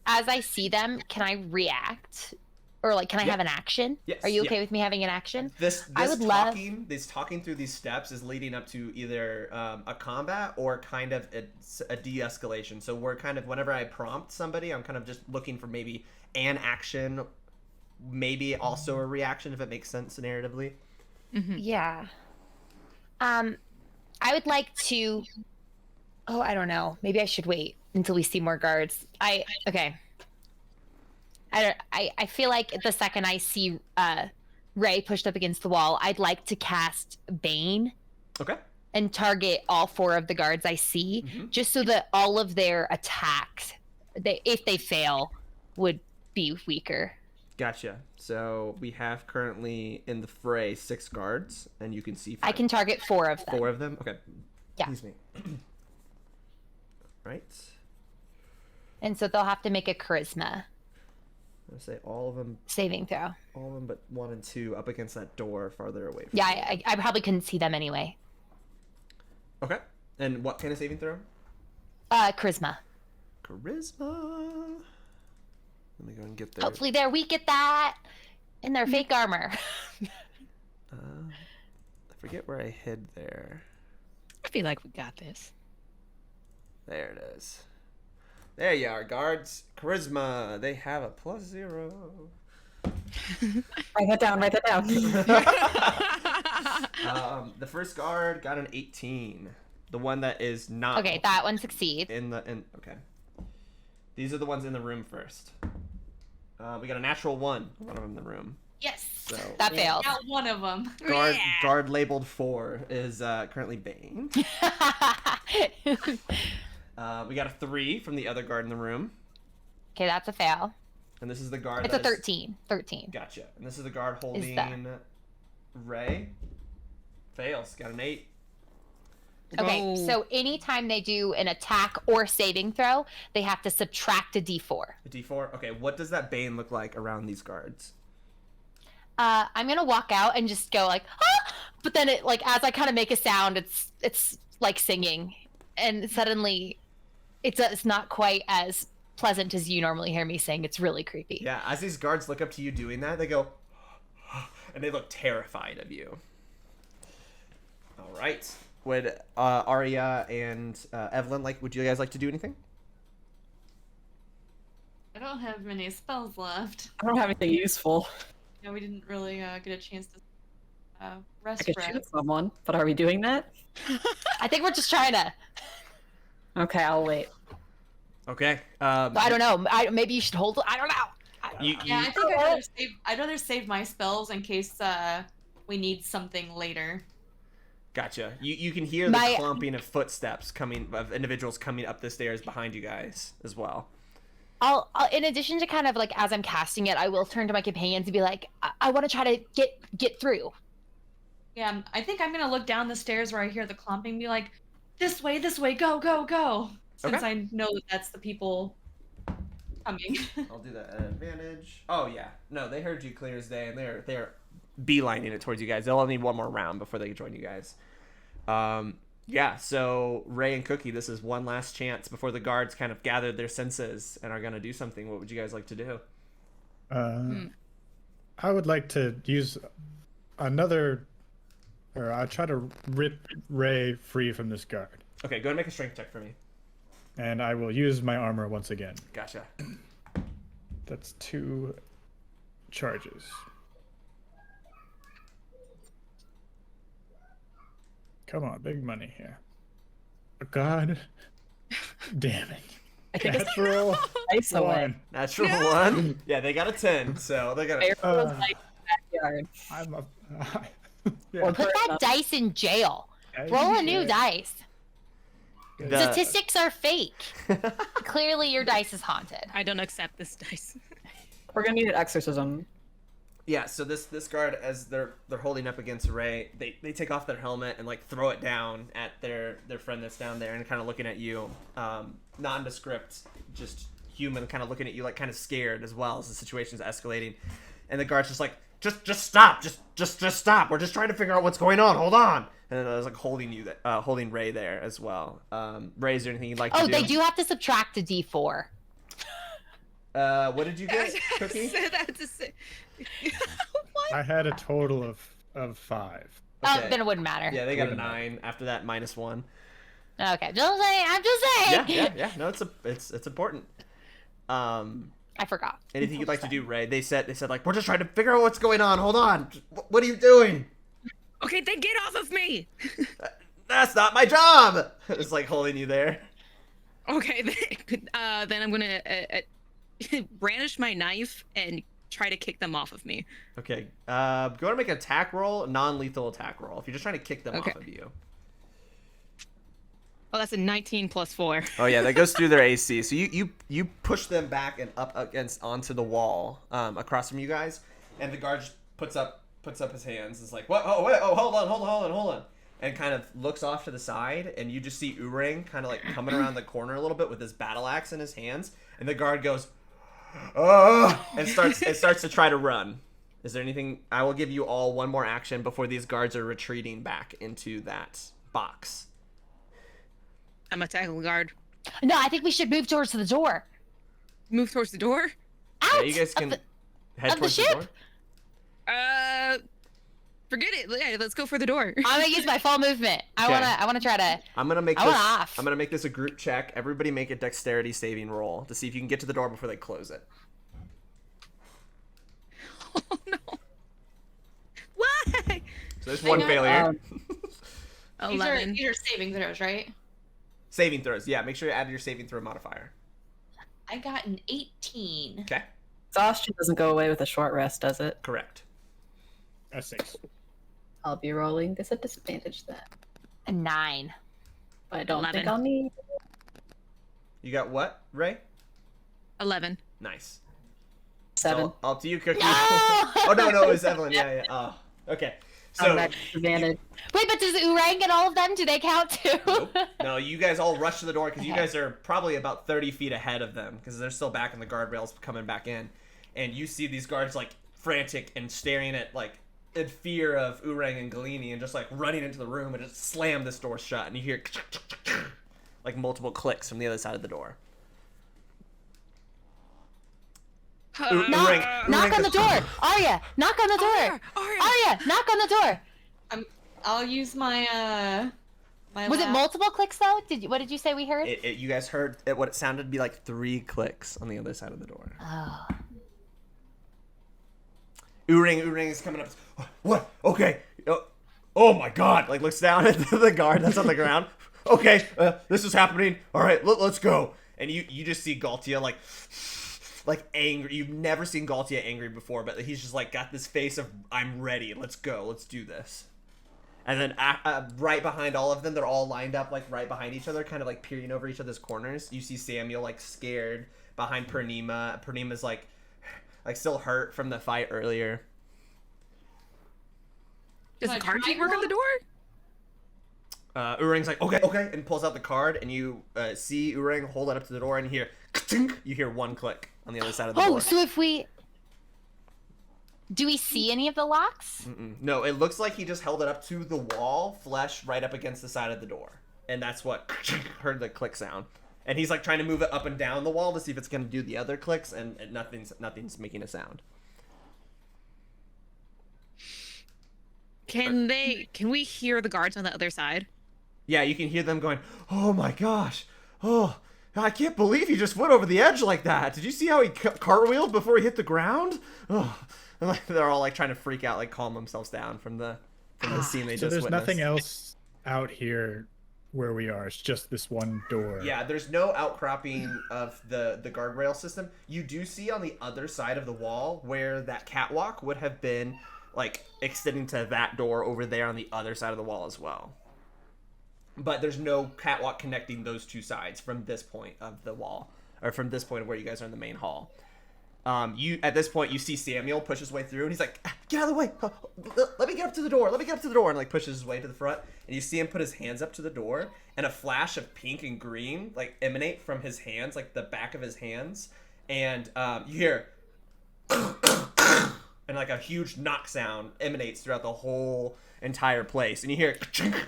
I see them, can I react? Or, like, can I have an action? Yes, Are you yeah. okay with me having an action? This I would love... This talking through these steps is leading up to either a combat or kind of a de-escalation. So we're kind of, whenever I prompt somebody, I'm kind of just looking for maybe an action, maybe also a reaction, if it makes sense narratively. Mm-hmm. Yeah. I would like to... Oh, I don't know. Maybe I should wait until we see more guards. Okay. I feel like the second I see Ray pushed up against the wall, I'd like to cast Bane. Okay. And target all 4 of the guards I see, just so that all of their attacks, if they fail, would be weaker. Gotcha. So we have currently in the fray 6 guards, and you can see 5. I can target 4 of them. 4 of them? Okay. Yeah. Excuse me. Right. And so they'll have to make a charisma I'm gonna say all of them saving throw. All of them but 1 and 2 up against that door farther away from Yeah, you. I probably couldn't see them anyway. Okay. And what kind of saving throw? Charisma. Charisma. Let me go and get there. Hopefully they're weak at that in their fake armor. I forget where I hid there. I feel like we got this. There it is. There you are, guards. Charisma. They have a +0. Write that down. The first guard got an 18. The one that is not Okay, that one succeeds. Okay. These are the ones in the room first. We got a natural 1 of them in the room. Yes. So That failed. Not one of them. guard labeled 4 is currently Bane. We got a 3 from the other guard in the room. Okay, that's a fail. And this is the guard. It's a 13. 13. Gotcha. And this is the guard holding Ray. Fails. Got an 8. Okay, Oh. so anytime they do an attack or saving throw, they have to subtract a d4. A D4. Okay, what does that Bane look like around these guards? I'm gonna walk out and just go like, ah! But then it like as I kind of make a sound, it's like singing, and suddenly it's not quite as pleasant as you normally hear me sing. It's really creepy. Yeah, as these guards look up to you doing that, they go, and they look terrified of you. All right. Would Aria and Evelyn would you guys like to do anything? I don't have many spells left. I don't have anything useful. Yeah, we didn't really get a chance to rest. I could rest. shoot someone, but are we doing that? I think we're just trying to. Okay, I'll wait. Okay. I don't know. Maybe you should hold. I don't know. Yeah, I think I'd rather save my spells in case we need something later. Gotcha. You can hear the clumping of footsteps of individuals coming up the stairs behind you guys as well. I'll in addition to kind of like as I'm casting it, I will turn to my companions and be like, I want to try to get through. Yeah, I think I'm gonna look down the stairs where I hear the clumping and be like, this way, go, go, go. Since I know that that's the people coming. I'll do that at advantage. Oh yeah. No, they heard you clear as day, and they're beelining it towards you guys. They'll only need one more round before they can join you guys. Yeah, so Ray and Cookie, this is one last chance before the guards kind of gathered their senses and are going to do something. What would you guys like to do? I would like to use another, or I'll try to rip Ray free from this guard. Okay, go ahead and make a strength check for me. And I will use my armor once again. Gotcha. That's 2 charges. Come on, big money here. God damn it. I think it's Natural nice away. 1. Natural 1? Yeah, they got a 10, so they got a... Backyard. I'm a... Or Put that dice in jail. Roll a new dice. Statistics are fake. Clearly your dice is haunted. I don't accept this dice. We're gonna need an exorcism. Yeah, so this guard, as they're holding up against Ray, they take off their helmet and like throw it down at their friend that's down there and kind of looking at you, nondescript, just human, kind of looking at you like kind of scared as well as the situation's escalating, and the guard's just like, just stop, just stop. We're just trying to figure out what's going on. Hold on. And I was like holding Ray there as well. Ray, is there anything you'd like to do? Oh, they do have to subtract a D4. What did you get, Cookie? I said that to say. What? I had a total of 5. Okay. Oh, then it wouldn't matter. Yeah, they got a 9. After that, -1. Okay, just saying. I'm just saying. Yeah. No, it's important. I forgot. Anything you'd like to do, Ray? They said like, we're just trying to figure out what's going on. Hold on. What are you doing? Okay, then get off of me. That's not my job. It's like holding you there. Okay, then I'm gonna brandish my knife and try to kick them off of me. Okay. Go ahead and make an attack roll, non-lethal attack roll. If you're just trying to kick them off of you. Oh, that's a 19 plus 4. Oh yeah, that goes through their AC. So you push them back and up onto the wall across from you guys, and the guard just puts up his hands. It's like, what? Oh wait, oh hold on, and kind of looks off to the side, and you just see Urang kind of like coming around the corner a little bit with his battle axe in his hands, and the guard goes, and starts to try to run. Is there anything? I will give you all one more action before these guards are retreating back into that box. I'm attacking the guard. No, I think we should move towards the door. Move towards the door? Out Yeah, you guys can head towards the door. Forget it. Yeah, let's go for the door. I'm gonna use my full movement. I wanna try to. I'm gonna make this a group check. Everybody make a dexterity saving roll to see if you can get to the door before they close it. Oh no! Why? So there's one failure. 11. These are saving throws, right? Saving throws. Yeah, make sure you add your saving throw modifier. I got an 18. Okay. Exhaustion doesn't go away with a short rest, does it? Correct. A 6. I'll be rolling this at disadvantage then. A 9. I don't 11. think I'll need. You got what, Ray? 11. Nice. 7. So, all to you, Cookie. No! Oh no, it was Evelyn. Yeah. Oh, okay. So Advantage. Wait, but does Urang and all of them? Do they count too? nope. No, you guys all rush to the door because you guys are probably about 30 feet ahead of them because they're still back in the guardrails coming back in, and you see these guards like frantic and staring at like in fear of Urang and Galene and just like running into the room and just slam this door shut, and you hear like multiple clicks from the other side of the door. Knock on the door! Aria! Knock on the door! Aria! Knock on the door! I'll use my Was it multiple clicks though? What did you say we heard? You guys heard what it sounded to be like 3 clicks on the other side of the door. Oh. Urang is coming up. What? Okay. Oh my God! Like looks down at the guard that's on the ground. Okay, this is happening. All right, let's go. And you just see Galtia like like angry. You've never seen Galtia angry before, but he's just like got this face of I'm ready. Let's go. Let's do this. And then right behind all of them, they're all lined up like right behind each other, kind of like peering over each other's corners. You see Samuel like scared behind Purnima. Purnima's like still hurt from the fight earlier. Does the card keep work on the door? Urang's like, okay, and pulls out the card, and you see Urang hold it up to the door, and you hear one click on the other side of the door. Oh, so do we see any of the locks? No, it looks like he just held it up to the wall, flesh right up against the side of the door, and that's what heard the click sound. And he's like trying to move it up and down the wall to see if it's gonna do the other clicks, and nothing's making a sound. Can we hear the guards on the other side? Yeah, you can hear them going, oh my gosh, oh, I can't believe he just went over the edge like that. Did you see how he cartwheeled before he hit the ground? Oh, and like, they're all like trying to freak out, like calm themselves down from the scene they just witnessed. So there's nothing else out here where we are. It's just this one door. Yeah, there's no outcropping of the guardrail system. You do see on the other side of the wall where that catwalk would have been, like extending to that door over there on the other side of the wall as well. But there's no catwalk connecting those two sides from this point of the wall, or from this point of where you guys are in the main hall. At this point, you see Samuel push his way through, and he's like, get out of the way. Let me get up to the door. And like pushes his way to the front. And you see him put his hands up to the door, and a flash of pink and green like emanate from his hands, like the back of his hands. And you hear, and like a huge knock sound emanates throughout the whole entire place. And you hear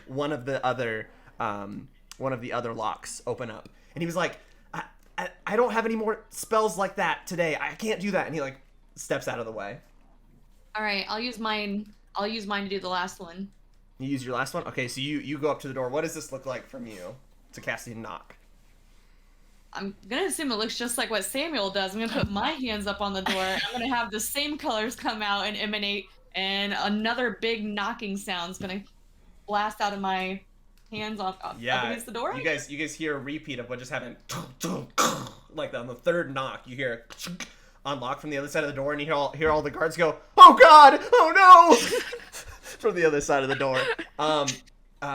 one of the other locks open up, and he was like, I don't have any more spells like that today. I can't do that. And he like steps out of the way. All right, I'll use mine to do the last one. You use your last one? Okay, so you go up to the door. What does this look like from you to casting knock? I'm gonna assume it looks just like what Samuel does. I'm gonna put my hands up on the door. I'm gonna have the same colors come out and emanate, and another big knocking sound's gonna blast out of my hands up against the door. You guys hear a repeat of what just happened. Like on the third knock, you hear unlock from the other side of the door, and you hear all the guards go, "Oh God! Oh no!" from the other side of the door.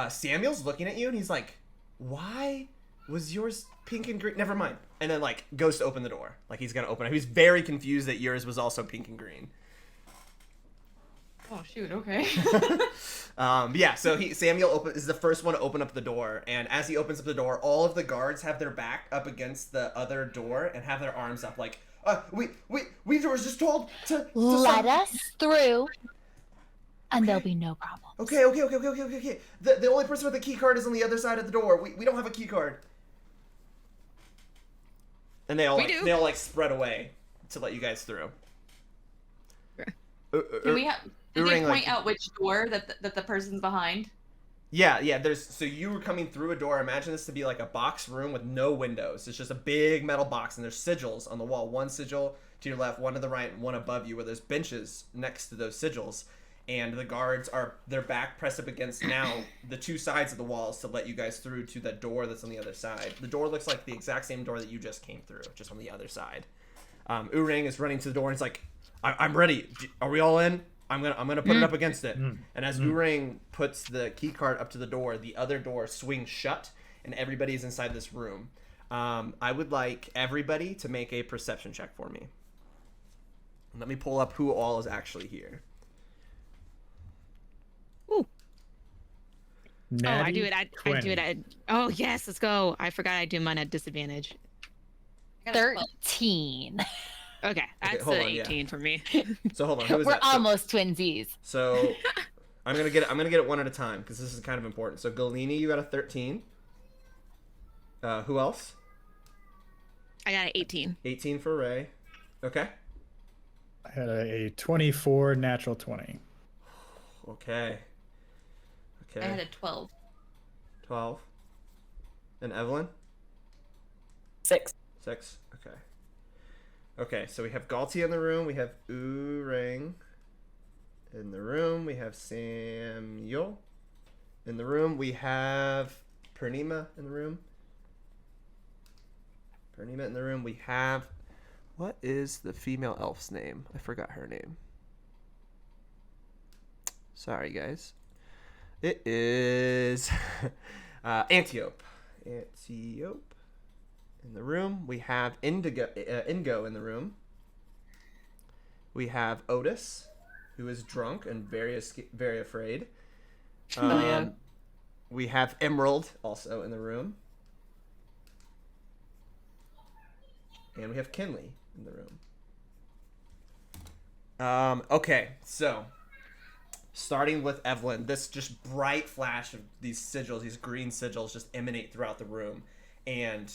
Samuel's looking at you, and he's like, "Why was yours pink and green? Never mind." And then like goes to open the door, like he's gonna open it. He's very confused that yours was also pink and green. Oh shoot! Okay. Yeah. So Samuel is the first one to open up the door, and as he opens up the door, all of the guards have their back up against the other door and have their arms up, like, we were just told to let us through, and there'll be no problem. Okay. The only person with a key card is on the other side of the door. We don't have a key card. And they all spread away to let you guys through. Did they point out which door that the person's behind? Yeah. So you were coming through a door. Imagine this to be like a box room with no windows. It's just a big metal box, and there's sigils on the wall. One sigil to your left, one to the right, and one above you, where there's benches next to those sigils. And the guards their back pressed up against now the two sides of the walls to let you guys through to the door that's on the other side. The door looks like the exact same door that you just came through, just on the other side. Urang is running to the door, and he's like, I'm ready. Are we all in? I'm gonna put it up against it. And as Urang puts the key card up to the door, the other door swings shut, and everybody's inside this room. I would like everybody to make a perception check for me. Let me pull up who all is actually here. Ooh. I do it. I do it. Oh yes, let's go. I forgot I do mine at disadvantage. 13. Okay, that's 18 for me. So hold on, who is We're that? almost twinsies. So I'm gonna get it one at a time because this is kind of important. So Galene, you got a 13. Who else? I got an 18. 18 for Ray. Okay. I had a 24 natural 20. Okay. I had a 12. 12. And Evelyn? 6. 6. Okay. Okay, so we have Galti in the room. We have Urang in the room. We have Samuel in the room. We have Purnima in the room. We have What is the female elf's name? I forgot her name. Sorry, guys. It is Antiope. Antiope in the room. We have Ingo in the room. We have Otis, who is drunk and very afraid. Oh, yeah. We have Emerald also in the room. And we have Kinley in the room. Okay, so starting with Evelyn, this just bright flash of these sigils, these green sigils, just emanate throughout the room, and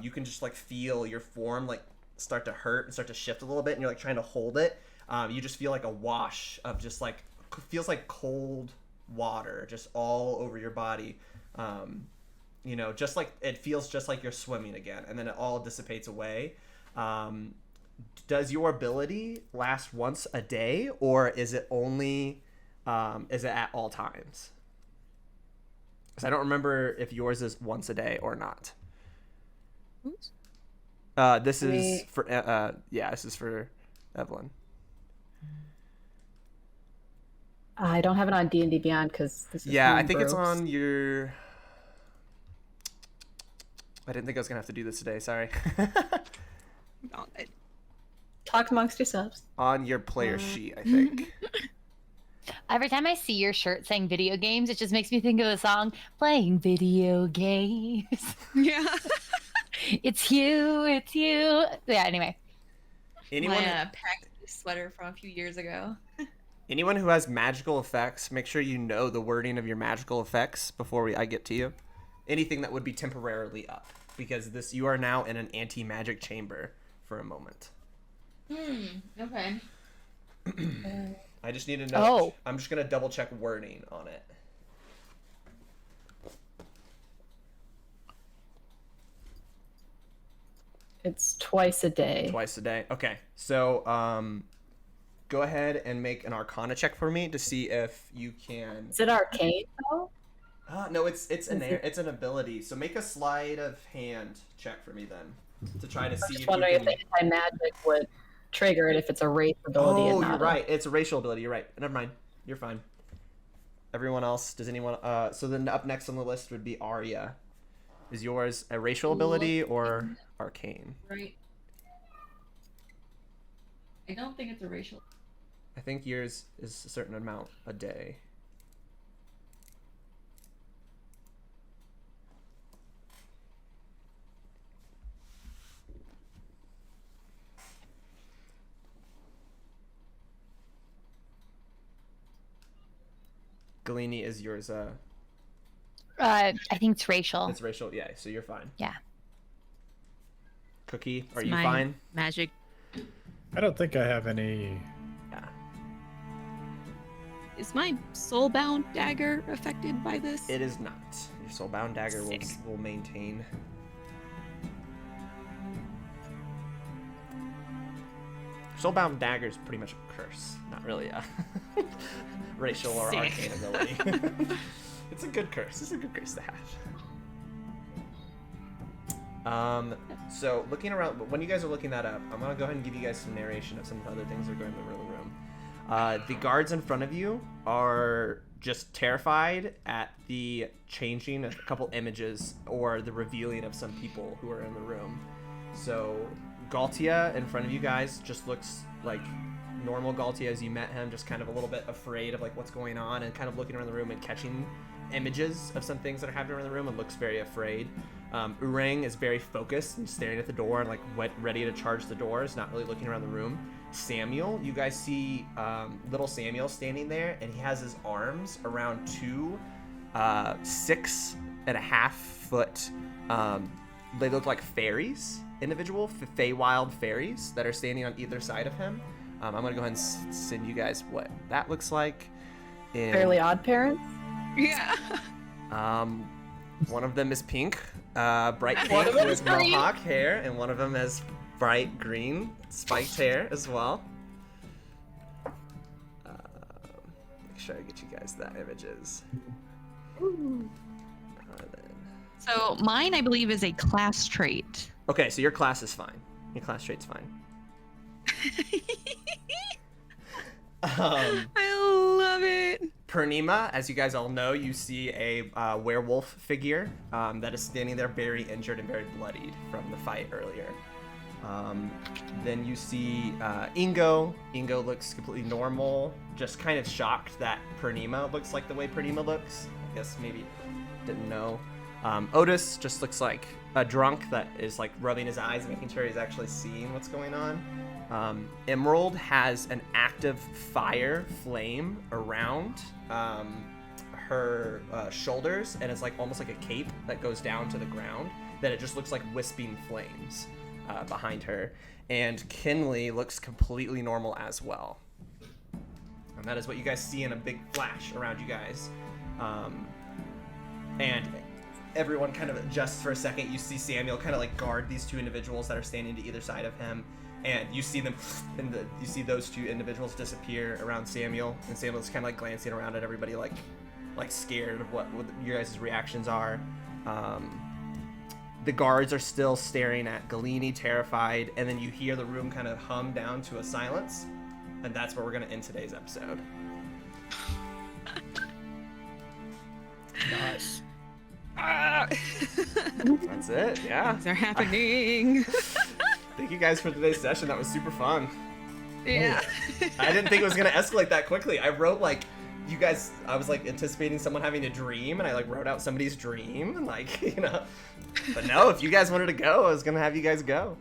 you can just like feel your form like start to hurt and start to shift a little bit, and you're like trying to hold it. You just feel like a wash of just like feels like cold water just all over your body. You know, just like it feels just like you're swimming again, and then it all dissipates away. Does your ability last once a day, or is it only is it at all times? Because I don't remember if yours is once a day or not. This is for this is for Evelyn. I don't have it on D&D Beyond because this is I think it's homebrew. on your. I didn't think I was gonna have to do this today. Sorry. Talk amongst yourselves. On your player sheet, I think. Every time I see your shirt saying video games, it just makes me think of the song "Playing Video Games." Yeah. It's you. Yeah. Anyway. Anyone? My pack sweater from a few years ago. Anyone who has magical effects, make sure you know the wording of your magical effects before I get to you. Anything that would be temporarily up, because you are now in an anti-magic chamber for a moment. Okay. I just need to know. Oh. I'm just gonna double check wording on it. It's twice a day. Twice a day. Okay. So go ahead and make an Arcana check for me to see if you can. Is it arcane though? No, it's an ability. So make a sleight of hand check for me then, to try to I'm see just if wondering you if can. the anti-magic would trigger it if it's a race ability. Oh, and not you're right. It's a racial ability. You're right. Never mind. You're fine. Everyone else, does anyone? So then up next on the list would be Aria. Is yours a racial ability or arcane? Right. I don't think it's a racial. I think yours is a certain amount a day. Galene, is yours I think it's racial. it's racial? Yeah, so you're fine. Yeah. Cookie, are It's you my fine? Magic. I don't think I have any. Yeah. Is my soulbound dagger affected by this? It is not. Your soulbound dagger Sick. will maintain. Soulbound dagger is pretty much a curse, not really a racial or Sick. arcane ability. It's a good curse. It's a good curse to have. So looking around, when you guys are looking that up, I'm gonna go ahead and give you guys some narration of some of the other things that are going on in the room. The guards in front of you are just terrified at the changing of a couple images or the revealing of some people who are in the room. So Galtia in front of you guys just looks like normal Galtia as you met him, just kind of a little bit afraid of like what's going on and kind of looking around the room and catching images of some things that are happening around the room and looks very afraid. Urang is very focused and staring at the door and like ready to charge the doors, not really looking around the room. Samuel, you guys see little Samuel standing there, and he has his arms around two 6.5 foot they look like fairies, individual Feywild fairies that are standing on either side of him. I'm gonna go ahead and send you guys what that looks like. Fairly Odd Parents. Yeah. One of them is pink, bright One pink of them with is green. mohawk hair, and one of them has bright green spiked hair as well. Make sure I get you guys that images. So mine, I believe, is a class trait. Okay, so your class is fine. Your class trait's fine. I love it. Purnima, as you guys all know, you see a werewolf figure that is standing there very injured and very bloodied from the fight earlier. Then you see Ingo. Ingo looks completely normal, just kind of shocked that Purnima looks like the way Purnima looks. I guess maybe didn't know. Otis just looks like a drunk that is like rubbing his eyes, making sure he's actually seeing what's going on. Emerald has an active fire flame around her shoulders, and it's like almost like a cape that goes down to the ground, that it just looks like wisping flames behind her. And Kinley looks completely normal as well. And that is what you guys see in a big flash around you guys. And everyone kind of adjusts for a second. You see Samuel kind of like guard these two individuals that are standing to either side of him. And you see them, you see those two individuals disappear around Samuel, and Samuel's kind of like glancing around at everybody, like scared of what your guys' reactions are. The guards are still staring at Galene, terrified, and then you hear the room kind of hum down to a silence, and that's where we're gonna end today's episode. Nice. That's it. Yeah. Things are happening. Thank you guys for today's session. That was super fun. Yeah. I didn't think it was gonna escalate that quickly. I wrote like, you guys, I was like anticipating someone having a dream, and I like wrote out somebody's dream, and like, you know. But no, if you guys wanted to go, I was gonna have you guys go.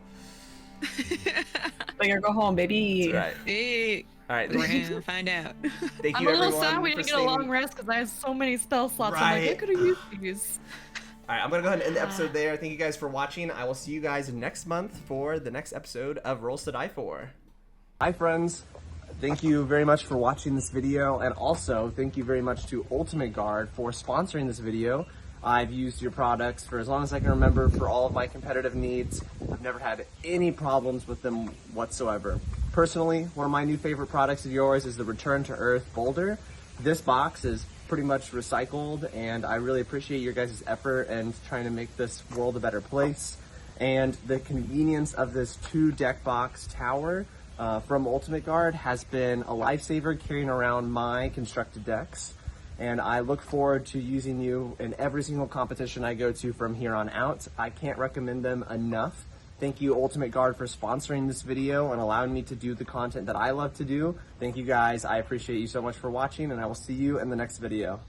We're gonna go home, baby. That's right. Hey, All right. we're gonna find out. Thank I'm you, a little everyone, sad we for didn't get a long staying- rest because I have so many spell slots. I'm like, I Right. could have used these. All right, I'm gonna go ahead and end the episode there. Thank you guys for watching. I will see you guys next month for the next episode of Rolls to Die For. Hi, friends. Thank you very much for watching this video, and also thank you very much to Ultimate Guard for sponsoring this video. I've used your products for as long as I can remember for all of my competitive needs. I've never had any problems with them whatsoever. Personally, one of my new favorite products of yours is the Return to Earth Boulder. This box is pretty much recycled, and I really appreciate your guys' effort and trying to make this world a better place. And the convenience of this 2-deck box tower from Ultimate Guard has been a lifesaver carrying around my constructed decks. And I look forward to using you in every single competition I go to from here on out. I can't recommend them enough. Thank you, Ultimate Guard, for sponsoring this video and allowing me to do the content that I love to do. Thank you guys. I appreciate you so much for watching, and I will see you in the next video.